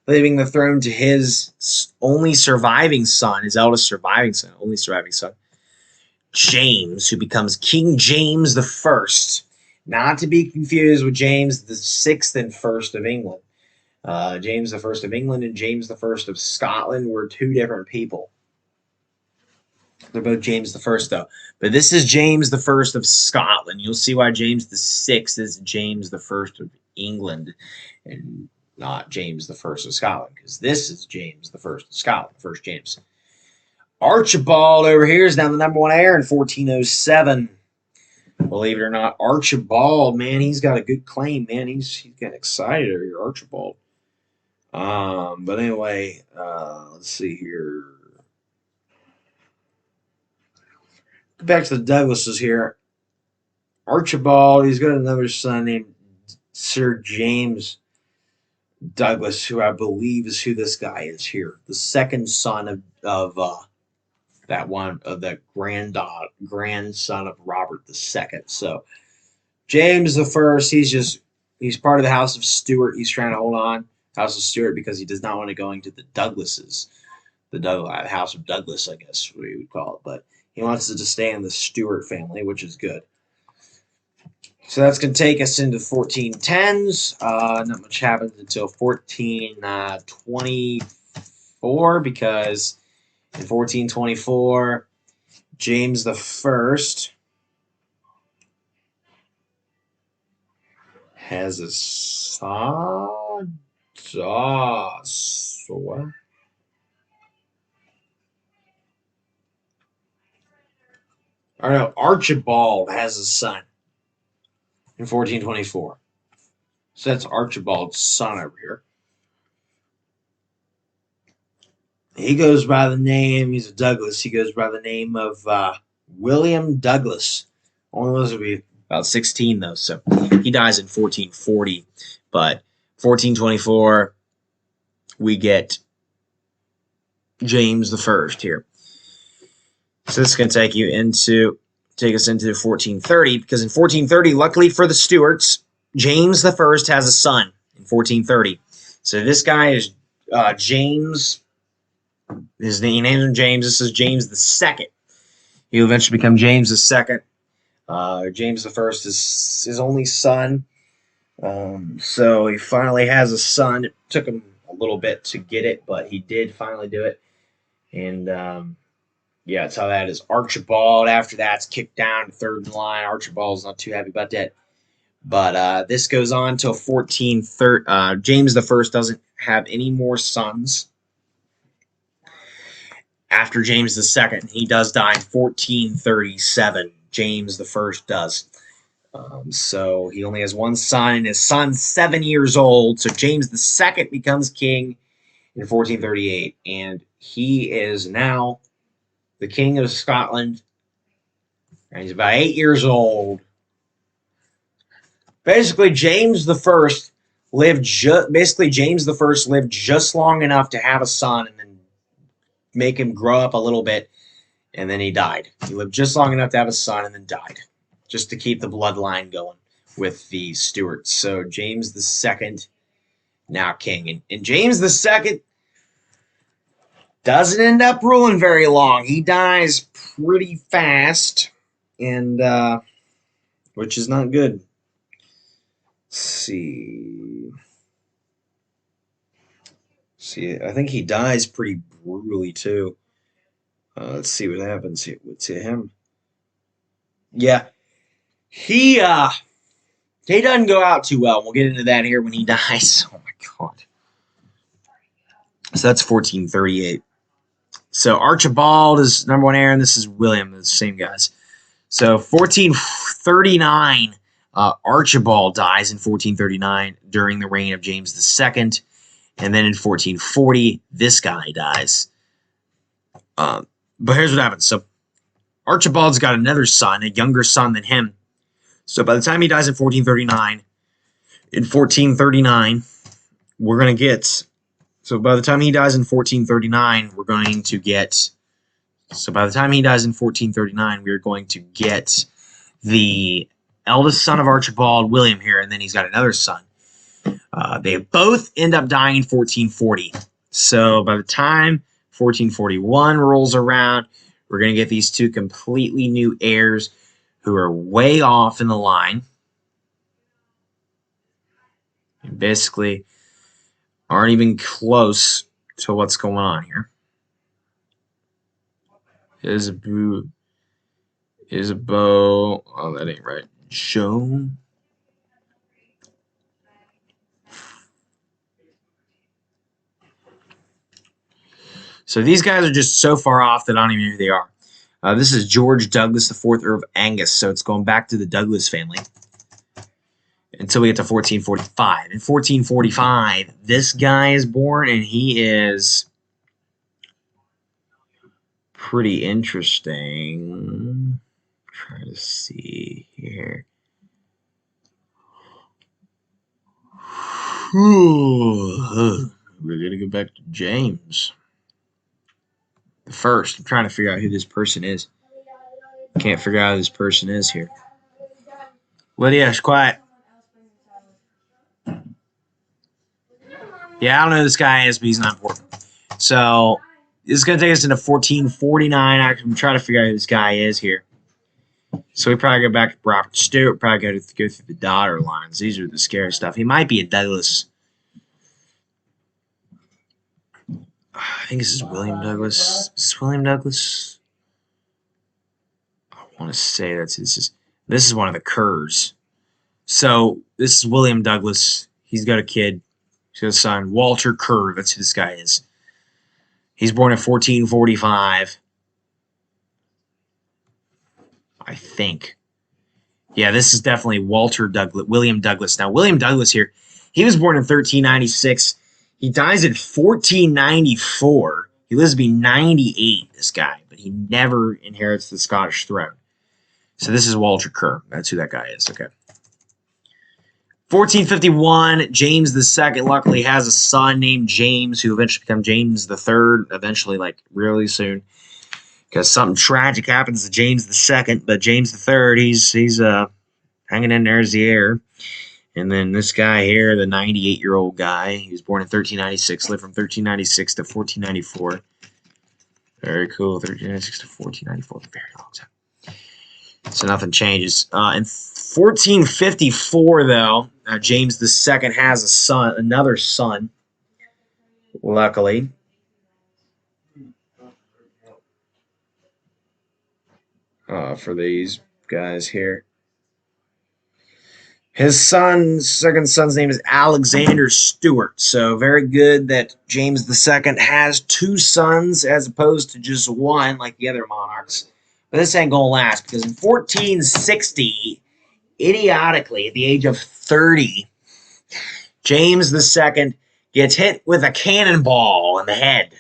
leaving the throne to his only surviving son, his eldest surviving son, James, who becomes King James I, not to be confused with James the Sixth and First of England. James I of England and James I of Scotland were two different people. They're both James I, though. But this is James I of Scotland. You'll see why James VI is James I of England and not James I of Scotland, because this is James I of Scotland, first James. Archibald over here is now the number one heir in 1407. Believe it or not, Archibald, man, he's got a good claim, man. He's getting excited over here, Archibald. But anyway, let's see here. Go back to the Douglases here. Archibald, he's got another son named Sir James Douglas, who I believe is who this guy is here. The second son of the grandson of Robert II. So James I, he's part of the House of Stuart. He's trying to hold on, House of Stuart, because he does not want to go into the Douglases, the House of Douglas, I guess we would call it. But he wants to stay in the Stewart family, which is good. So that's going to take us into 1410s. Not much happens until 1424, because in 1424, James I has a son. Or no, Archibald has a son in 1424. So that's Archibald's son over here. He goes by the name, he's a Douglas, he goes by the name of William Douglas. Only lives to be about 16, though, so he dies in 1440. But 1424, we get James I here. So this is going to take us into 1430, because in 1430, luckily for the Stuarts, James I has a son in 1430. So this guy is James. His name names him James. This is James II. He will eventually become James II. James I is his only son. So he finally has a son. It took him a little bit to get it, but he did finally do it. And yeah, that's how that is. Archibald, after that's kicked down to third in line. Archibald's not too happy about that. But this goes on till 1430. James I doesn't have any more sons. After James II, he does die in 1437. James I does. So he only has one son, and his son's 7 years old. So James II becomes king in 1438, and he is now the King of Scotland, and he's about 8 years old. Basically, James I lived just long enough to have a son, and then make him grow up a little bit, and then he died. He lived just long enough to have a son, and then died, just to keep the bloodline going with the Stuarts. So James II, now king, and James II doesn't end up ruling very long. He dies pretty fast, and which is not good. Let's see, I think he dies pretty brutally too. Let's see what happens to him. Yeah, he doesn't go out too well. We'll get into that here when he dies. Oh my God. So that's 1438. So Archibald is number 1 heir, and this is William, the same guys. So 1439, Archibald dies in 1439 during the reign of James II. And then in 1440, this guy dies. But here's what happens. So Archibald's got another son, a younger son than him. So by the time he dies in 1439, we're going to get... So by the time he dies in 1439, we're going to get... So by the time he dies in 1439, we're going to get the eldest son of Archibald, William, here, and then he's got another son. They both end up dying in 1440. So by the time 1441 rolls around, we're going to get these two completely new heirs who are way off in the line. And basically aren't even close to what's going on here. Isabeau. Oh, that ain't right. Joe. So these guys are just so far off that I don't even know who they are. This is George Douglas, the 4th Earl of Angus. So it's going back to the Douglas family until we get to 1445. In 1445, this guy is born, and he is pretty interesting. Try to see here. We're going to go back to James the First. I'm trying to figure out who this person is. Can't figure out who this person is here. Lydia, she's quiet. Yeah, I don't know who this guy is, but he's not important. So this is going to take us into 1449. I'm trying to figure out who this guy is here. So we probably go back to Robert Stewart. Probably go through the daughter lines. These are the scary stuff. He might be a Douglas. I think this is William Douglas. Is this William Douglas? I want to say this is one of the Kerrs. So this is William Douglas. He's got a kid. He's got a son, Walter Kerr. That's who this guy is. He's born in 1445. I think. Yeah, this is definitely William Douglas. Now, William Douglas here, he was born in 1396. He dies in 1494. He lives to be 98, this guy, but he never inherits the Scottish throne. So this is Walter Kerr. That's who that guy is. Okay. 1451, James II luckily has a son named James, who eventually becomes James III, eventually, like, really soon. Because something tragic happens to James II, but James III, he's hanging in there as the heir. And then this guy here, the 98-year-old guy, he was born in 1396, lived from 1396 to 1494. Very cool, 1396 to 1494, very long time. So nothing changes. In 1454, though, James II has another son, luckily. For these guys here. His second son's name is Alexander Stewart. So very good that James II has 2 sons as opposed to just 1 like the other monarchs. But this ain't going to last because in 1460, idiotically, at the age of 30, James II gets hit with a cannonball in the head.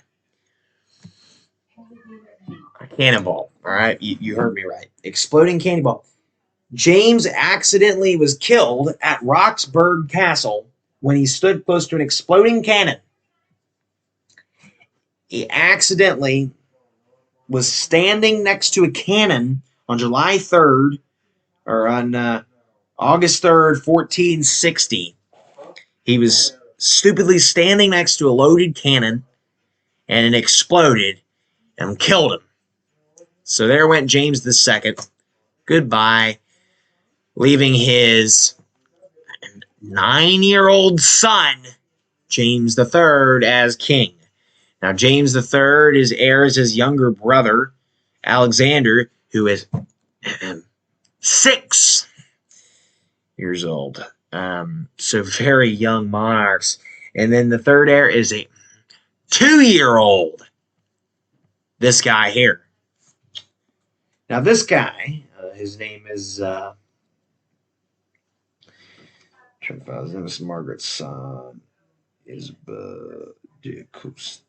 A cannonball, all right? You heard me right. Exploding cannonball. James accidentally was killed at Roxburgh Castle when he stood close to an exploding cannon. He accidentally was standing next to a cannon on July 3rd, or on August 3rd, 1460. He was stupidly standing next to a loaded cannon, and it exploded and killed him. So there went James II. Goodbye. Leaving his 9-year-old son, James III, as king. Now, James III is heir as his younger brother, Alexander, who is 6 years old. So very young monarchs. And then the third heir is a 2-year-old this guy here. Now, this guy, his name is his name is Margaret's son is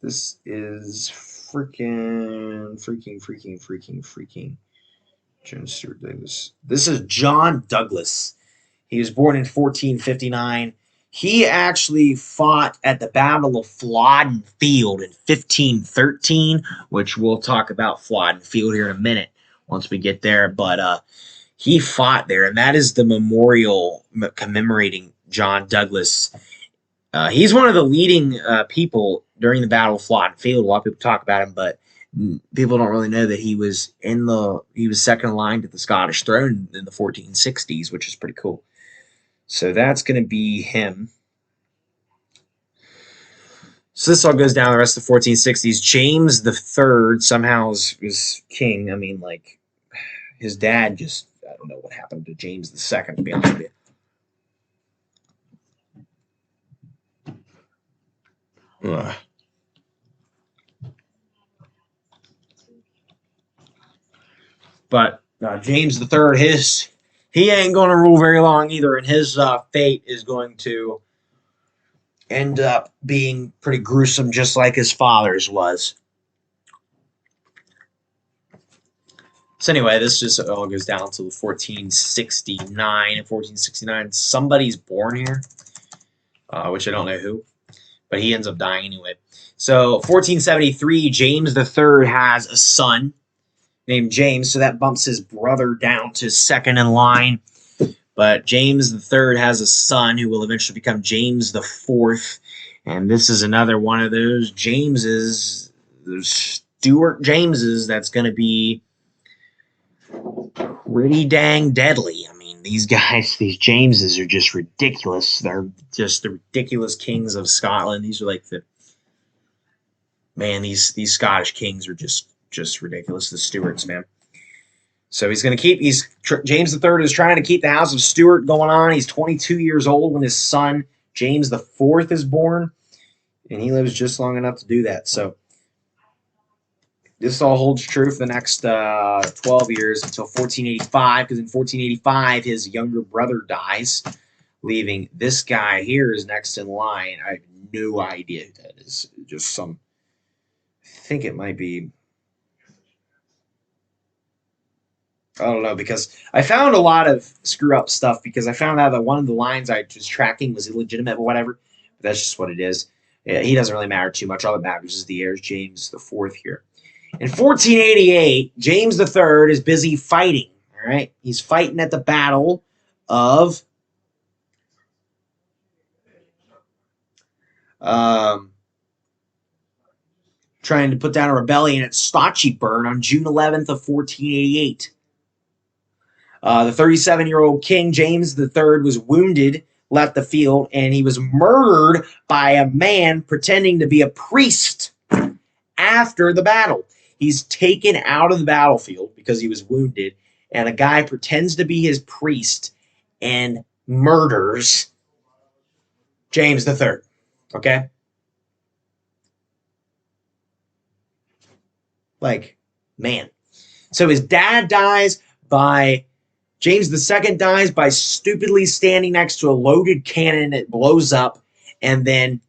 this is freaking John Stuart Davis. This is John Douglas. He was born in 1459. He actually fought at the Battle of Flodden Field in 1513, which we'll talk about Flodden Field here in a minute once we get there. But he fought there, and that is the memorial commemorating John Douglas. He's one of the leading people during the Battle of Flodden Field. A lot of people talk about him, but people don't really know that he was second in line to the Scottish throne in the 1460s, which is pretty cool. So that's going to be him. So this all goes down the rest of the 1460s. James III somehow was king. I mean, like, his dad just, I don't know what happened to James II, to be honest with you. Ugh. But James III, he ain't going to rule very long either, and his fate is going to end up being pretty gruesome, just like his father's was. So anyway, this just all goes down to 1469. In 1469, somebody's born here, which I don't know who, but he ends up dying anyway. So 1473, James III has a son named James, so that bumps his brother down to second in line. But James III has a son who will eventually become James IV, and this is another one of those Jameses, those Stuart Jameses, that's going to be pretty dang deadly. I mean, these guys, these Jameses are just ridiculous. They're just the ridiculous kings of Scotland. These are like these Scottish kings are just ridiculous. The Stuarts, man. So he's going to keep. James III is trying to keep the House of Stuart going on. He's 22 years old when his son James IV is born, and he lives just long enough to do that. So this all holds true for the next 12 years until 1485, because in 1485 his younger brother dies, leaving this guy here is next in line. I have no idea who that is. Just some. I think it might be. I don't know, because I found a lot of screw up stuff because I found out that one of the lines I was tracking was illegitimate or whatever. But that's just what it is. He doesn't really matter too much. All that matters is the heirs, James IV here. In 1488, James III is busy fighting. All right, he's fighting at the Battle of trying to put down a rebellion at Saxe-Coburg on June 11th of 1488. The 37-year-old King James III was wounded, left the field, and he was murdered by a man pretending to be a priest after the battle. He's taken out of the battlefield because he was wounded, and a guy pretends to be his priest and murders James III. Okay? Like, man. So his dad dies by... James II dies by stupidly standing next to a loaded cannon that blows up, and then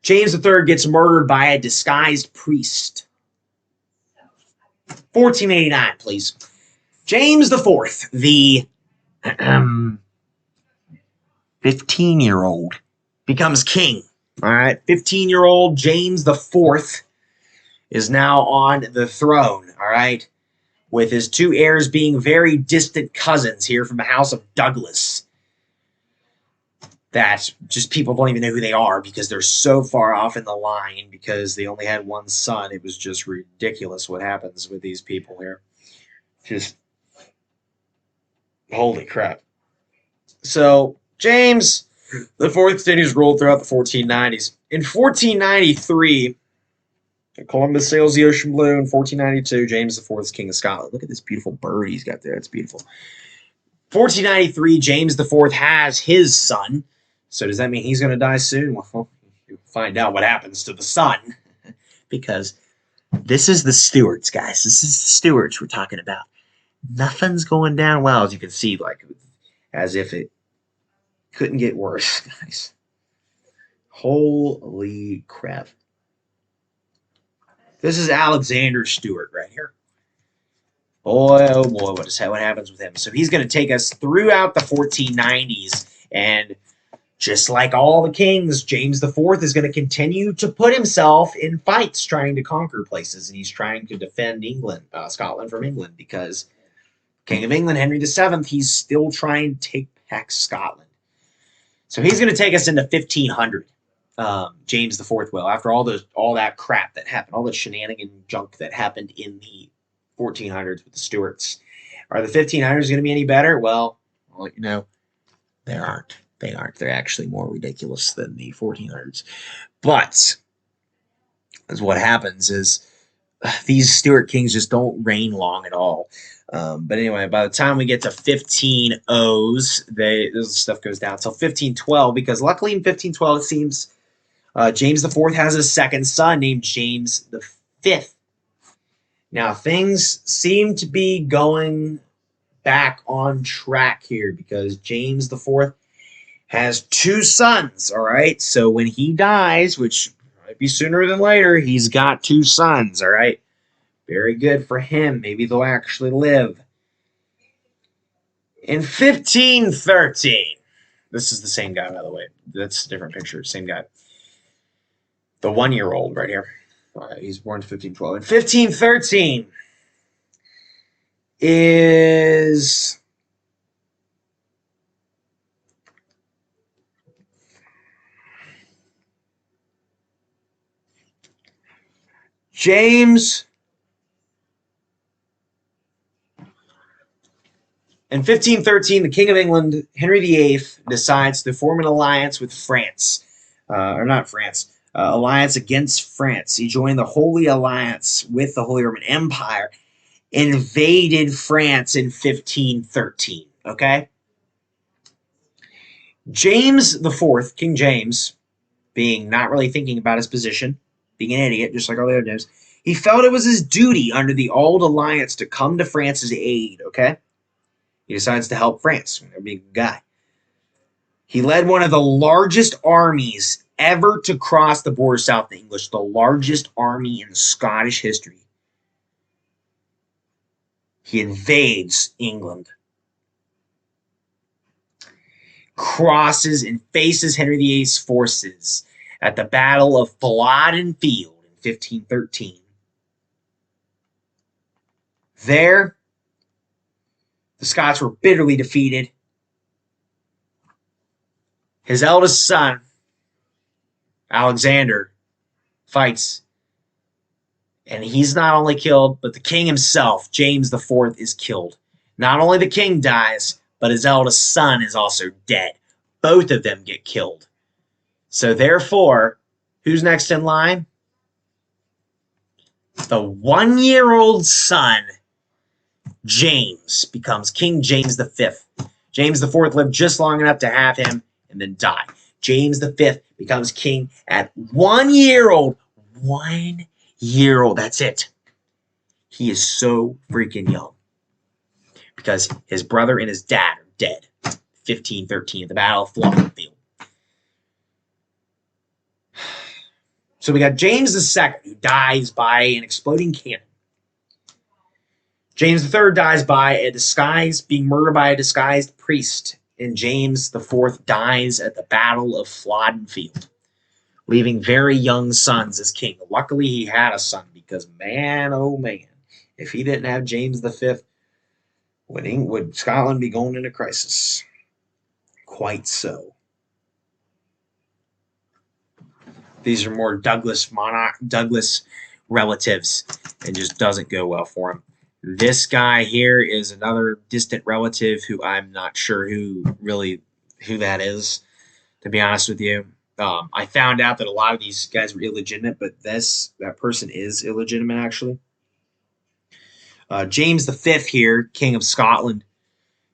James III gets murdered by a disguised priest. 1489, please. James IV, the 15-year-old, becomes king. All right, 15-year-old James IV is now on the throne. All right, with his two heirs being very distant cousins here from the House of Douglas. That just people don't even know who they are because they're so far off in the line because they only had one son. It was just ridiculous what happens with these people here. Just holy crap. So James IV continues rule throughout the 1490s. In 1493, Columbus sails the ocean blue. In 1492, James IV is king of Scotland. Look at this beautiful bird he's got there. It's beautiful. 1493, James IV has his son. So does that mean he's going to die soon? Well, you'll find out what happens to the son. Because This is the Stewarts, guys. This is the Stewarts we're talking about. Nothing's going down well, as you can see, like as if it couldn't get worse, guys. Holy crap. This is Alexander Stewart right here. Boy, oh boy, what happens with him? So he's going to take us throughout the 1490s, and just like all the kings, James IV is going to continue to put himself in fights trying to conquer places, and he's trying to defend Scotland from England, because King of England, Henry VII, he's still trying to take back Scotland. So he's going to take us into 1500. James IV will, after all that crap that happened, all the shenanigan junk that happened in the 1400s with the Stuarts. Are the 1500s going to be any better? Well, you know, they aren't. They aren't. They're actually more ridiculous than the 1400s. But as what happens is these Stuart kings just don't reign long at all. But anyway, by the time we get to 1500s, this stuff goes down until 1512, because luckily in 1512 it seems James IV has a second son named James V. Now things seem to be going back on track here, because James IV has two sons, all right? So when he dies, which might be sooner than later, he's got two sons, all right? Very good for him. Maybe they'll actually live. In 1513, this is the same guy, by the way. That's a different picture. Same guy. The 1-year-old right here. He's born in 1512. In 1513 is James. In 1513, the King of England, Henry VIII, decides to form an alliance with France. Alliance against France. He joined the Holy Alliance with the Holy Roman Empire, invaded France in 1513, okay? James IV, King James, being not really thinking about his position, being an idiot, just like all the other James, he felt it was his duty under the old alliance to come to France's aid, okay? He decides to help France. Being a good guy. He led one of the largest armies ever to cross the border south of the English, the largest army in Scottish history. He invades England, crosses and faces Henry VIII's forces at the Battle of Flodden Field in 1513. There, the Scots were bitterly defeated. His eldest son, Alexander, fights, and he's not only killed, but the king himself, James IV, is killed. Not only the king dies, but his eldest son is also dead. Both of them get killed. So therefore, who's next in line? The 1-year-old son, James, becomes King James V. James IV lived just long enough to have him and then die. James V becomes king at 1-year-old. 1-year-old. That's it. He is so freaking young, because his brother and his dad are dead. 1513 at the Battle of Flodden Field. So we got James II, who dies by an exploding cannon. James III dies by being murdered by a disguised priest. And James IV dies at the Battle of Flodden Field, leaving very young sons as king. Luckily, he had a son, because man, oh man, if he didn't have James V, would Scotland be going into crisis? Quite so. These are more Douglas relatives, and just doesn't go well for him. This guy here is another distant relative who I'm not sure who that is, to be honest with you. I found out that a lot of these guys were illegitimate, but that person is illegitimate, actually. James V here, King of Scotland,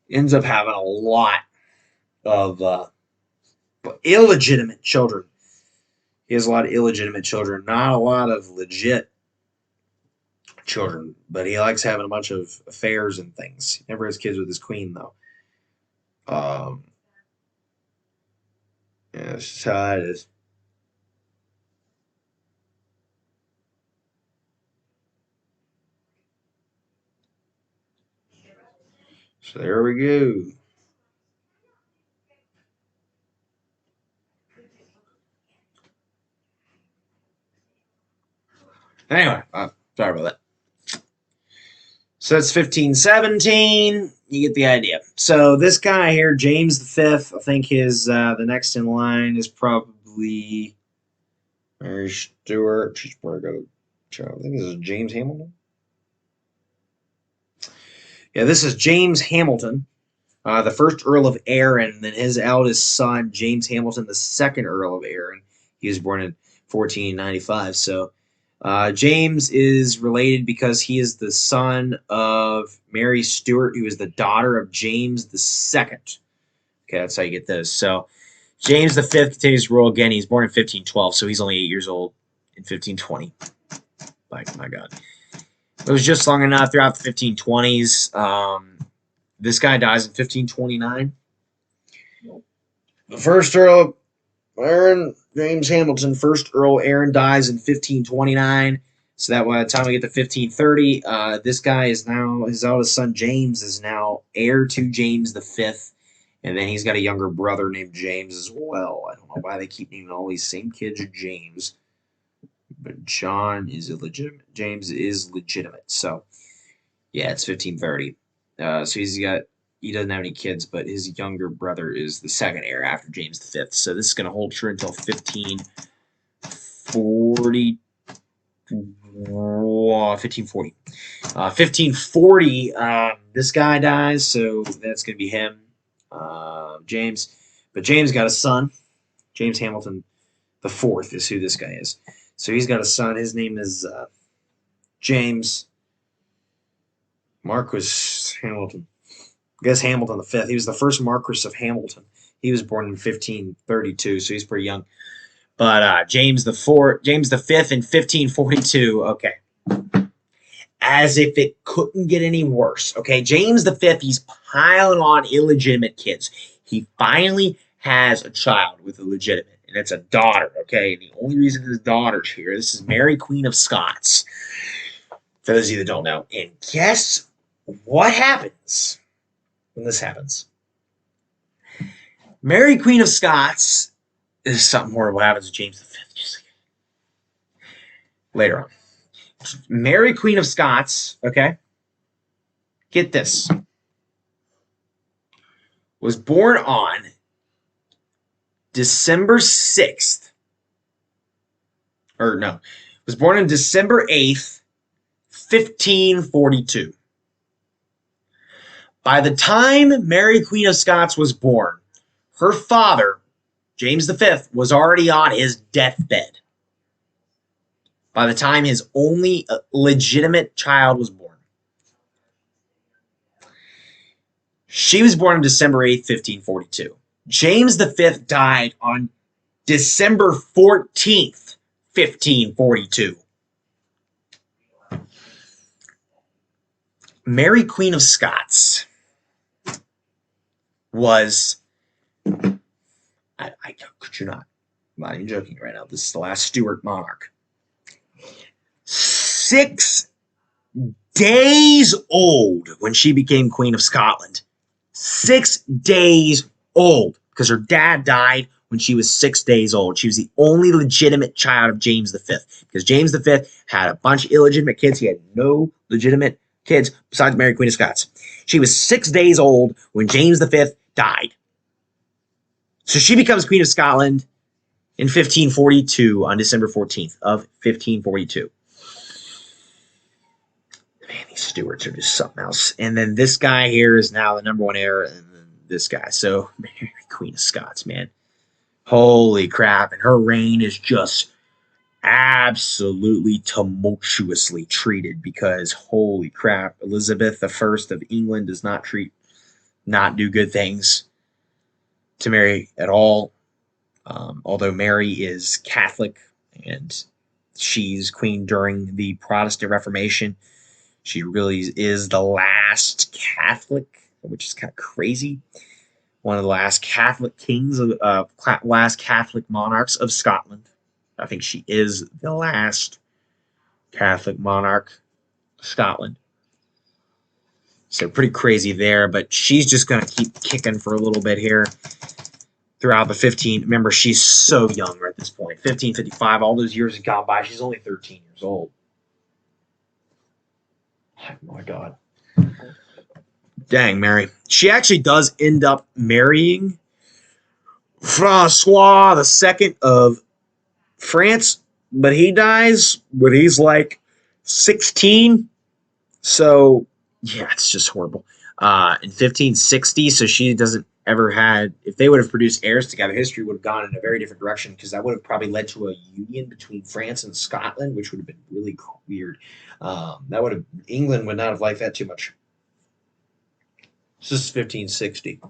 ends up having a lot of illegitimate children. He has a lot of illegitimate children, not a lot of legit children, but he likes having a bunch of affairs and things. He never has kids with his queen, though. Um, yeah, that's just how it is. So there we go. Anyway, sorry about that. So that's 1517. You get the idea. So this guy here, James V, I think his the next in line is probably Mary Stewart. She's probably got a child. I think this is James Hamilton. Yeah, this is James Hamilton, the first Earl of Arran, and then his eldest son, James Hamilton, the second Earl of Arran. He was born in 1495. So James is related because he is the son of Mary Stuart, who is the daughter of James the Second. Okay, that's how you get those. So James the Fifth continues to rule again. He's born in 1512, so he's only 8 years old in 1520. My God. It was just long enough throughout the 1520s. This guy dies in 1529. The first Earl Aaron, James Hamilton, first Earl Aaron, dies in 1529. So that by the time we get to 1530, this guy is now, his eldest son James is now heir to James V. And then he's got a younger brother named James as well. I don't know why they keep naming all these same kids James. But John is illegitimate. James is legitimate. So, yeah, it's 1530. So he doesn't have any kids, but his younger brother is the second heir after James V. So this is going to hold true until 1540. 1540. This guy dies, so that's going to be him, James. But James got a son. James Hamilton the Fourth is who this guy is. So he's got a son. His name is James Marquis Hamilton. I guess Hamilton the Fifth. He was the first Marquis of Hamilton. He was born in 1532, so he's pretty young. But James the Fifth in 1542. Okay, as if it couldn't get any worse. Okay, James the Fifth. He's piling on illegitimate kids. He finally has a child with a legitimate, and it's a daughter. Okay, and the only reason his daughter's here. This is Mary, Queen of Scots. For those of you that don't know, and guess what happens when this happens? Mary, Queen of Scots, is something horrible happens to James V. Later on. Mary, Queen of Scots, okay? Get this. Was born on December 6th. Or no. Was born on December 8th, 1542. By the time Mary, Queen of Scots was born, her father, James V, was already on his deathbed. By the time his only legitimate child was born. She was born on December 8th, 1542. James V died on December 14th, 1542. Mary, Queen of Scots was... I could you not? I'm not even joking right now. This is the last Stuart monarch. 6 days old when she became Queen of Scotland. 6 days old because her dad died when she was 6 days old. She was the only legitimate child of James V because James V had a bunch of illegitimate kids. He had no legitimate kids besides Mary, Queen of Scots. She was 6 days old when James V died. So she becomes Queen of Scotland in 1542 on December 14th of 1542. Man, these Stuarts are just something else. And then this guy here is now the number one heir, and then this guy. So Mary, Queen of Scots, man. Holy crap. And her reign is just absolutely tumultuously treated because, holy crap, Elizabeth I of England does not do good things to Mary at all. Although Mary is Catholic and she's queen during the Protestant Reformation. She really is the last Catholic, which is kind of crazy. One of the last Catholic kings, last Catholic monarchs of Scotland. I think she is the last Catholic monarch of Scotland. So pretty crazy there, but she's just going to keep kicking for a little bit here throughout the 15. Remember, she's so young at this point. 1555, all those years have gone by. She's only 13 years old. Oh my God. Dang, Mary. She actually does end up marrying Francois II of France, but he dies when he's like 16. So, yeah, it's just horrible. In 1560, so she doesn't ever had, if they would have produced heirs together, history would have gone in a very different direction because that would have probably led to a union between France and Scotland, which would have been really weird. England would not have liked that too much. This is 1560.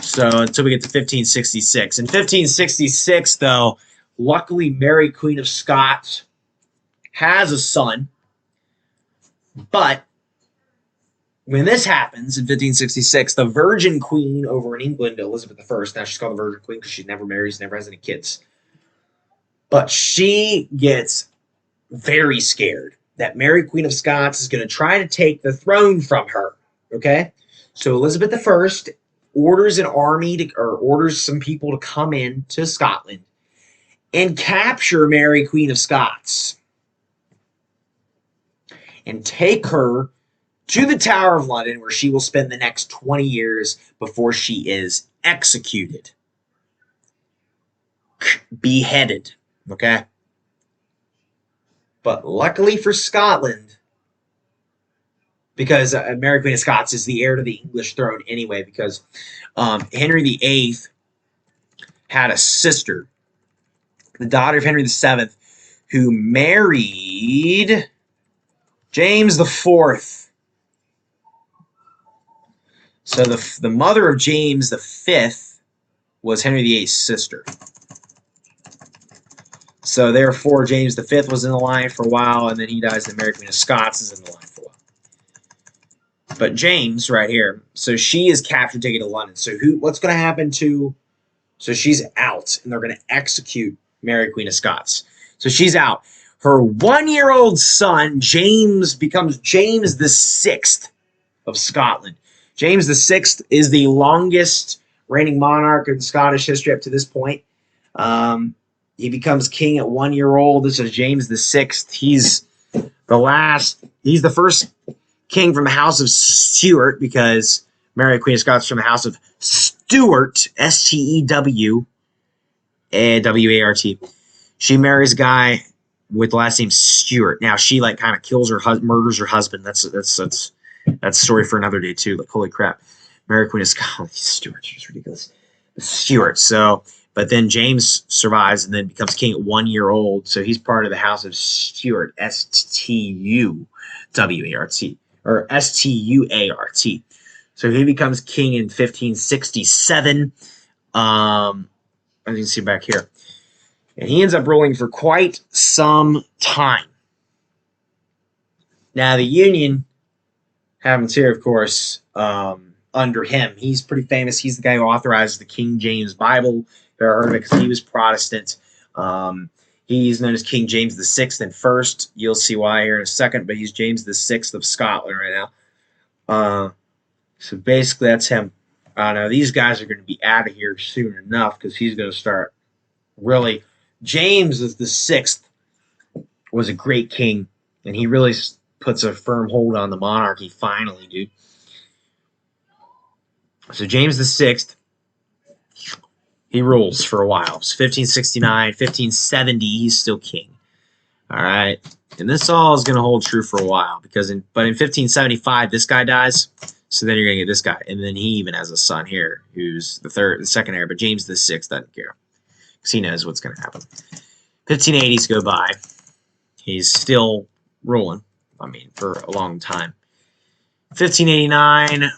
So until we get to 1566. In 1566, though, luckily Mary, Queen of Scots, has a son. But when this happens in 1566, the Virgin Queen over in England, Elizabeth I, now she's called the Virgin Queen because she never marries, never has any kids. But she gets very scared that Mary, Queen of Scots, is going to try to take the throne from her. Okay? So Elizabeth I orders an army or orders some people to come in to Scotland and capture Mary, Queen of Scots, and take her to the Tower of London, where she will spend the next 20 years before she is executed. Beheaded. Okay? But luckily for Scotland, because Mary, Queen of Scots is the heir to the English throne anyway, because Henry VIII had a sister, the daughter of Henry VII, who married James IV. So the mother of James V was Henry VIII's sister. So therefore, James V was in the line for a while, and then he dies, and Mary, Queen of Scots is in the line for a while. But James, right here, so she is captured, taken to London. So what's going to happen to... So she's out, and they're going to execute Mary, Queen of Scots. So she's out. Her 1-year-old son, James, becomes James VI of Scotland. James VI is the longest reigning monarch in Scottish history up to this point. He becomes king at 1 year old. This is James VI. He's the first king from the House of Stuart, because Mary, Queen of Scots, from the House of Stewart, S-T-E-W-A-R-T. She marries a guy with the last name Stewart. Now she kind of kills her murders her husband. That's a story for another day too. Like, holy crap, Mary, Queen of Scots, Stewart, it's ridiculous. Stewart. So, but then James survives and then becomes king at 1 year old. So he's part of the House of Stuart, S-T-U-W-A-R-T, or S-T-U-A-R-T. So he becomes king in 1567. As you can see back here. And he ends up ruling for quite some time. Now, the Union happens here, of course, under him. He's pretty famous. He's the guy who authorized the King James Bible. You've heard of it because he was Protestant. He's known as King James VI and First. You'll see why here in a second, but he's James VI of Scotland right now. So basically, that's him. Now, these guys are going to be out of here soon enough because he's going to start really... James VI was a great king, and he really puts a firm hold on the monarchy finally, dude. So James VI, he rules for a while. It's 1569, 1570, he's still king. All right? And this all is going to hold true for a while, but in 1575, this guy dies. So then you're going to get this guy. And then he even has a son here who's the second heir, but James VI doesn't care. He knows what's going to happen. 1580s go by. He's still ruling, for a long time. 1589,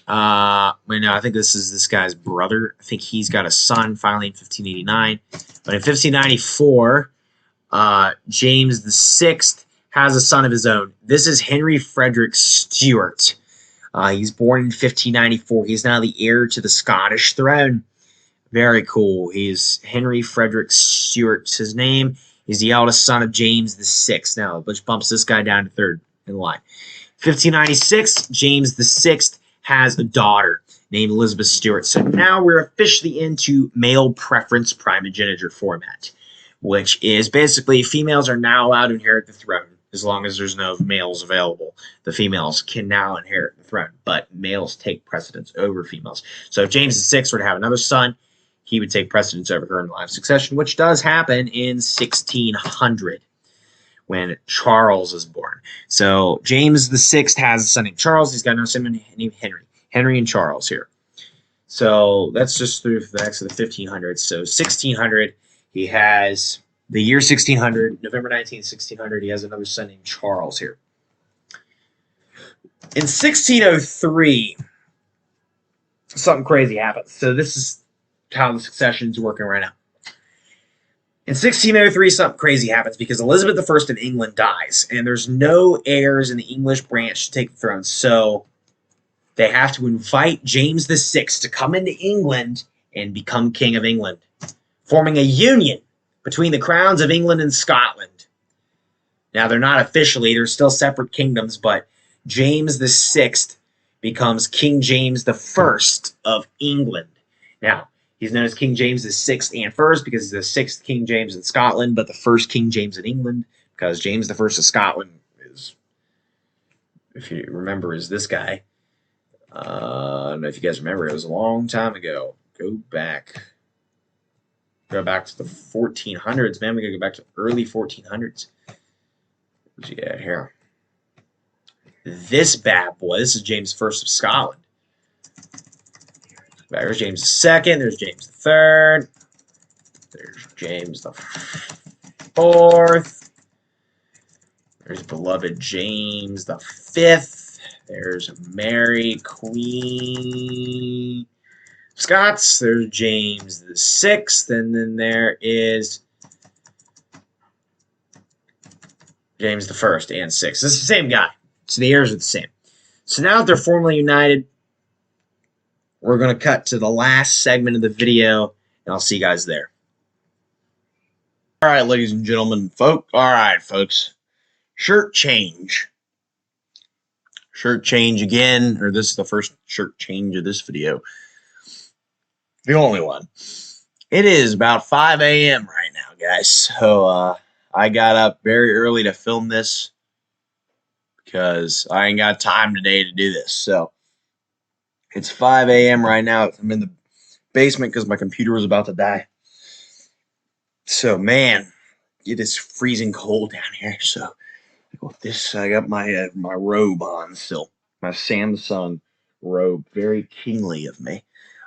I think this is this guy's brother. I think he's got a son finally in 1589. But in 1594, James VI has a son of his own. This is Henry Frederick Stewart. He's born in 1594. He's now the heir to the Scottish throne. Very cool. He's Henry Frederick Stewart. His name. He's the eldest son of James VI. Now, which bumps this guy down to third in line. 1596, James VI has a daughter named Elizabeth Stewart. So now we're officially into male preference primogeniture format, which is basically females are now allowed to inherit the throne as long as there's no males available. The females can now inherit the throne, but males take precedence over females. So if James VI were to have another son, he would take precedence over her in line of succession, which does happen in 1600 when Charles is born. So James VI has a son named Charles. He's got another son named Henry. Henry and Charles here. So that's just through the next of the 1500s. So 1600, he has the year 1600, November 19th, 1600, he has another son named Charles here. In 1603, something crazy happens. So this is how the succession is working right now. In 1603, something crazy happens because Elizabeth I of England dies, and there's no heirs in the English branch to take the throne. So they have to invite James VI to come into England and become King of England, forming a union between the crowns of England and Scotland. Now, they're not officially, they're still separate kingdoms, but James VI becomes King James I of England. Now, he's known as King James VI and first because he's the sixth King James in Scotland, but the first King James in England because James I of Scotland is, if you remember, is this guy. I don't know if you guys remember. It was a long time ago. Go back to the 1400s, man. We gotta go back to early 1400s. What's he got here? This bad boy. This is James I of Scotland. There's James II. There's James III. There's James IV. There's beloved James V. There's Mary, Queen of Scots. There's James VI. And then there is James I and VI. This is the same guy. So the heirs are the same. So now that they're formally united, we're going to cut to the last segment of the video, and I'll see you guys there. All right, ladies and gentlemen, all right, folks. Shirt change. Shirt change again, or this is the first shirt change of this video. The only one. It is about 5 a.m. right now, guys. So I got up very early to film this because I ain't got time today to do this. So it's 5 a.m. right now. I'm in the basement because my computer was about to die. So, man, it is freezing cold down here. So with this, I got my my robe on still, my Samsung robe, very kingly of me.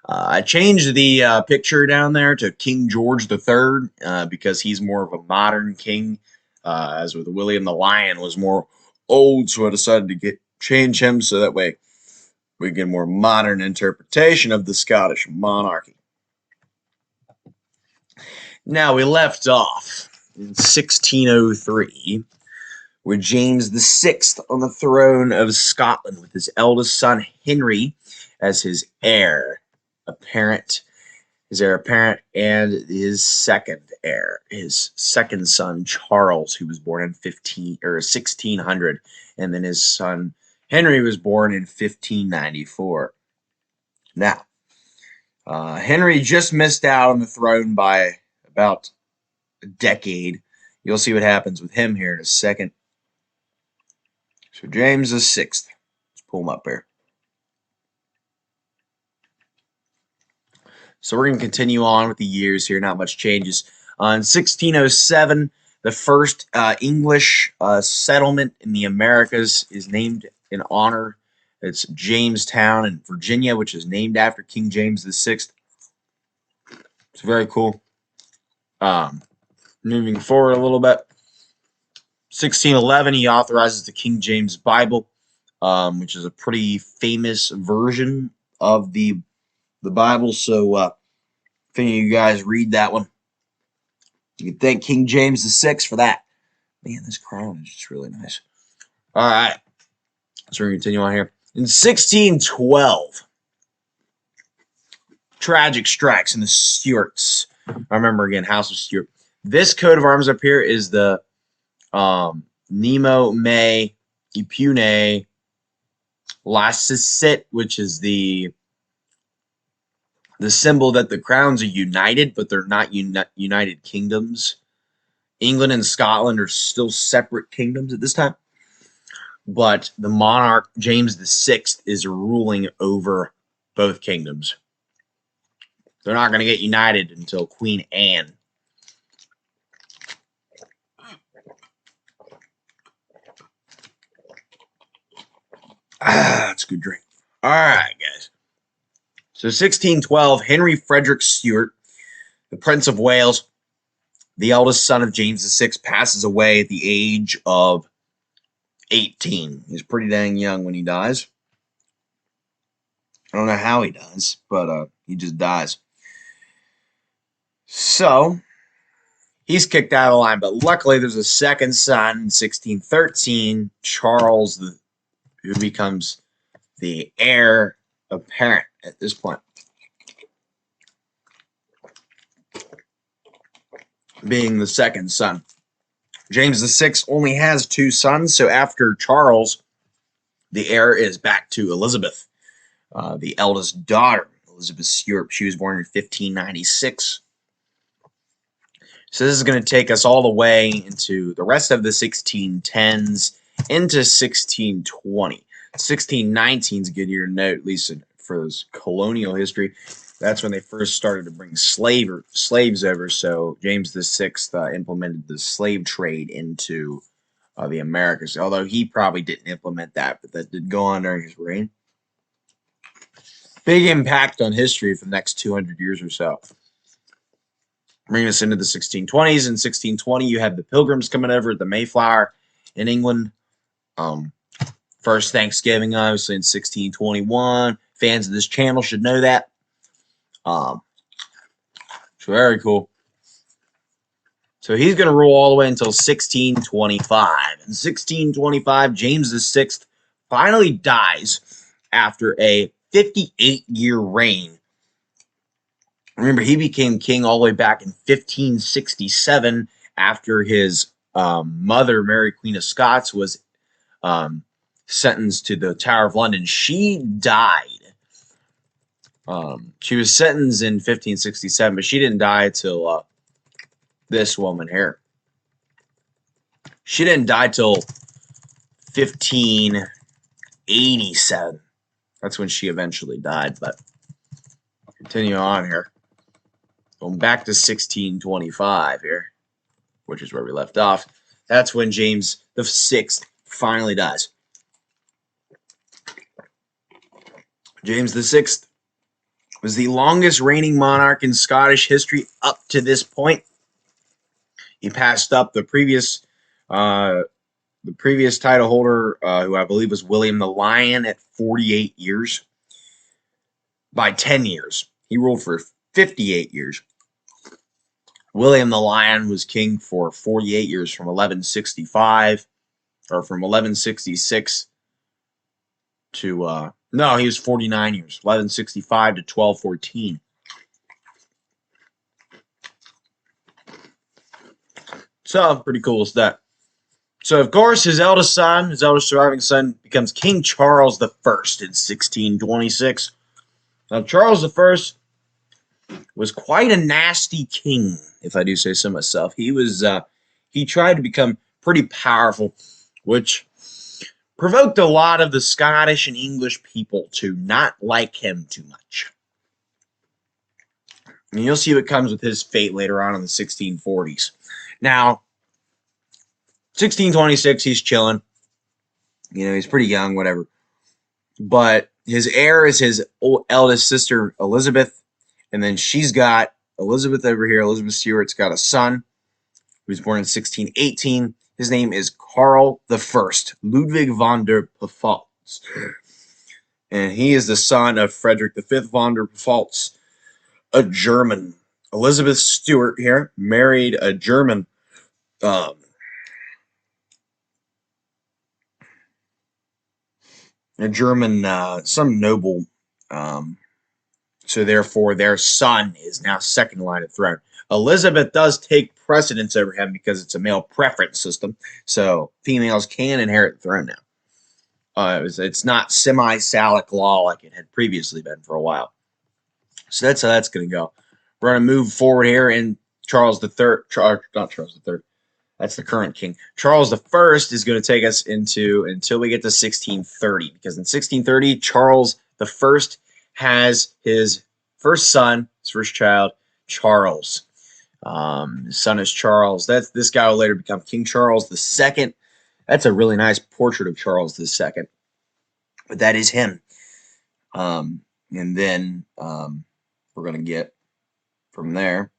I changed the picture down there to King George III because he's more of a modern king, as with William the Lion was more old, so I decided to change him so that way we get a more modern interpretation of the Scottish monarchy. Now, we left off in 1603 with James VI on the throne of Scotland with his eldest son Henry as his heir apparent, and his second heir, his second son Charles, who was born in 1600, and then his son Henry was born in 1594. Now, Henry just missed out on the throne by about a decade. You'll see what happens with him here in a second. So James VI. Let's pull him up here. So we're going to continue on with the years here. Not much changes. In 1607, the first English settlement in the Americas is named in honor. It's Jamestown in Virginia, which is named after King James VI. It's very cool. Moving forward a little bit. 1611, he authorizes the King James Bible, which is a pretty famous version of the Bible. So if any of you guys read that one, you can thank King James VI for that. Man, this crown is just really nice. All right. So we're going to continue on here. In 1612, tragic strikes in the Stuarts. I remember again, House of Stuart. This coat of arms up here is the Nemo Me Ipune Lassisit, which is the symbol that the crowns are united, but they're not united kingdoms. England and Scotland are still separate kingdoms at this time. But the monarch, James VI, is ruling over both kingdoms. They're not going to get united until Queen Anne. That's a good drink. All right, guys. So 1612, Henry Frederick Stewart, the Prince of Wales, the eldest son of James VI, passes away at the age of 18. He's pretty dang young when he dies. I don't know how he dies, but he just dies. So he's kicked out of the line, but luckily there's a second son in 1613, Charles, who becomes the heir apparent at this point, being the second son. James VI only has 2 sons, so after Charles, the heir is back to Elizabeth, the eldest daughter, Elizabeth Stuart. She was born in 1596. So this is going to take us all the way into the rest of the 1610s into 1620. 1619 is a good year to note, at least for this colonial history. That's when they first started to bring slaves over. So James VI implemented the slave trade into the Americas. Although he probably didn't implement that, but that did go on during his reign. Big impact on history for the next 200 years or so. Bringing us into the 1620s. In 1620, you have the Pilgrims coming over, the Mayflower in England. First Thanksgiving, obviously, in 1621. Fans of this channel should know that. So very cool. So he's going to rule all the way until 1625. In 1625, James VI finally dies after a 58-year reign. Remember, he became king all the way back in 1567 after his mother, Mary Queen of Scots, was sentenced to the Tower of London. She died. She was sentenced in 1567, but she didn't die till this woman here. She didn't die till 1587. That's when she eventually died, but continue on here. Going back to 1625 here, which is where we left off. That's when James VI finally dies. James VI was the longest reigning monarch in Scottish history up to this point. He passed up the previous title holder, who I believe was William the Lion, at 48 years. By 10 years. He ruled for 58 years. William the Lion was king for 48 years, from 1165, or from 1166 to, no, he was 49 years, 1165 to 1214. So, pretty cool is that. So, of course, his eldest surviving son, becomes King Charles I in 1626. Now, Charles I was quite a nasty king, if I do say so myself. He tried to become pretty powerful, which provoked a lot of the Scottish and English people to not like him too much. And you'll see what comes with his fate later on in the 1640s. Now, 1626, he's chilling. You know, he's pretty young, whatever. But his heir is his eldest sister, Elizabeth. And then she's got Elizabeth over here. Elizabeth Stuart's got a son who was born in 1618. His name is Karl I, Ludwig von der Pfalz. And he is the son of Frederick V von der Pfalz, a German. Elizabeth Stuart here married a German a German, some noble. So therefore, their son is now second line of throne. Elizabeth does take precedence over him because it's a male preference system. So females can inherit the throne now. It's not semi-Salic law like it had previously been for a while. So that's how that's going to go. We're going to move forward here in Charles III. Not Charles III. That's the current king. Charles I is going to take us into until we get to 1630, because in 1630, Charles I has his first son, his first child, Charles. His son is Charles. This guy will later become King Charles II. That's a really nice portrait of Charles II, but that is him. And then we're going to get from there.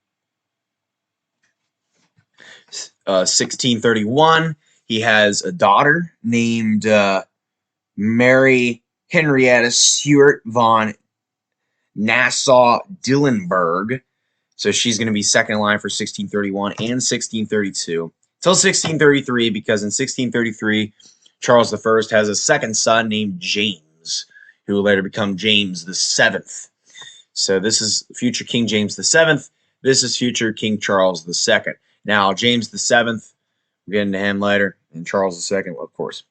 1631, he has a daughter named Mary Henrietta Stewart von Nassau-Dillenburg. So she's going to be second in line for 1631 and 1632 till 1633, because in 1633, Charles I has a second son named James, who will later become James VII. So this is future King James VII. This is future King Charles II. Now, James VII, we'll get into him later, and Charles II, well, of course.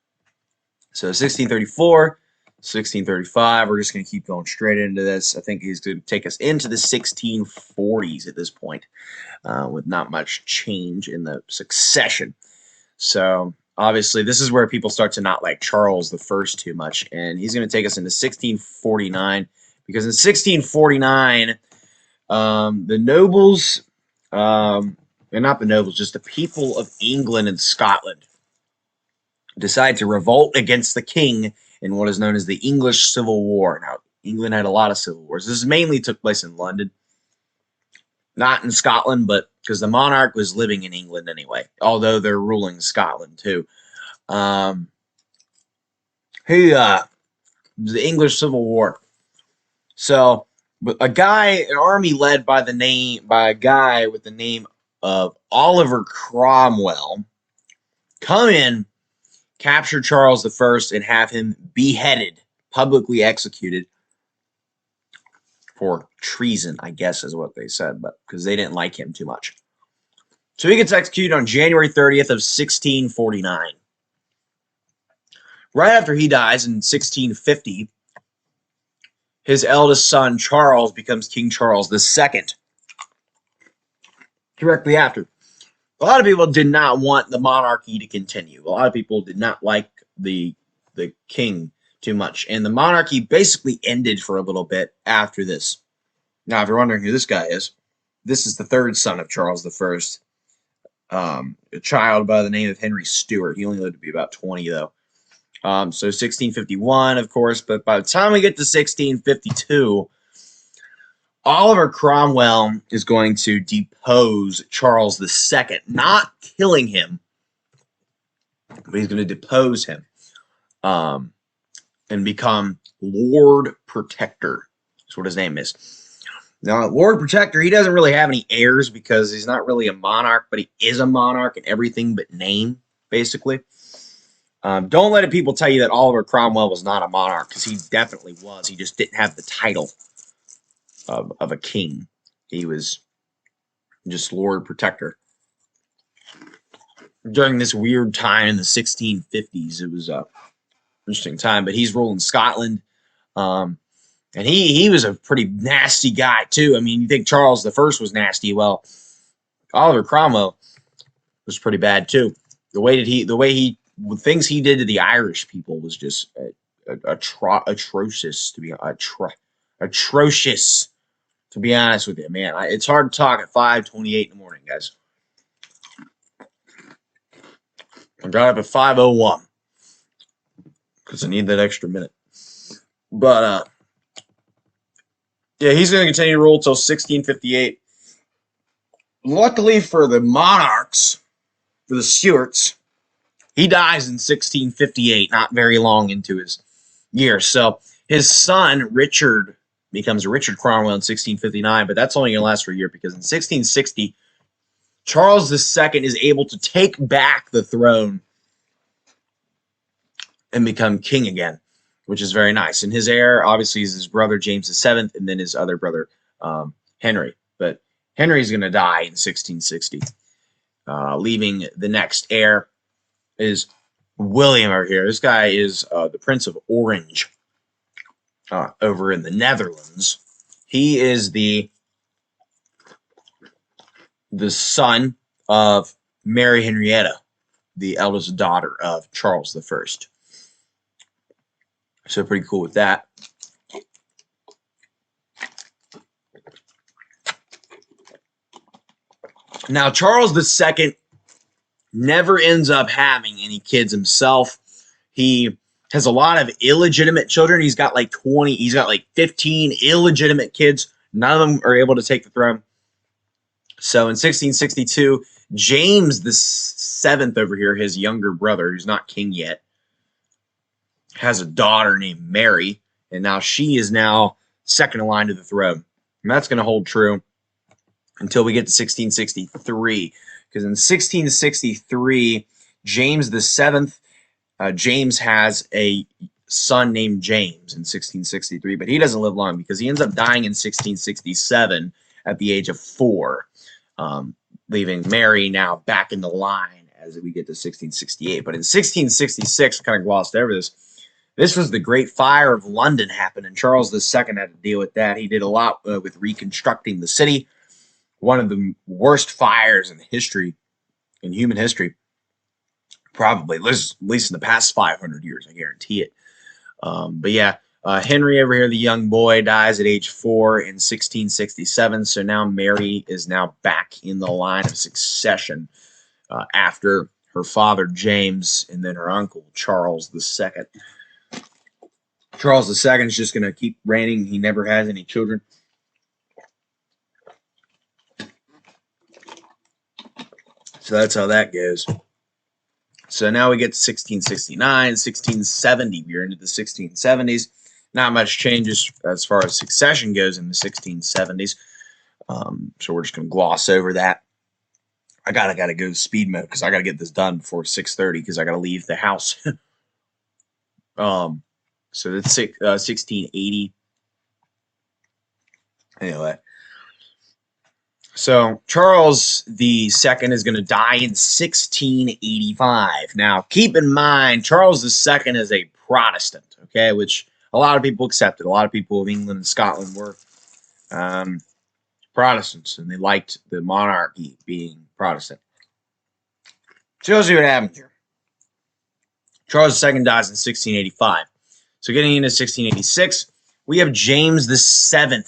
So 1634, 1635, we're just going to keep going straight into this. I think he's going to take us into the 1640s at this point, with not much change in the succession. So obviously, this is where people start to not like Charles I too much, and he's going to take us into 1649, because in 1649, the nobles, and not the nobles, just the people of England and Scotland decide to revolt against the king in what is known as the English Civil War. Now, England had a lot of civil wars. This mainly took place in London, not in Scotland, but because the monarch was living in England anyway, although they're ruling Scotland too. The English Civil War. So, an army led by a guy with the name of Oliver Cromwell, come in, capture Charles I, and have him beheaded, publicly executed for treason, I guess is what they said, but because they didn't like him too much. So he gets executed on January 30th of 1649. Right after he dies in 1650, his eldest son, Charles, becomes King Charles II. Directly after. A lot of people did not want the monarchy to continue. A lot of people did not like the king too much. And the monarchy basically ended for a little bit after this. Now, if you're wondering who this guy is, this is the third son of Charles I, a child by the name of Henry Stewart. He only lived to be about 20, though. So 1651, of course, but by the time we get to 1652, Oliver Cromwell is going to depose Charles II, not killing him, but he's going to depose him, and become Lord Protector. That's what his name is. Now, Lord Protector, he doesn't really have any heirs because he's not really a monarch, but he is a monarch in everything but name, basically. Don't let people tell you that Oliver Cromwell was not a monarch, because he definitely was. He just didn't have the title of a king. He was just Lord Protector. During this weird time in the 1650s, it was an interesting time, but he's ruling Scotland. And he was a pretty nasty guy, too. I mean, you think Charles I was nasty. Well, Oliver Cromwell was pretty bad, too. Things he did to the Irish people was just atrocious, to be atrocious. To be honest with you, man, it's hard to talk at 5:28 in the morning, guys. I got up at 5:01 because I need that extra minute. But yeah, he's going to continue to rule until 1658. Luckily for the monarchs, for the Stuarts, he dies in 1658, not very long into his years. So his son Richard becomes Richard Cromwell in 1659, but that's only going to last for a year, because in 1660, Charles II is able to take back the throne and become king again. which is very nice. And his heir, obviously, is his brother James VII, and then his other brother Henry. But Henry's going to die in 1660, leaving the next heir is William over here. This guy is the Prince of Orange over in the Netherlands. He is the son of Mary Henrietta, the eldest daughter of Charles I. So pretty cool with that. Now, Charles II never ends up having any kids himself. He has a lot of illegitimate children. He's got like 15 illegitimate kids. None of them are able to take the throne. So in 1662, James VII over here, his younger brother, who's not king yet, has a daughter named Mary, and now she is now second in line to the throne. And that's going to hold true until we get to 1663. Because in 1663, James VII, James has a son named James in 1663, but he doesn't live long because he ends up dying in 1667 at the age of 4, leaving Mary now back in the line as we get to 1668. But in 1666, kind of glossed over this. This was the Great Fire of London happened, and Charles II had to deal with that. He did a lot with reconstructing the city. One of the worst fires in human history, probably, at least in the past 500 years, I guarantee it. But yeah, Henry over here, the young boy, dies at age 4 in 1667. So now Mary is now back in the line of succession after her father James and then her uncle Charles II. Charles II is just going to keep reigning. He never has any children. So that's how that goes. So now we get to 1669, 1670. We're into the 1670s. Not much changes as far as succession goes in the 1670s. So we're just going to gloss over that. I gotta go speed mode because I gotta get this done before 6:30 because I gotta leave the house. So that's 1680. Anyway. So Charles II is going to die in 1685. Now, keep in mind, Charles II is a Protestant, okay, which a lot of people accepted. A lot of people of England and Scotland were Protestants, and they liked the monarchy being Protestant. So let's see what happened here. Charles II dies in 1685. So getting into 1686, we have James VII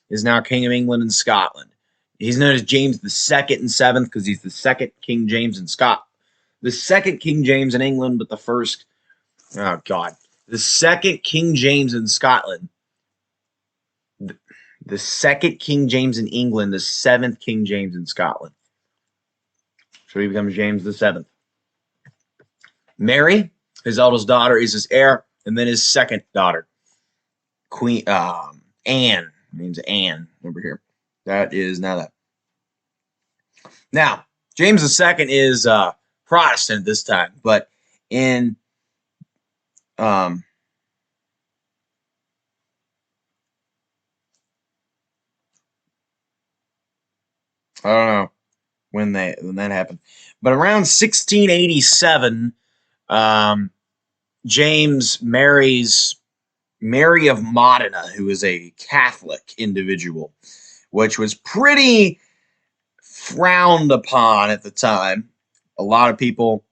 is now King of England and Scotland. He's known as James II and 7th because he's the second King James in Scotland. The second King James in England, but the first, oh God, the second King James in Scotland. The second King James in England, the 7th King James in Scotland. So he becomes James VII. Mary, his eldest daughter, is his heir, and then his second daughter, Queen Anne. Her name's Anne over here. That is now that. Now, James II is Protestant this time, but in I don't know when that happened, but around 1687, James marries Mary of Modena, who is a Catholic individual, which was pretty frowned upon at the time. A lot of people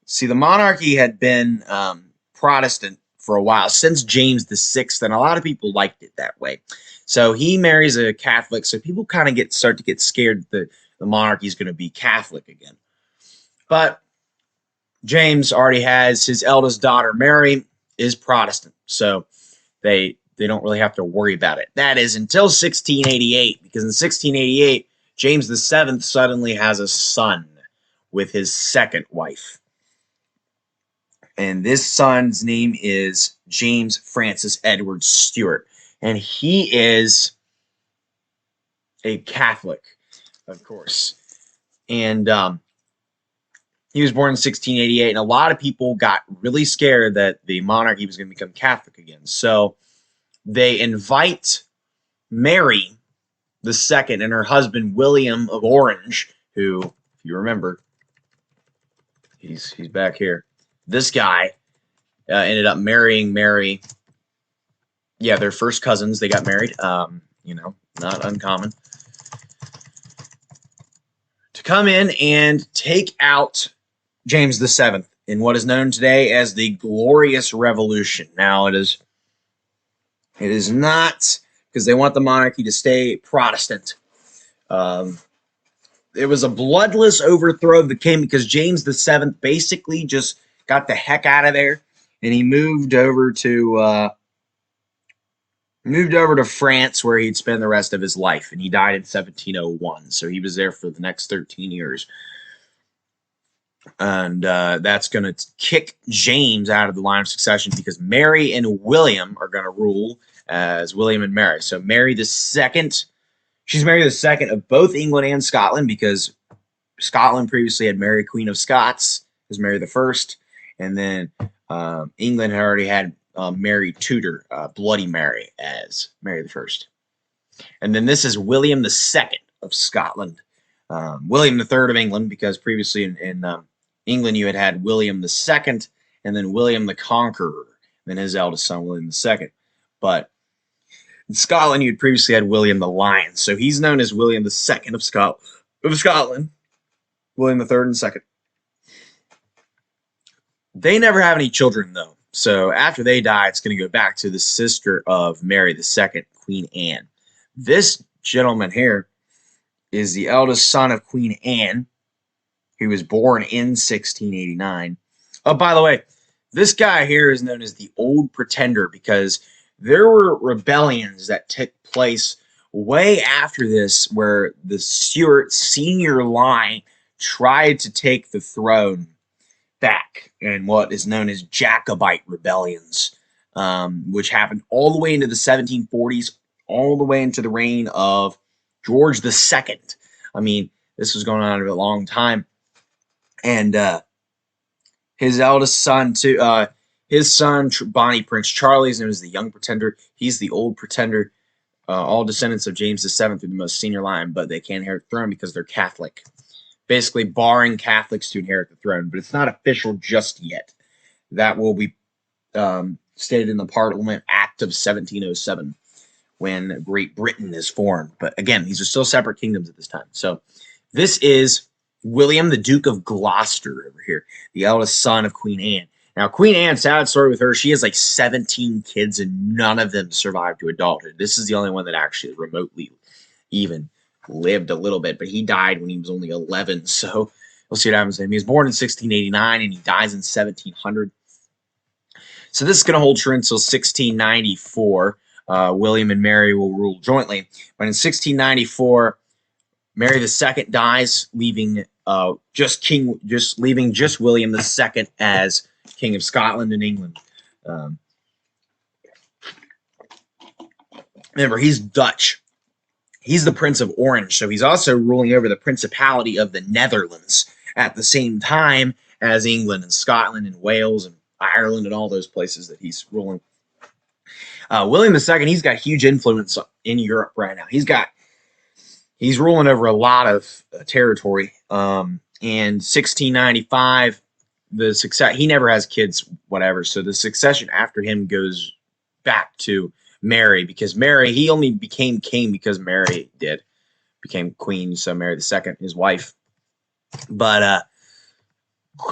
see the monarchy had been Protestant for a while, since James VI, and a lot of people liked it that way. So he marries a Catholic, so people kind of start to get scared that the monarchy is going to be Catholic again. But James already has his eldest daughter, Mary, is Protestant, so they don't really have to worry about it. That is until 1688, because in 1688, James VII suddenly has a son with his second wife. And this son's name is James Francis Edward Stewart. And he is a Catholic, of course. And He was born in 1688, and a lot of people got really scared that the monarchy was going to become Catholic again. So they invite Mary the Second and her husband William of Orange, who, if you remember, he's back here. This guy ended up marrying Mary. Yeah, they're first cousins. They got married. Not uncommon. To come in and take out James VII in what is known today as the Glorious Revolution. Now, it is not because they want the monarchy to stay Protestant. It was a bloodless overthrow of the king because James VII basically just got the heck out of there, and he moved over to France, where he'd spend the rest of his life, and he died in 1701. So he was there for the next 13 years. And that's going to kick James out of the line of succession because Mary and William are going to rule as William and Mary. So Mary the Second, she's Mary the Second of both England and Scotland because Scotland previously had Mary, Queen of Scots, as Mary the First, and then England had already had Mary Tudor, Bloody Mary, as Mary the First. And then this is William the Second of Scotland, William the Third of England, because previously in England you had William the Second, and then William the Conqueror, then his eldest son William the Second. But in Scotland you had previously had William the Lion, so he's known as William the Second of Scotland. William the Third and Second. They never have any children, though. So after they die, it's going to go back to the sister of Mary the Second, Queen Anne. This gentleman here is the eldest son of Queen Anne, who was born in 1689. Oh, by the way, this guy here is known as the Old Pretender because there were rebellions that took place way after this where the Stuart senior line tried to take the throne back in what is known as Jacobite rebellions, which happened all the way into the 1740s, all the way into the reign of George II. I mean, this was going on for a long time. And his eldest son, too, his son, Bonnie Prince Charlie, is known as the Young Pretender. He's the Old Pretender. All descendants of James VII through the most senior line, but they can't inherit the throne because they're Catholic. Basically barring Catholics to inherit the throne, but it's not official just yet. That will be stated in the Parliament Act of 1707 when Great Britain is formed. But again, these are still separate kingdoms at this time. So this is William, the Duke of Gloucester over here, the eldest son of Queen Anne. Now, Queen Anne, sad story with her, she has like 17 kids and none of them survived to adulthood. This is the only one that actually is remotely even lived a little bit, but he died when he was only 11. So we'll see what happens to him. He was born in 1689 and he dies in 1700. So this is going to hold true until 1694. William and Mary will rule jointly. But in 1694, Mary II dies, leaving just William II as King of Scotland and England. Remember, he's Dutch. He's the Prince of Orange, so he's also ruling over the Principality of the Netherlands at the same time as England and Scotland and Wales and Ireland and all those places that he's ruling. William II, he's got huge influence in Europe right now. He's ruling over a lot of territory. In 1695, he never has kids, whatever. So the succession after him goes back to Mary, because he only became king because Mary became queen. So Mary II, his wife. But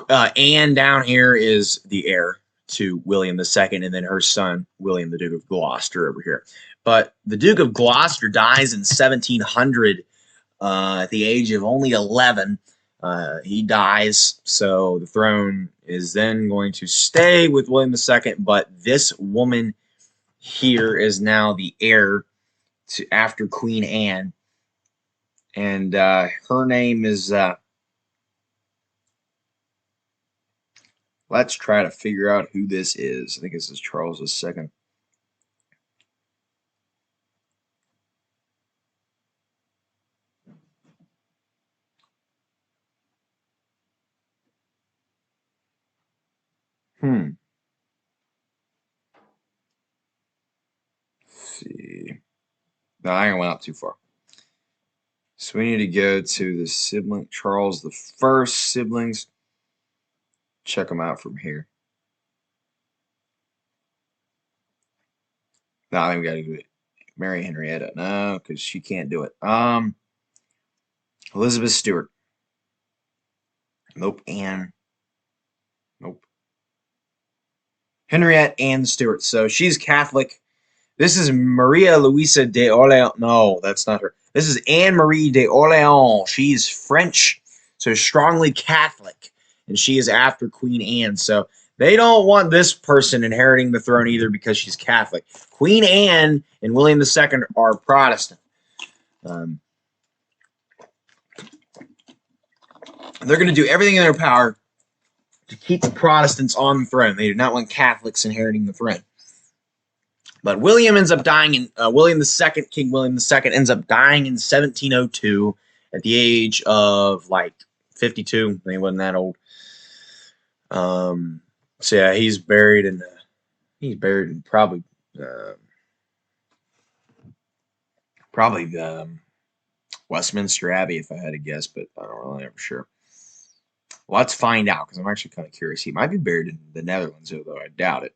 Anne down here is the heir to William II, and then her son, William, the Duke of Gloucester, over here. But the Duke of Gloucester dies in 1700 at the age of only 11. He dies, so the throne is then going to stay with William II, but this woman here is now the heir after Queen Anne, and her name is... let's try to figure out who this is. I think this is Charles II. Let's see. No, I went up too far. So we need to go to the sibling, Charles the First siblings. Check them out from here. No, I think we got to do it. Mary Henrietta. No, because she can't do it. Elizabeth Stewart. Nope. Anne. Nope. Henriette Anne Stewart. So she's Catholic. This is Maria Louisa de Orleans. No, that's not her. This is Anne Marie de Orleans. She's French, so strongly Catholic, and she is after Queen Anne. So they don't want this person inheriting the throne either because she's Catholic. Queen Anne and William II are Protestant. They're going to do everything in their power to keep the Protestants on the throne. They do not want Catholics inheriting the throne. But William ends up dying in William II, King William II, ends up dying in 1702 at the age of like 52. He wasn't that old. So yeah, he's buried in probably Westminster Abbey, if I had to guess, but I don't really ever sure. Well, let's find out because I'm actually kind of curious. He might be buried in the Netherlands, although I doubt it.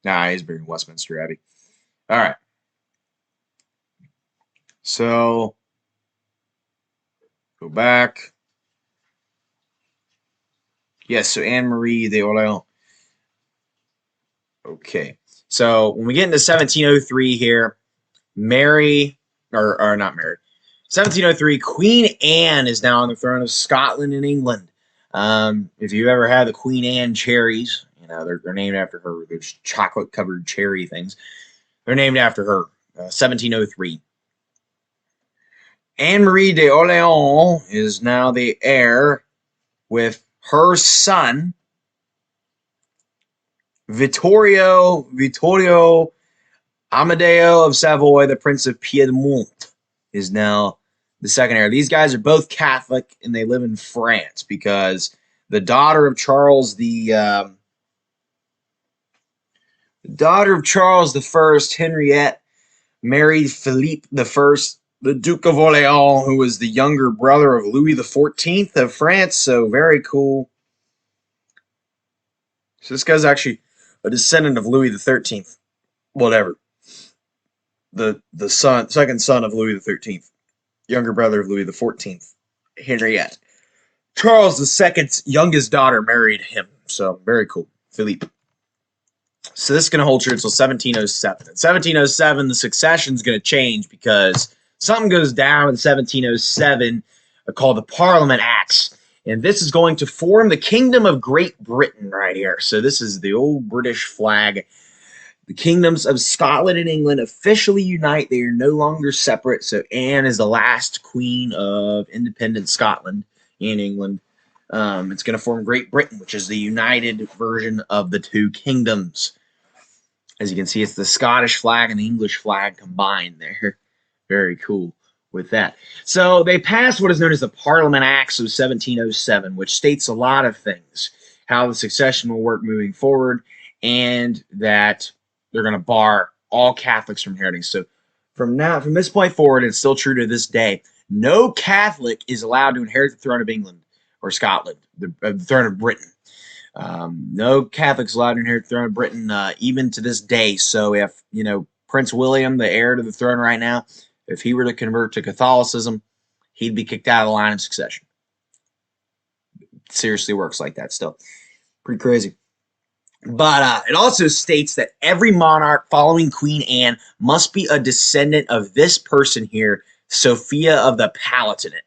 Nah, he's buried in Westminster Abbey. All right. So go back. Yes, so Anne Marie de Orleans. Okay. So when we get into 1703 here, Mary, or not Mary, 1703, Queen Anne is now on the throne of Scotland and England. If you've ever had the Queen Anne cherries, you know, they're named after her. There's chocolate-covered cherry things. They're named after her. 1703. Anne Marie de Orleans is now the heir with her son, Vittorio Amadeo of Savoy, the Prince of Piedmont, is now the second heir. These guys are both Catholic, and they live in France because the daughter of Charles the First, Henriette, married Philippe the First, the Duke of Orleans, who was the younger brother of Louis the 14th of France. So very cool. So this guy's actually a descendant of Louis the 13th. Whatever. The second son of Louis the 13th, younger brother of Louis the 14th, Henriette. Charles II's youngest daughter married him. So very cool. Philippe. So this is going to hold true until 1707. In 1707, the succession is going to change because something goes down in 1707 called the Parliament Acts. And this is going to form the Kingdom of Great Britain right here. So this is the old British flag. The kingdoms of Scotland and England officially unite. They are no longer separate. So Anne is the last queen of independent Scotland and England. It's going to form Great Britain, which is the united version of the two kingdoms. As you can see, it's the Scottish flag and the English flag combined there. Very cool with that. So they passed what is known as the Parliament Acts of 1707, which states a lot of things. How the succession will work moving forward, and that they're going to bar all Catholics from inheriting. So from this point forward, it's still true to this day. No Catholic is allowed to inherit the throne of England or Scotland, the throne of Britain. No Catholics allowed to inherit the throne of Britain, even to this day. So if, Prince William, the heir to the throne right now, if he were to convert to Catholicism, he'd be kicked out of the line of succession. It seriously works like that still. Pretty crazy. But it also states that every monarch following Queen Anne must be a descendant of this person here, Sophia of the Palatinate.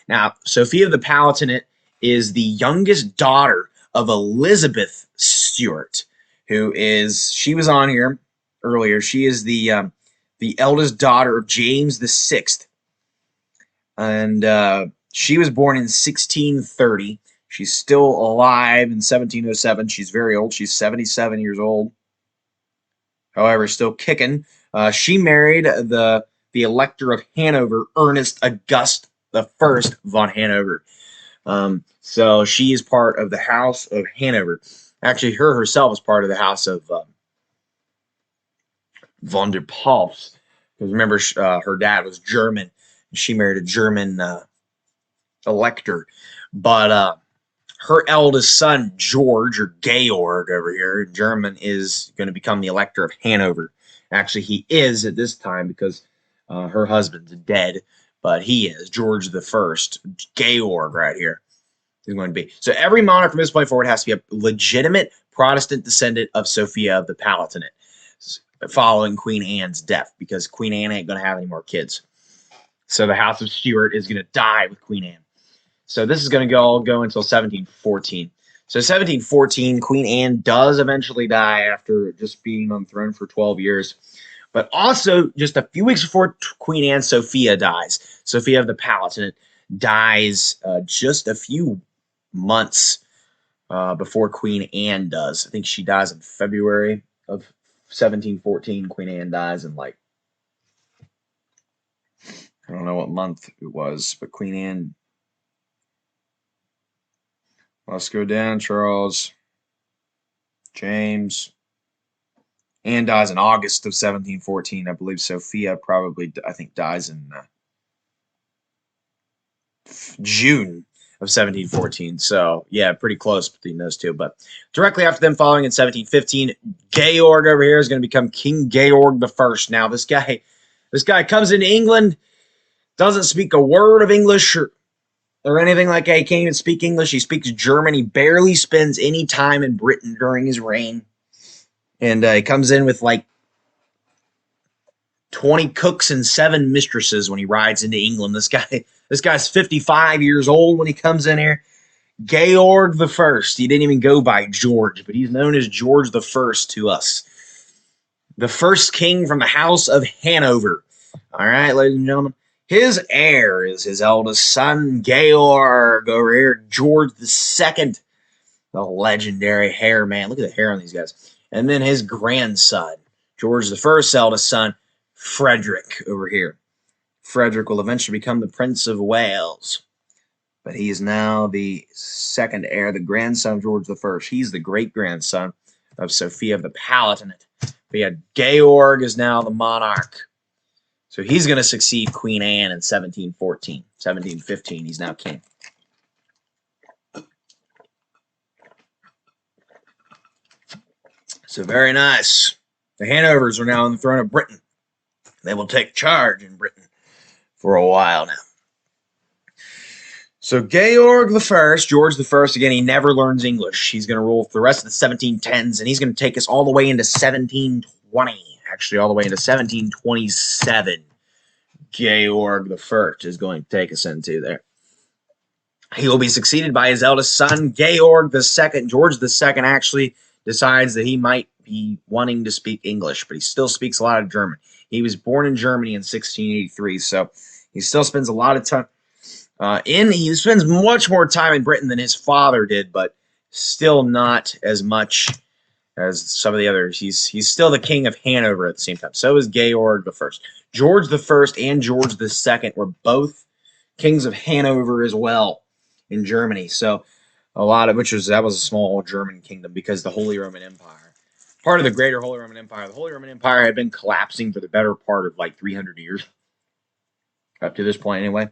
Now, Sophia of the Palatinate is the youngest daughter of Elizabeth Stewart, she was on here earlier. She is the eldest daughter of James VI. And she was born in 1630. She's still alive in 1707. She's very old. She's 77 years old. However, still kicking. She married the Elector of Hanover, Ernest August I von Hanover. So she is part of the House of Hanover. Actually, her herself was part of the House of von der Pfalz. Because remember, her dad was German. And she married a German elector. But her eldest son, George, or Georg over here in German, is going to become the elector of Hanover. Actually, he is at this time because her husband's dead, but he is George the First, Georg right here is going to be. So every monarch from this point forward has to be a legitimate Protestant descendant of Sophia of the Palatinate following Queen Anne's death, because Queen Anne ain't going to have any more kids. So the House of Stuart is going to die with Queen Anne. So this is going to go until 1714. So 1714, Queen Anne does eventually die after just being on the throne for 12 years. But also, just a few weeks before Queen Anne, Sophia dies. Sophia of the Palatinate dies just a few months before Queen Anne does. I think she dies in February of 1714. Queen Anne dies in, like, I don't know what month it was, but Queen Anne. Let's go down, Charles. James. Anne dies in August of 1714. I believe Sophia probably, I think, dies in June of 1714. So, yeah, pretty close between those two. But directly after them, following in 1715, Georg over here is going to become King Georg the First. Now, this guy comes into England, doesn't speak a word of English or anything like that. He can't even speak English. He speaks German. He barely spends any time in Britain during his reign. And he comes in with like 20 cooks and 7 mistresses when he rides into England. This guy's 55 years old when he comes in here. Georg the First. He didn't even go by George, but he's known as George the First to us. The first king from the House of Hanover. All right, ladies and gentlemen. His heir is his eldest son, Georg, over here, George II, the legendary hair man. Look at the hair on these guys. And then his grandson, George I's eldest son, Frederick, over here. Frederick will eventually become the Prince of Wales. But he is now the second heir, the grandson of George I. He's the great-grandson of Sophia of the Palatinate. But yeah, Georg is now the monarch. So he's going to succeed Queen Anne in 1714. 1715, he's now king. So very nice. The Hanovers are now on the throne of Britain. They will take charge in Britain for a while now. So Georg I, George I, again, he never learns English. He's going to rule for the rest of the 1710s, and he's going to take us all the way into 1720. Actually, all the way into 1727. Georg I is going to take us into there. He will be succeeded by his eldest son, Georg II. George II actually decides that he might be wanting to speak English, but he still speaks a lot of German. He was born in Germany in 1683, so he still spends a lot of time he spends much more time in Britain than his father did, but still not as much as some of the others. He's still the king of Hanover at the same time. So is Georg I. George I and George II were both kings of Hanover as well in Germany. So that was a small German kingdom because the Holy Roman Empire, part of the greater Holy Roman Empire, the Holy Roman Empire had been collapsing for the better part of like 300 years. Up to this point anyway.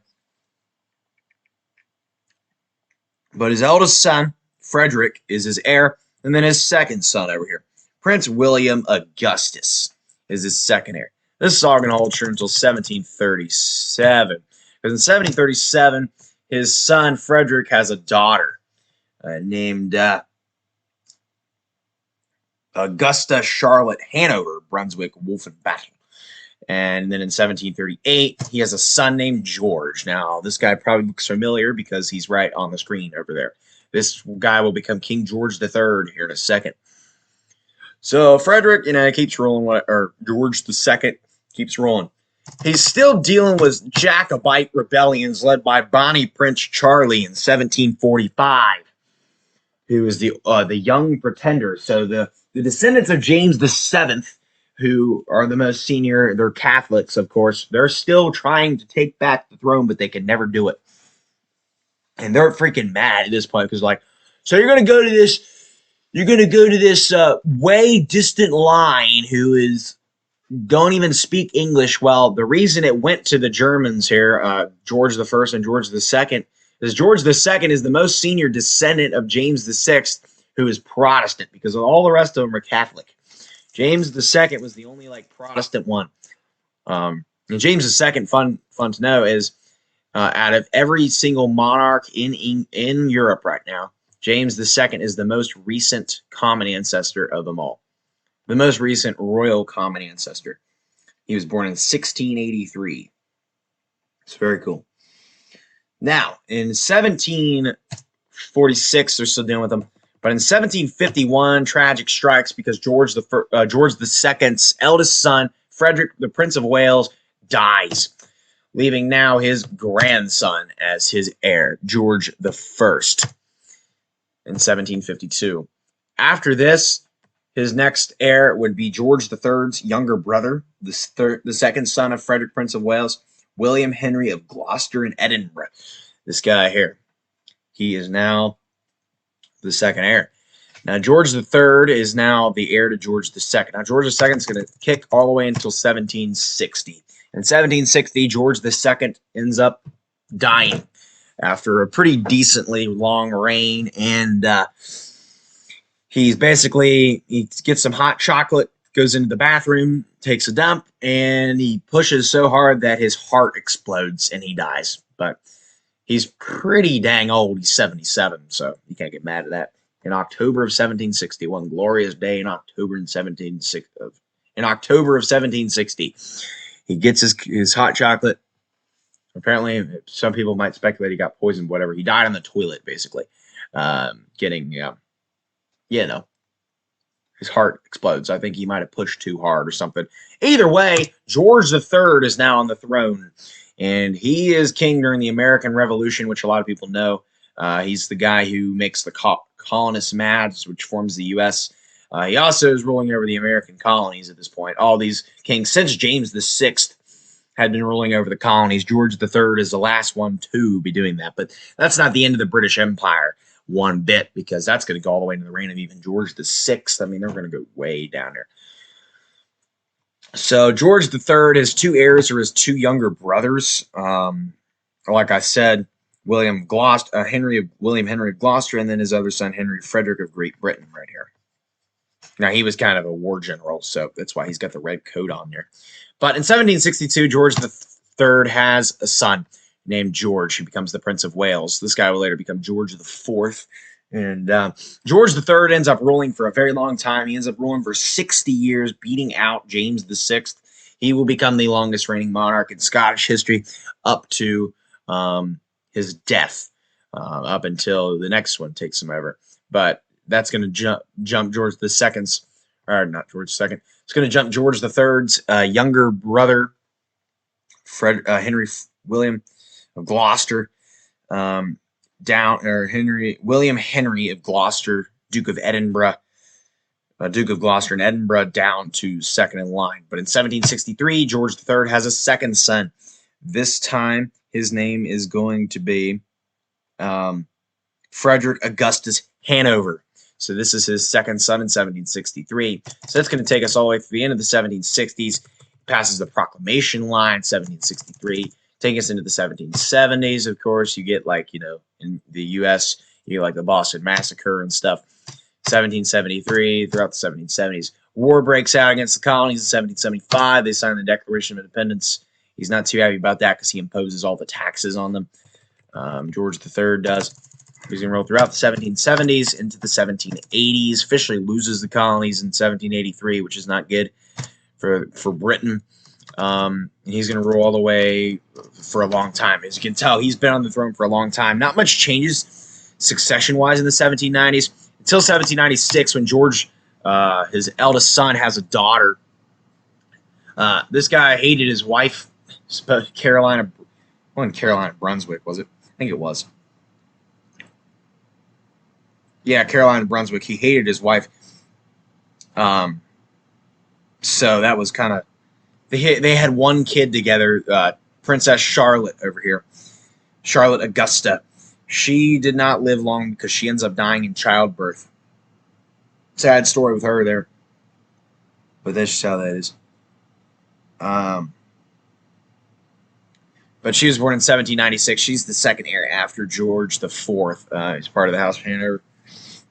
But his eldest son, Frederick, is his heir, and then his second son over here, Prince William Augustus, is his second heir. This is all going to hold true until 1737. Because in 1737, his son, Frederick, has a daughter named Augusta Charlotte Hanover, Brunswick, Wolfenbüttel. And then in 1738, he has a son named George. Now, this guy probably looks familiar because he's right on the screen over there. This guy will become King George III here in a second. So Frederick, keeps ruling, or George II keeps ruling. He's still dealing with Jacobite rebellions led by Bonnie Prince Charlie in 1745, who is the Young Pretender. So the descendants of James VII, who are the most senior, they're Catholics, of course. They're still trying to take back the throne, but they can never do it. And they're freaking mad at this point because, like, so you're going to go to this You're going to go to this way distant line who don't even speak English. Well, the reason it went to the Germans here, George the First and George the Second, is George the Second is the most senior descendant of James the Sixth, who is Protestant, because all the rest of them are Catholic. James the Second was the only Protestant one. And James the Second, fun to know, is out of every single monarch in Europe right now, James the Second is the most recent common ancestor of them all. The most recent royal common ancestor. He was born in 1683. It's very cool. Now, in 1746, they're still dealing with him. But in 1751, tragic strikes because George II's eldest son, Frederick, the Prince of Wales, dies, leaving now his grandson as his heir, George I, in 1752. After this, his next heir would be George III's younger brother, the second son of Frederick, Prince of Wales, William Henry of Gloucester and Edinburgh. This guy here. He is now the second heir. Now, George III is now the heir to George II. Now, George II is going to kick all the way until 1760. In 1760, George II ends up dying after a pretty decently long reign, and he gets some hot chocolate, goes into the bathroom, takes a dump, and he pushes so hard that his heart explodes and he dies. But he's pretty dang old. He's 77, so you can't get mad at that. In October of 1761, glorious day in October of 1760, he gets his hot chocolate. Apparently, some people might speculate he got poisoned, whatever. He died on the toilet, basically, his heart explodes. I think he might have pushed too hard or something. Either way, George III is now on the throne, and he is king during the American Revolution, which a lot of people know. He's the guy who makes the colonists mad, which forms the U.S. He also is ruling over the American colonies at this point. All these kings, since James VI had been ruling over the colonies, George III is the last one to be doing that. But that's not the end of the British Empire one bit, because that's going to go all the way into the reign of even George VI. I mean, they're going to go way down there. So George III, his two heirs are his two younger brothers. Like I said, William Henry of Gloucester, and then his other son, Henry Frederick of Great Britain, right here. Now, he was kind of a war general, so that's why he's got the red coat on there. But in 1762, George III has a son named George, who becomes the Prince of Wales. This guy will later become George IV. And George III ends up ruling for a very long time. He ends up ruling for 60 years, beating out James VI. He will become the longest reigning monarch in Scottish history up to his death, up until the next one takes him over. But that's going to jump George II's, or not George II. It's going to jump George III's younger brother, William of Gloucester, William Henry of Gloucester, Duke of Gloucester and Edinburgh, down to second in line. But in 1763, George III has a second son. This time, his name is going to be Frederick Augustus Hanover. So this is his second son in 1763. So that's going to take us all the way through the end of the 1760s. Passes the proclamation line, 1763. Taking us into the 1770s, of course, you get in the U.S., you get the Boston Massacre and stuff. 1773, throughout the 1770s. War breaks out against the colonies in 1775. They sign the Declaration of Independence. He's not too happy about that because he imposes all the taxes on them. George III does. He's going to roll throughout the 1770s into the 1780s. Officially loses the colonies in 1783, which is not good for Britain. He's going to rule all the way for a long time. As you can tell, he's been on the throne for a long time. Not much changes succession-wise in the 1790s until 1796, when George, his eldest son, has a daughter. This guy hated his wife, Carolina Brunswick, was it? I think it was. Yeah, Carolina Brunswick. He hated his wife. So that was kind of... They had one kid together, Princess Charlotte over here. Charlotte Augusta. She did not live long because she ends up dying in childbirth. sad story with her there. But that's just how that is. But she was born in 1796. She's the second heir after George IV. He's part of the House of Hanover.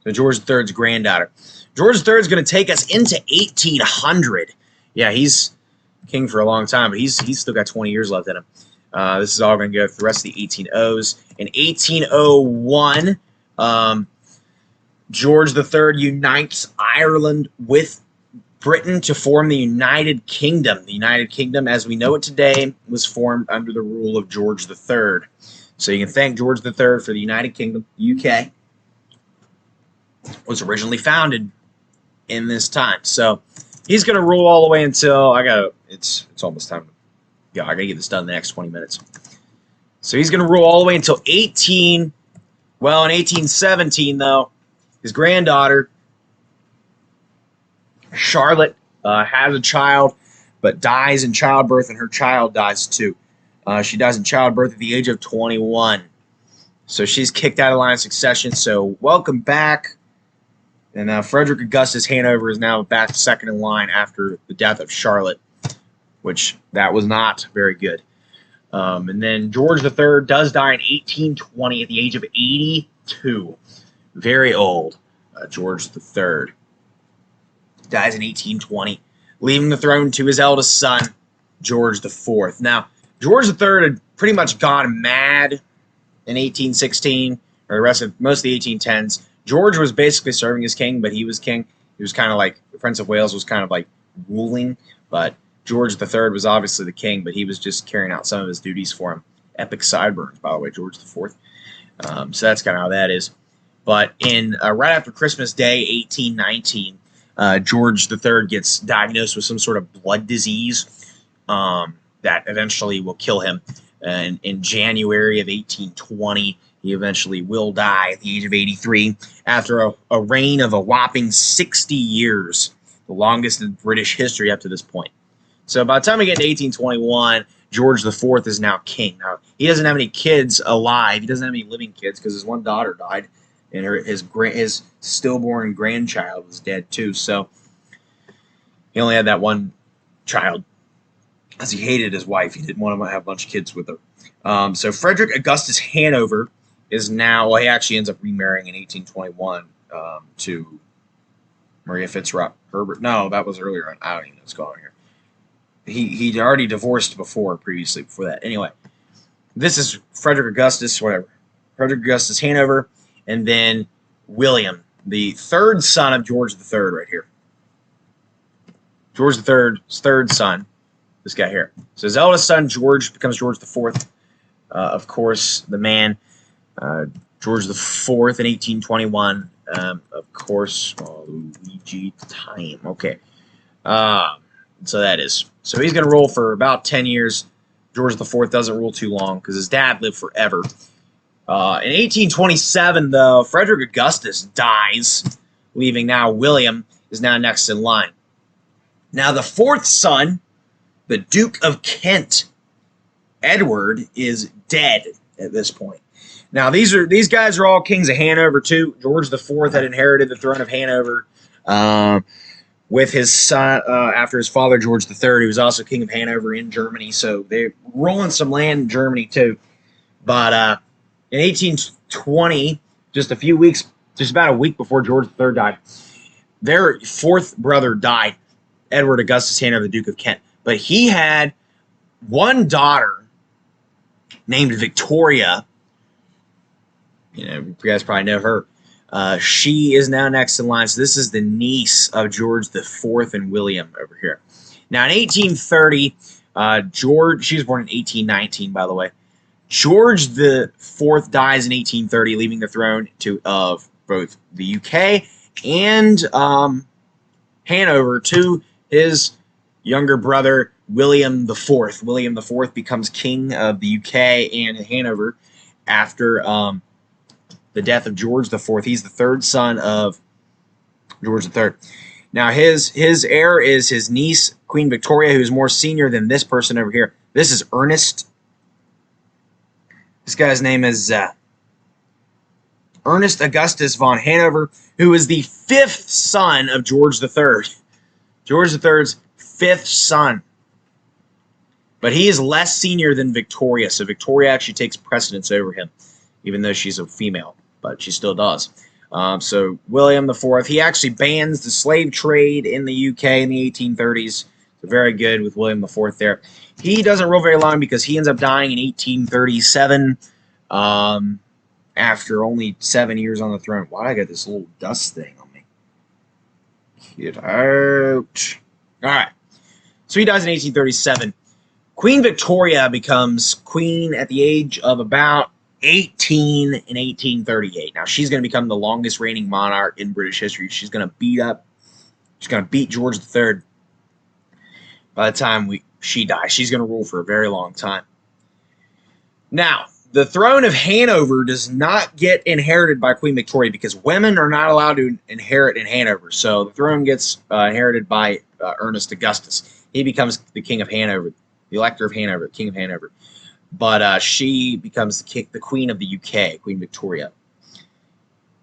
So George III's granddaughter. George III is going to take us into 1800. Yeah, he's king for a long time, but he's still got 20 years left in him. This is all going to go through the rest of the 1800s. In 1801, George III unites Ireland with Britain to form the United Kingdom. The United Kingdom, as we know it today, was formed under the rule of George III. So you can thank George III for the United Kingdom. UK was originally founded in this time. So he's going to rule all the way until it's almost time to go. I got to get this done in the next 20 minutes. So he's going to rule all the way until in 1817, though, his granddaughter, Charlotte, has a child, but dies in childbirth, and her child dies too. She dies in childbirth at the age of 21. So she's kicked out of line of succession. So welcome back. And Frederick Augustus Hanover is now back second in line after the death of Charlotte, which that was not very good. And then George III does die in 1820 at the age of 82. Very old. George III dies in 1820, leaving the throne to his eldest son, George IV. Now, George III had pretty much gone mad in 1816, or most of the 1810s. George was basically serving as king, but he was king. He was kind of like, the Prince of Wales was kind of like ruling, but George III was obviously the king, but he was just carrying out some of his duties for him. Epic sideburns, by the way, George IV. So that's kind of how that is. But in right after Christmas Day, 1819, George III gets diagnosed with some sort of blood disease that eventually will kill him. And in January of 1820, he eventually will die at the age of 83 after a reign of a whopping 60 years, the longest in British history up to this point. So by the time we get to 1821, George IV is now king. Now, he doesn't have any kids alive. He doesn't have any living kids because his one daughter died, and his stillborn grandchild was dead too. So he only had that one child, as he hated his wife. He didn't want to have a bunch of kids with her. So Frederick Augustus Hanover is now, well, he actually ends up remarrying in 1821 to Maria Fitzherbert. No, that was earlier on. I don't even know what's going on here. He'd already divorced before that. Anyway, this is Frederick Augustus, whatever. Frederick Augustus Hanover, and then William, the third son of George III right here. George III's third son, this guy here. So his eldest son, George, becomes George IV. Of course, the man, George IV in 1821. Of course, Luigi time. Okay. So that is. So he's going to rule for about 10 years. George IV doesn't rule too long because his dad lived forever. In 1827, though, Frederick Augustus dies, leaving now William is now next in line. Now the fourth son, the Duke of Kent, Edward, is dead at this point. Now these guys are all kings of Hanover too. George IV had inherited the throne of Hanover with his son after his father George III, who was also king of Hanover in Germany. So they're rolling some land in Germany too. But in 1820, just about a week before George III died, their fourth brother died, Edward Augustus Hanover, the Duke of Kent. But he had one daughter named Victoria. You guys probably know her. She is now next in line. So this is the niece of George IV and William over here. Now in 1830, she was born in 1819, by the way. George IV dies in 1830, leaving the throne of both the UK and Hanover to his younger brother, William IV. William IV becomes king of the UK and Hanover after the death of George IV. He's the third son of George III. Now, his heir is his niece, Queen Victoria, who's more senior than this person over here. This is Ernest. This guy's name is Ernest Augustus von Hanover, who is the 5th son of George III. George III's 5th son. But he is less senior than Victoria, so Victoria actually takes precedence over him, even though she's a female, but she still does. So William IV, he actually bans the slave trade in the UK in the 1830s. So very good with William IV there. He doesn't rule very long because he ends up dying in 1837 after only 7 years on the throne. Why do I got this little dust thing on me? Get out. All right. So he dies in 1837. Queen Victoria becomes queen at the age of about 18 in 1838. Now, she's going to become the longest reigning monarch in British history. She's going to beat George III by the time she dies. She's going to rule for a very long time. Now, the throne of Hanover does not get inherited by Queen Victoria because women are not allowed to inherit in Hanover. So the throne gets inherited by Ernest Augustus. He becomes the king of Hanover, the elector of Hanover, the king of Hanover. But she becomes the queen of the UK, Queen Victoria.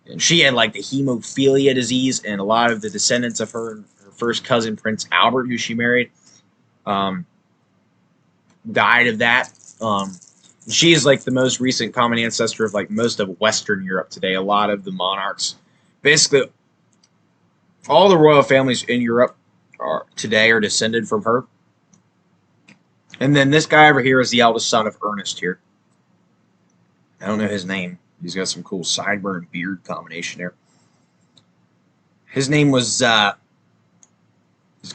And she had like the hemophilia disease, and a lot of the descendants of her first cousin, Prince Albert, who she married, died of that. She is like the most recent common ancestor of like most of Western Europe today. A lot of the monarchs, basically all the royal families in Europe today are descended from her. And then this guy over here is the eldest son of Ernest here. I don't know his name. He's got some cool sideburn beard combination there. His name was, this guy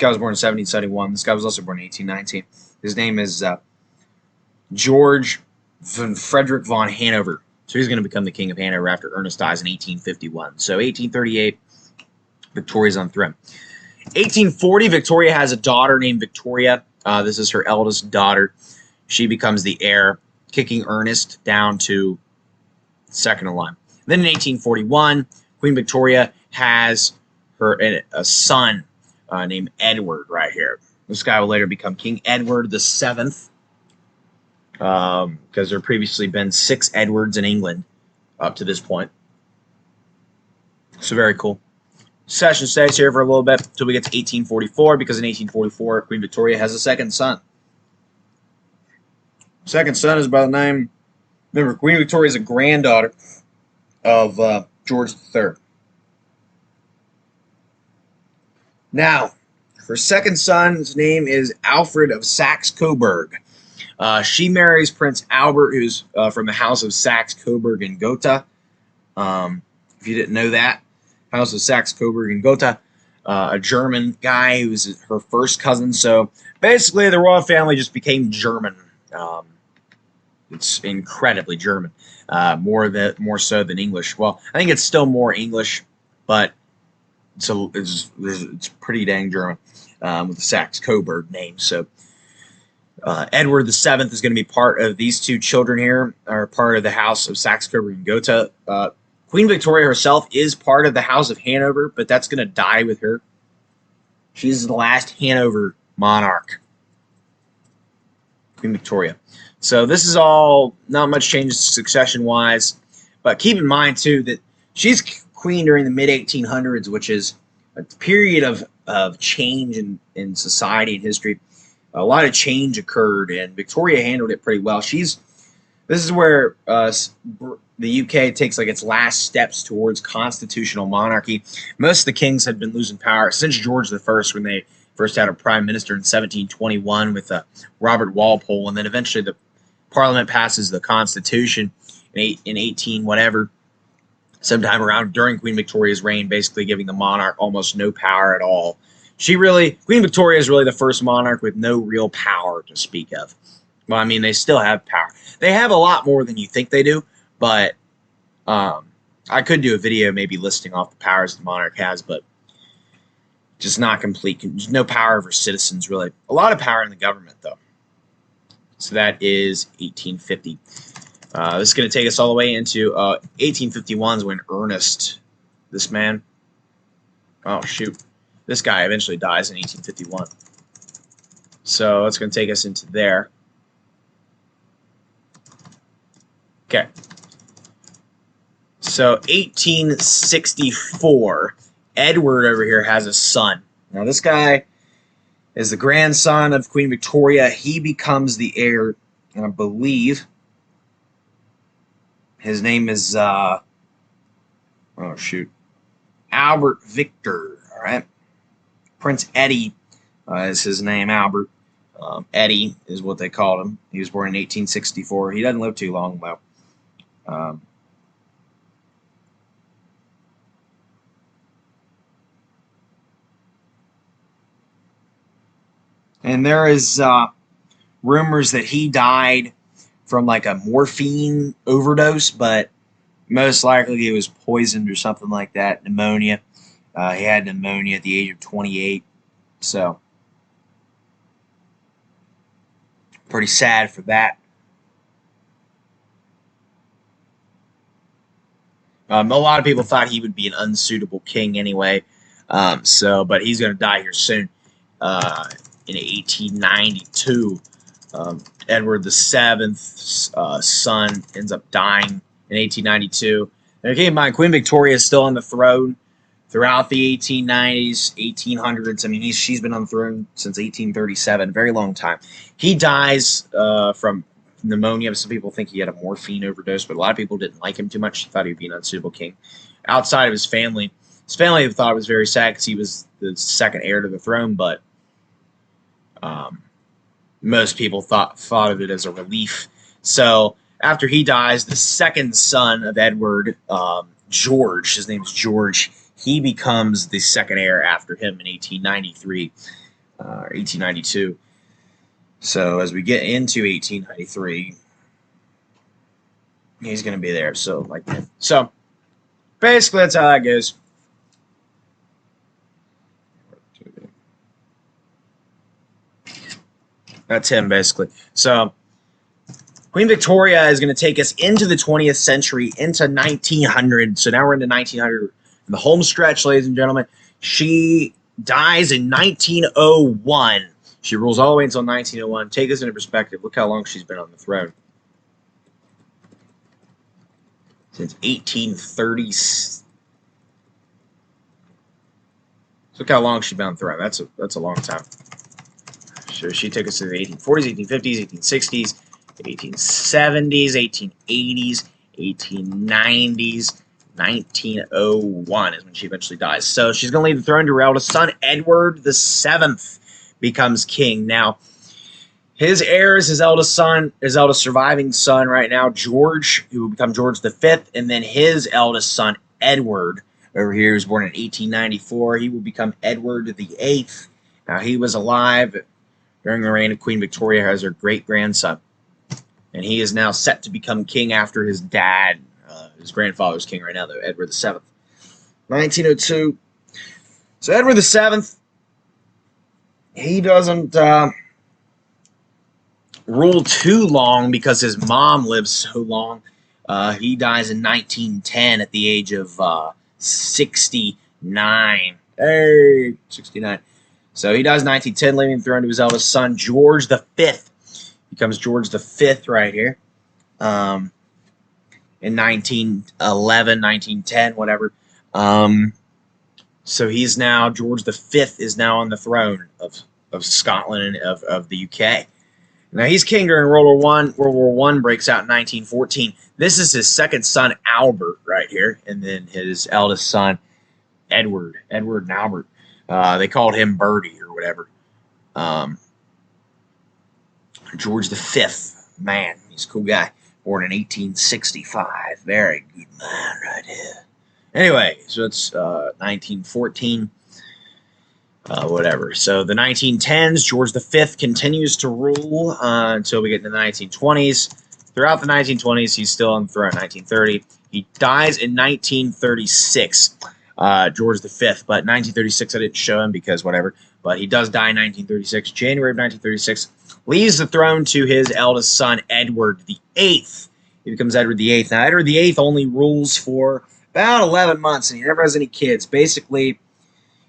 was born in 1771. This guy was also born in 1819. His name is George Frederick von Hanover. So he's going to become the king of Hanover after Ernest dies in 1851. So 1838, Victoria's on the throne. 1840, Victoria has a daughter named Victoria. This is her eldest daughter. She becomes the heir, kicking Ernest down to second in line. Then in 1841, Queen Victoria has a son named Edward right here. This guy will later become King Edward VII, because there have previously been 6 Edwards in England up to this point. So very cool. Session stays here for a little bit until we get to 1844, because in 1844, Queen Victoria has a second son. Second son is by the name, remember, Queen Victoria is a granddaughter of George III. Now, her second son's name is Alfred of Saxe-Coburg. She marries Prince Albert, who's from the House of Saxe-Coburg and Gotha. If you didn't know that, House of Saxe-Coburg and Gotha, a German guy who's her first cousin. So basically, the royal family just became German. It's incredibly German, more so than English. Well, I think it's still more English, but it's pretty dang German with the Saxe-Coburg name. So Edward VII is going to be part of these two children here, are part of the House of Saxe-Coburg and Gotha. Queen Victoria herself is part of the House of Hanover, but that's going to die with her. She's the last Hanover monarch, Queen Victoria. So this is all not much changes succession-wise, but keep in mind, too, that she's queen during the mid-1800s, which is a period of change in society and history. A lot of change occurred, and Victoria handled it pretty well. This is where the UK takes like its last steps towards constitutional monarchy. Most of the kings had been losing power since George I, when they first had a prime minister in 1721 with Robert Walpole, and then eventually the Parliament passes the Constitution in 18 whatever, sometime around during Queen Victoria's reign, basically giving the monarch almost no power at all. Queen Victoria is really the first monarch with no real power to speak of. Well, I mean, they still have power. They have a lot more than you think they do, but I could do a video maybe listing off the powers the monarch has, but just not complete. There's no power over citizens, really. A lot of power in the government, though. So that is 1850. This is going to take us all the way into 1851 when Ernest, this man, oh shoot, this guy eventually dies in 1851. So that's going to take us into there. Okay. So 1864, Edward over here has a son. Now this guy is the grandson of Queen Victoria. He becomes the heir, and I believe his name is Albert Victor. All right, Prince Eddie is his name. Albert. Eddie is what they called him. He was born in 1864. He doesn't live too long, though. And there is rumors that he died from like a morphine overdose, but most likely he was poisoned or something like that. Pneumonia. He had pneumonia at the age of 28. So, pretty sad for that. A lot of people thought he would be an unsuitable king anyway. But he's going to die here soon. In 1892, Edward VII's son ends up dying in 1892. Now, keep in mind, Queen Victoria is still on the throne throughout the 1890s, 1800s. I mean, she's been on the throne since 1837, very long time. He dies from pneumonia. Some people think he had a morphine overdose, but a lot of people didn't like him too much. Thought he would be an unsuitable king. Outside of his family thought it was very sad because he was the second heir to the throne, but most people thought of it as a relief. So after he dies, the second son of Edward, George, his name's George, he becomes the second heir after him in 1893, 1892. So as we get into 1893, he's going to be there. So basically that's how that goes. That's him, basically. So Queen Victoria is going to take us into the 20th century, into 1900. So now we're into 1900. The home stretch, ladies and gentlemen. She dies in 1901. She rules all the way until 1901. Take us into perspective. Look how long she's been on the throne. Since 1830. Look how long she's been on the throne. That's a long time. So she took us to the 1840s, 1850s, 1860s, 1870s, 1880s, 1890s, 1901 is when she eventually dies. So she's going to leave the throne to her eldest son, Edward VII, becomes king. Now, his heir is his eldest surviving son right now, George, who will become George V, and then his eldest son, Edward, over here, was born in 1894. He will become Edward VIII. Now, he was alive during the reign of Queen Victoria as her great-grandson. And he is now set to become king after his dad. His grandfather's king right now, though, Edward VII. 1902. So Edward VII, he doesn't rule too long because his mom lives so long. He dies in 1910 at the age of 69. Hey, 69. So he dies in 1910, leaving the throne to his eldest son, George V. Becomes George V right here. In 1911, 1910, whatever. So he's now, George V is now on the throne of Scotland and of the UK. Now he's king during World War I. World War I breaks out in 1914. This is his second son, Albert, right here. And then his eldest son, Edward and Albert. They called him Bertie or whatever. George V, man, he's a cool guy. Born in 1865. Very good man right here. Anyway, so it's 1914. Whatever. So the 1910s, George V continues to rule until we get into the 1920s. Throughout the 1920s, he's still on the throne. 1930. He dies in 1936. George V, but 1936 I didn't show him because whatever. But he does die in 1936, January of 1936. Leaves the throne to his eldest son, Edward VIII. He becomes Edward VIII. Now, Edward VIII only rules for about 11 months, and he never has any kids. Basically,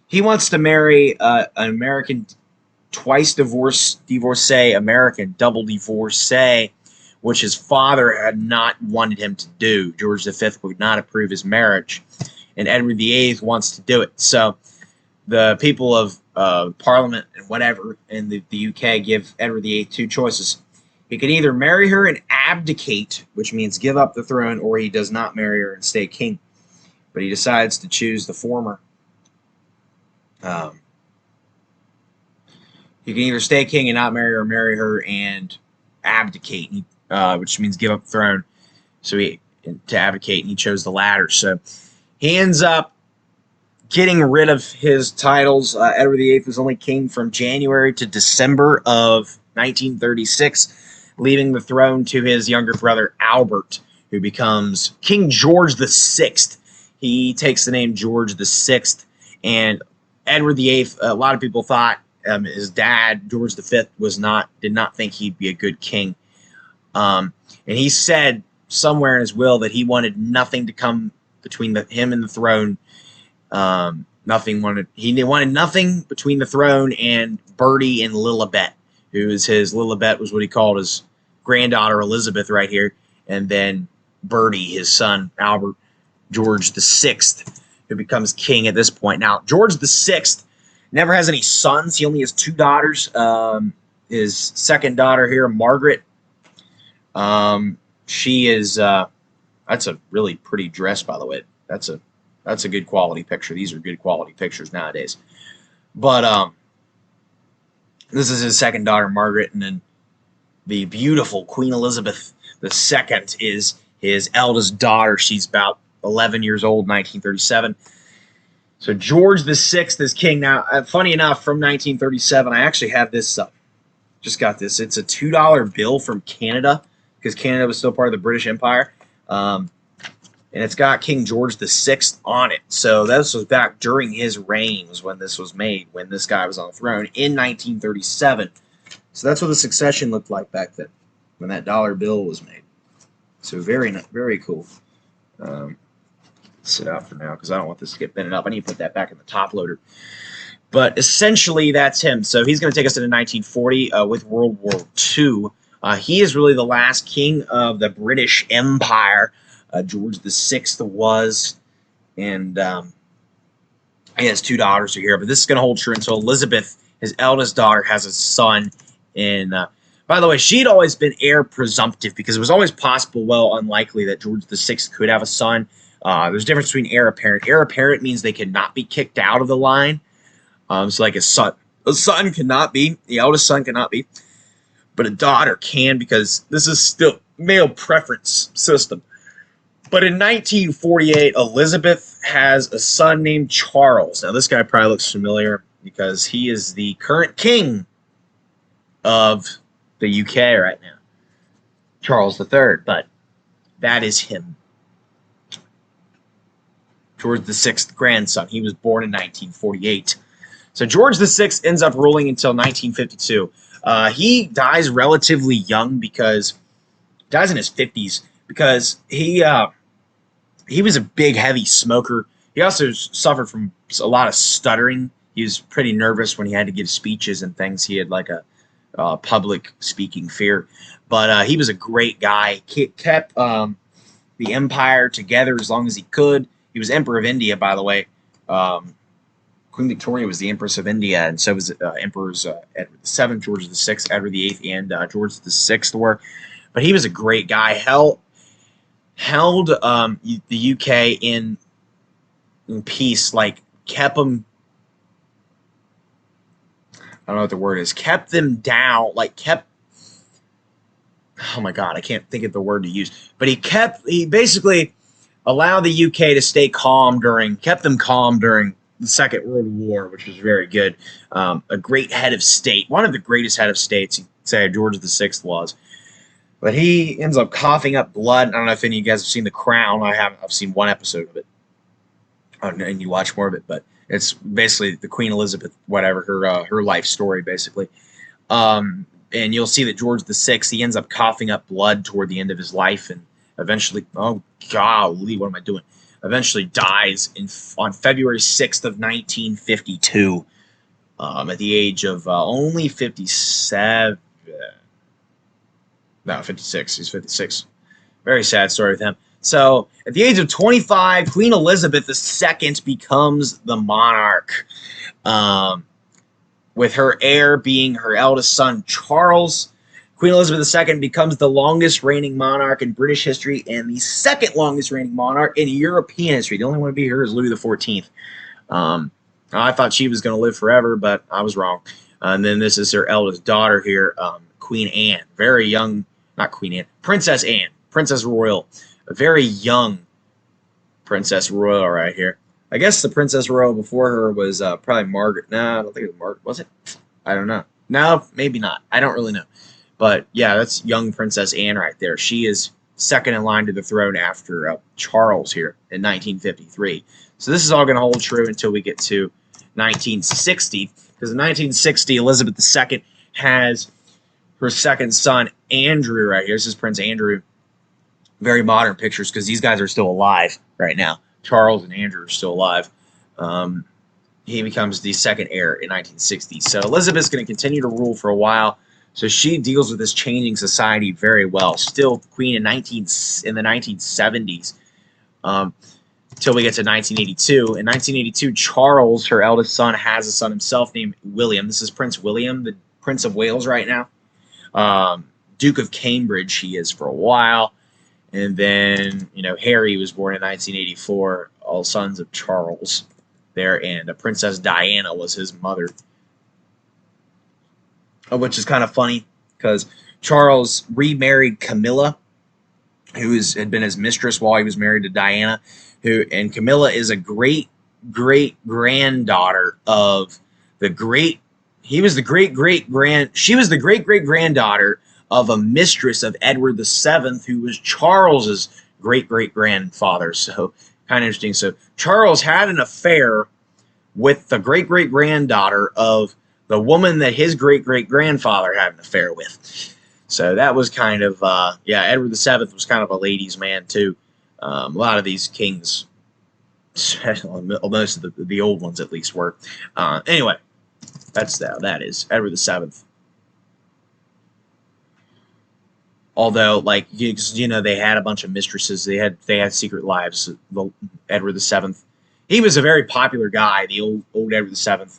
he wants to marry an American twice divorcee, American double divorcee, which his father had not wanted him to do. George V would not approve his marriage, and Edward VIII wants to do it. So the people of Parliament and whatever in the UK give Edward VIII two choices. He can either marry her and abdicate, which means give up the throne, or he does not marry her and stay king. But he decides to choose the former. He can either stay king and not marry her, or marry her and abdicate, which means give up the throne. So to abdicate, and he chose the latter. So he ends up getting rid of his titles. Edward VIII was only king from January to December of 1936, leaving the throne to his younger brother Albert, who becomes King George VI. He takes the name George VI, and Edward VIII. A lot of people thought his dad George V did not think he'd be a good king, and he said somewhere in his will that he wanted nothing to come between him and the throne. He wanted nothing between the throne and Bertie and Lilibet, who is Lilibet was what he called his granddaughter Elizabeth right here, and then Bertie, his son Albert George VI, who becomes king at this point. Now George VI never has any sons. He only has two daughters. His second daughter here, Margaret. She is. That's a really pretty dress, by the way. That's a good quality picture. These are good quality pictures nowadays. But this is his second daughter, Margaret, and then the beautiful Queen Elizabeth II is his eldest daughter. She's about 11 years old, 1937. So George VI is king. Now, funny enough, from 1937, I actually have this. Just got this. It's a $2 bill from Canada, because Canada was still part of the British Empire. And it's got King George VI on it. So this was back during his reign was when this was made, when this guy was on the throne in 1937. So that's what the succession looked like back then, when that dollar bill was made. So very, very cool. Sit out for now because I don't want this to get bent up. I need to put that back in the top loader. But essentially, that's him. So he's going to take us into 1940 with World War II. He is really the last king of the British Empire. George VI was, and he has two daughters here. But this is going to hold true until Elizabeth, his eldest daughter, has a son. And by the way, she'd always been heir presumptive because it was always possible, well, unlikely that George VI could have a son. There's a difference between heir apparent. Heir apparent means they cannot be kicked out of the line. So like a son cannot be, the eldest son cannot be, but a daughter can, because this is still male preference system. But in 1948, Elizabeth has a son named Charles. Now this guy probably looks familiar because he is the current king of the UK right now, Charles III. But that is him. George VI's grandson. He was born in 1948. So George VI ends up ruling until 1952. He dies relatively young because dies in his 50s because he was a big, heavy smoker. He also suffered from a lot of stuttering. He was pretty nervous when he had to give speeches and things. He had like a public speaking fear. But he was a great guy. Kept the empire together as long as he could. He was Emperor of India, by the way. Queen Victoria was the Empress of India, and so was Emperors Edward VII, George VI, Edward VIII, and George VI were. But he was a great guy. Held the UK in peace, like kept them. I don't know what the word is. Kept them down, like kept. Oh my God, I can't think of the word to use. But he basically allowed the UK to stay calm kept them calm during the Second World War, which was very good. A great head of state, one of the greatest head of states, you'd say George VI was. But he ends up coughing up blood. I don't know if any of you guys have seen The Crown. I haven't. I've seen one episode of it. And you watch more of it, but it's basically the Queen Elizabeth, whatever, her life story, basically. And you'll see that George VI, he ends up coughing up blood toward the end of his life, and eventually, oh golly, what am I doing? Eventually dies on February 6th of 1952 at the age of only 57. No, 56. He's 56. Very sad story with him. So, at the age of 25, Queen Elizabeth II becomes the monarch, with her heir being her eldest son, Charles. Queen Elizabeth II becomes the longest reigning monarch in British history and the second longest reigning monarch in European history. The only one to be her is Louis XIV. I thought she was going to live forever, but I was wrong. And then this is her eldest daughter here, Queen Anne. Very young, not Queen Anne, Princess Anne, Princess Royal. A very young Princess Royal right here. I guess the Princess Royal before her was probably Margaret. No, I don't think it was Margaret. Was it? I don't know. No, maybe not. I don't really know. But yeah, that's young Princess Anne right there. She is second in line to the throne after Charles here in 1953. So this is all going to hold true until we get to 1960. Because in 1960, Elizabeth II has her second son, Andrew, right here. This is Prince Andrew. Very modern pictures because these guys are still alive right now. Charles and Andrew are still alive. He becomes the second heir in 1960. So Elizabeth's going to continue to rule for a while. So she deals with this changing society very well. Still queen in the 1970s, till we get to 1982. In 1982, Charles, her eldest son, has a son himself named William. This is Prince William, the Prince of Wales right now. Duke of Cambridge he is for a while. And then, Harry was born in 1984, all sons of Charles there, and Princess Diana was his mother. Which is kind of funny, because Charles remarried Camilla, who had been his mistress while he was married to Diana, and Camilla is a great-great-granddaughter of she was the great-great-granddaughter of a mistress of Edward VII, who was Charles's great-great-grandfather. So, kind of interesting. So, Charles had an affair with the great-great-granddaughter of the woman that his great-great-grandfather had an affair with. So, that was kind of, Edward VII was kind of a ladies' man, too. A lot of these kings, most of the old ones at least, were. Anyway, that is Edward VII. Although, they had a bunch of mistresses. They had secret lives. Edward VII. He was a very popular guy, the old Edward VII.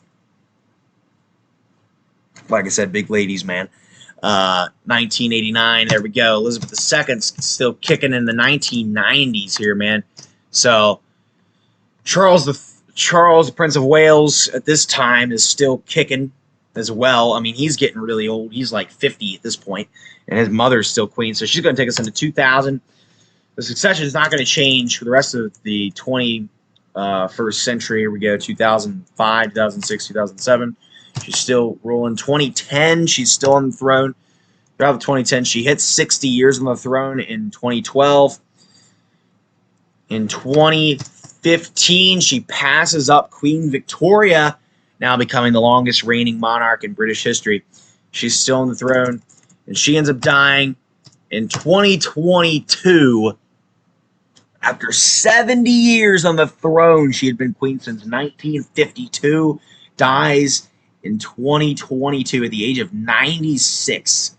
Like I said, big ladies man. 1989, there we go. Elizabeth II's still kicking in the 1990s here, man. So, Charles, the Prince of Wales, at this time is still kicking as well. I mean, he's getting really old. He's like 50 at this point, and his mother's still queen. So she's going to take us into 2000. The succession is not going to change for the rest of the 21st century. Here we go, 2005, 2006, 2007. She's still ruling. 2010, she's still on the throne. Throughout the 2010, she hit 60 years on the throne in 2012. In 2015, she passes up Queen Victoria, now becoming the longest reigning monarch in British history. She's still on the throne, and she ends up dying in 2022. After 70 years on the throne, she had been queen since 1952, dies in 2022 at the age of 96,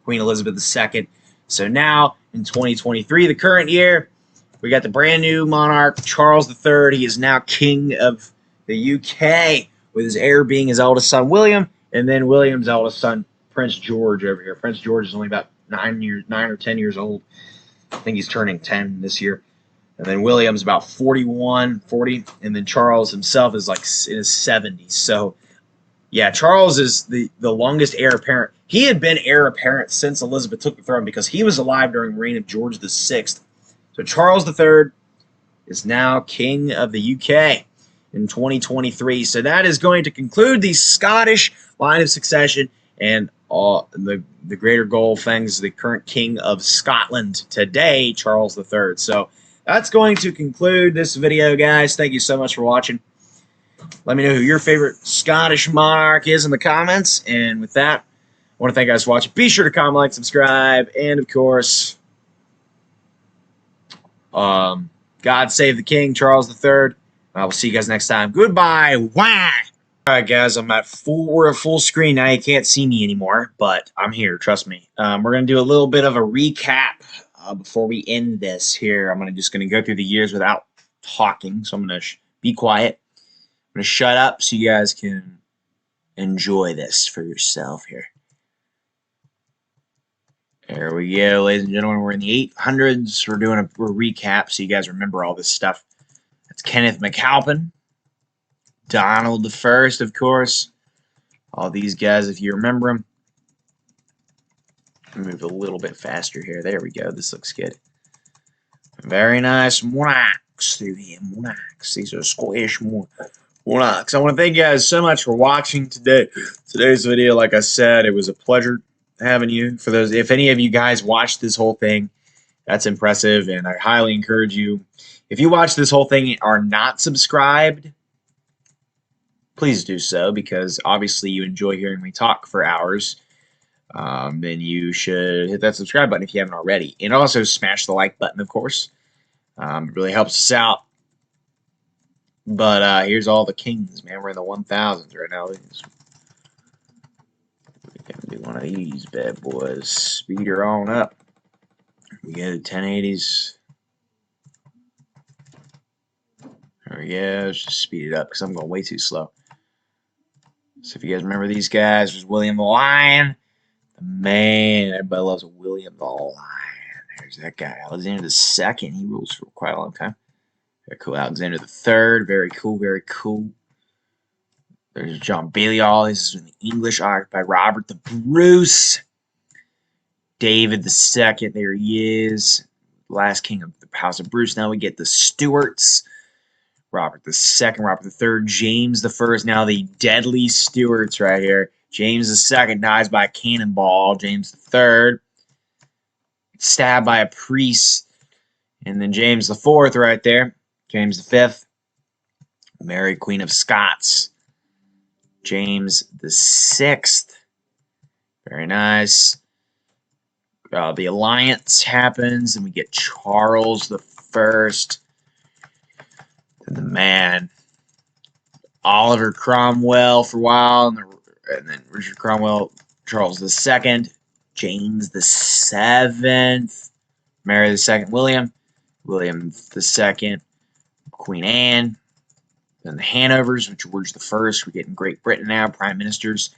Queen Elizabeth II. So now, in 2023, the current year, we got the brand new monarch, Charles III. He is now king of the UK, with his heir being his eldest son, William, and then William's eldest son, Prince George, over here. Prince George is only about 9 or 10 years old. I think he's turning 10 this year. And then William's about 40, and then Charles himself is like in his 70s. So, yeah, Charles is the longest heir apparent. He had been heir apparent since Elizabeth took the throne because he was alive during the reign of George VI. So Charles III is now king of the UK in 2023. So that is going to conclude the Scottish line of succession and the greater goal things, the current king of Scotland today, Charles III. So that's going to conclude this video, guys. Thank you so much for watching. Let me know who your favorite Scottish monarch is in the comments. And with that, I want to thank you guys for watching. Be sure to comment, like, subscribe, and of course, God save the King, Charles III. I will see you guys next time. Goodbye. Wah! Alright guys, we're at full screen now. You can't see me anymore, but I'm here, trust me. We're going to do a little bit of a recap before we end this here. I'm just going to go through the years without talking, so I'm going to be quiet. I'm going to shut up so you guys can enjoy this for yourself here. There we go, ladies and gentlemen. We're in the 800s. We're doing a recap so you guys remember all this stuff. That's Kenneth McAlpin. Donald the First, of course. All these guys, if you remember them. Move a little bit faster here. There we go. This looks good. Very nice monarchs through here. Monarchs. These are Scottish monarchs. I want to thank you guys so much for watching today's video. Like I said, it was a pleasure having you. For those, if any of you guys watched this whole thing, that's impressive, and I highly encourage you. If you watch this whole thing and are not subscribed, please do so, because obviously you enjoy hearing me talk for hours. Then you should hit that subscribe button if you haven't already. And also smash the like button, of course. It really helps us out. But here's all the kings, man. We're in the 1000s right now. We can do one of these bad boys. Speed her on up. We go to 1080s. There we go. Let's just speed it up because I'm going way too slow. So if you guys remember these guys, there's William the Lion. The man, everybody loves William the Lion. There's that guy. Alexander II. He rules for quite a long time. Very cool. Alexander III. Very cool. Very cool. There's John Balliol. This is an English art by Robert the Bruce. David II. There he is. Last king of the House of Bruce. Now we get the Stuarts. Robert II, Robert III, James I. Now the deadly Stuarts right here. James II dies by a cannonball. James III stabbed by a priest. And then James IV right there. James V. Mary, Queen of Scots. James VI. Very nice. The alliance happens, and we get Charles I. And the man, Oliver Cromwell for a while, and then Richard Cromwell, Charles II, James VII, Mary II, William II, Queen Anne, then the Hanovers with George I. We're getting Great Britain now, prime ministers.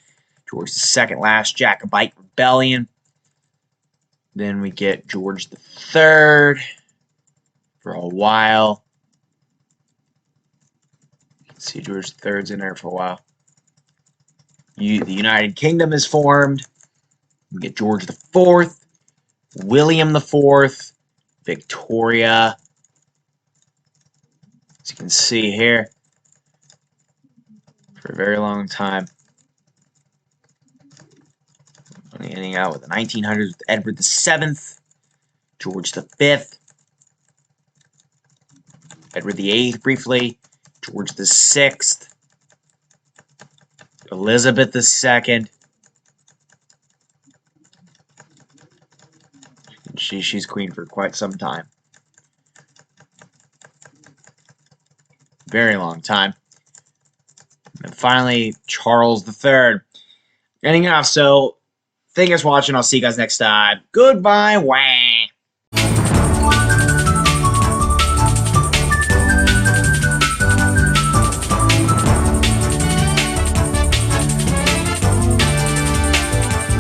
George II, last Jacobite rebellion. Then we get George III for a while. See, George III's in there for a while. The United Kingdom is formed. We get George IV, William IV, Victoria. As you can see here, for a very long time. Ending out with the 1900s with Edward VII, George V, Edward VIII briefly, George VI, Elizabeth II. She's queen for quite some time. Very long time. And finally, Charles III. Ending off, so thank you guys for watching. I'll see you guys next time. Goodbye. Wah.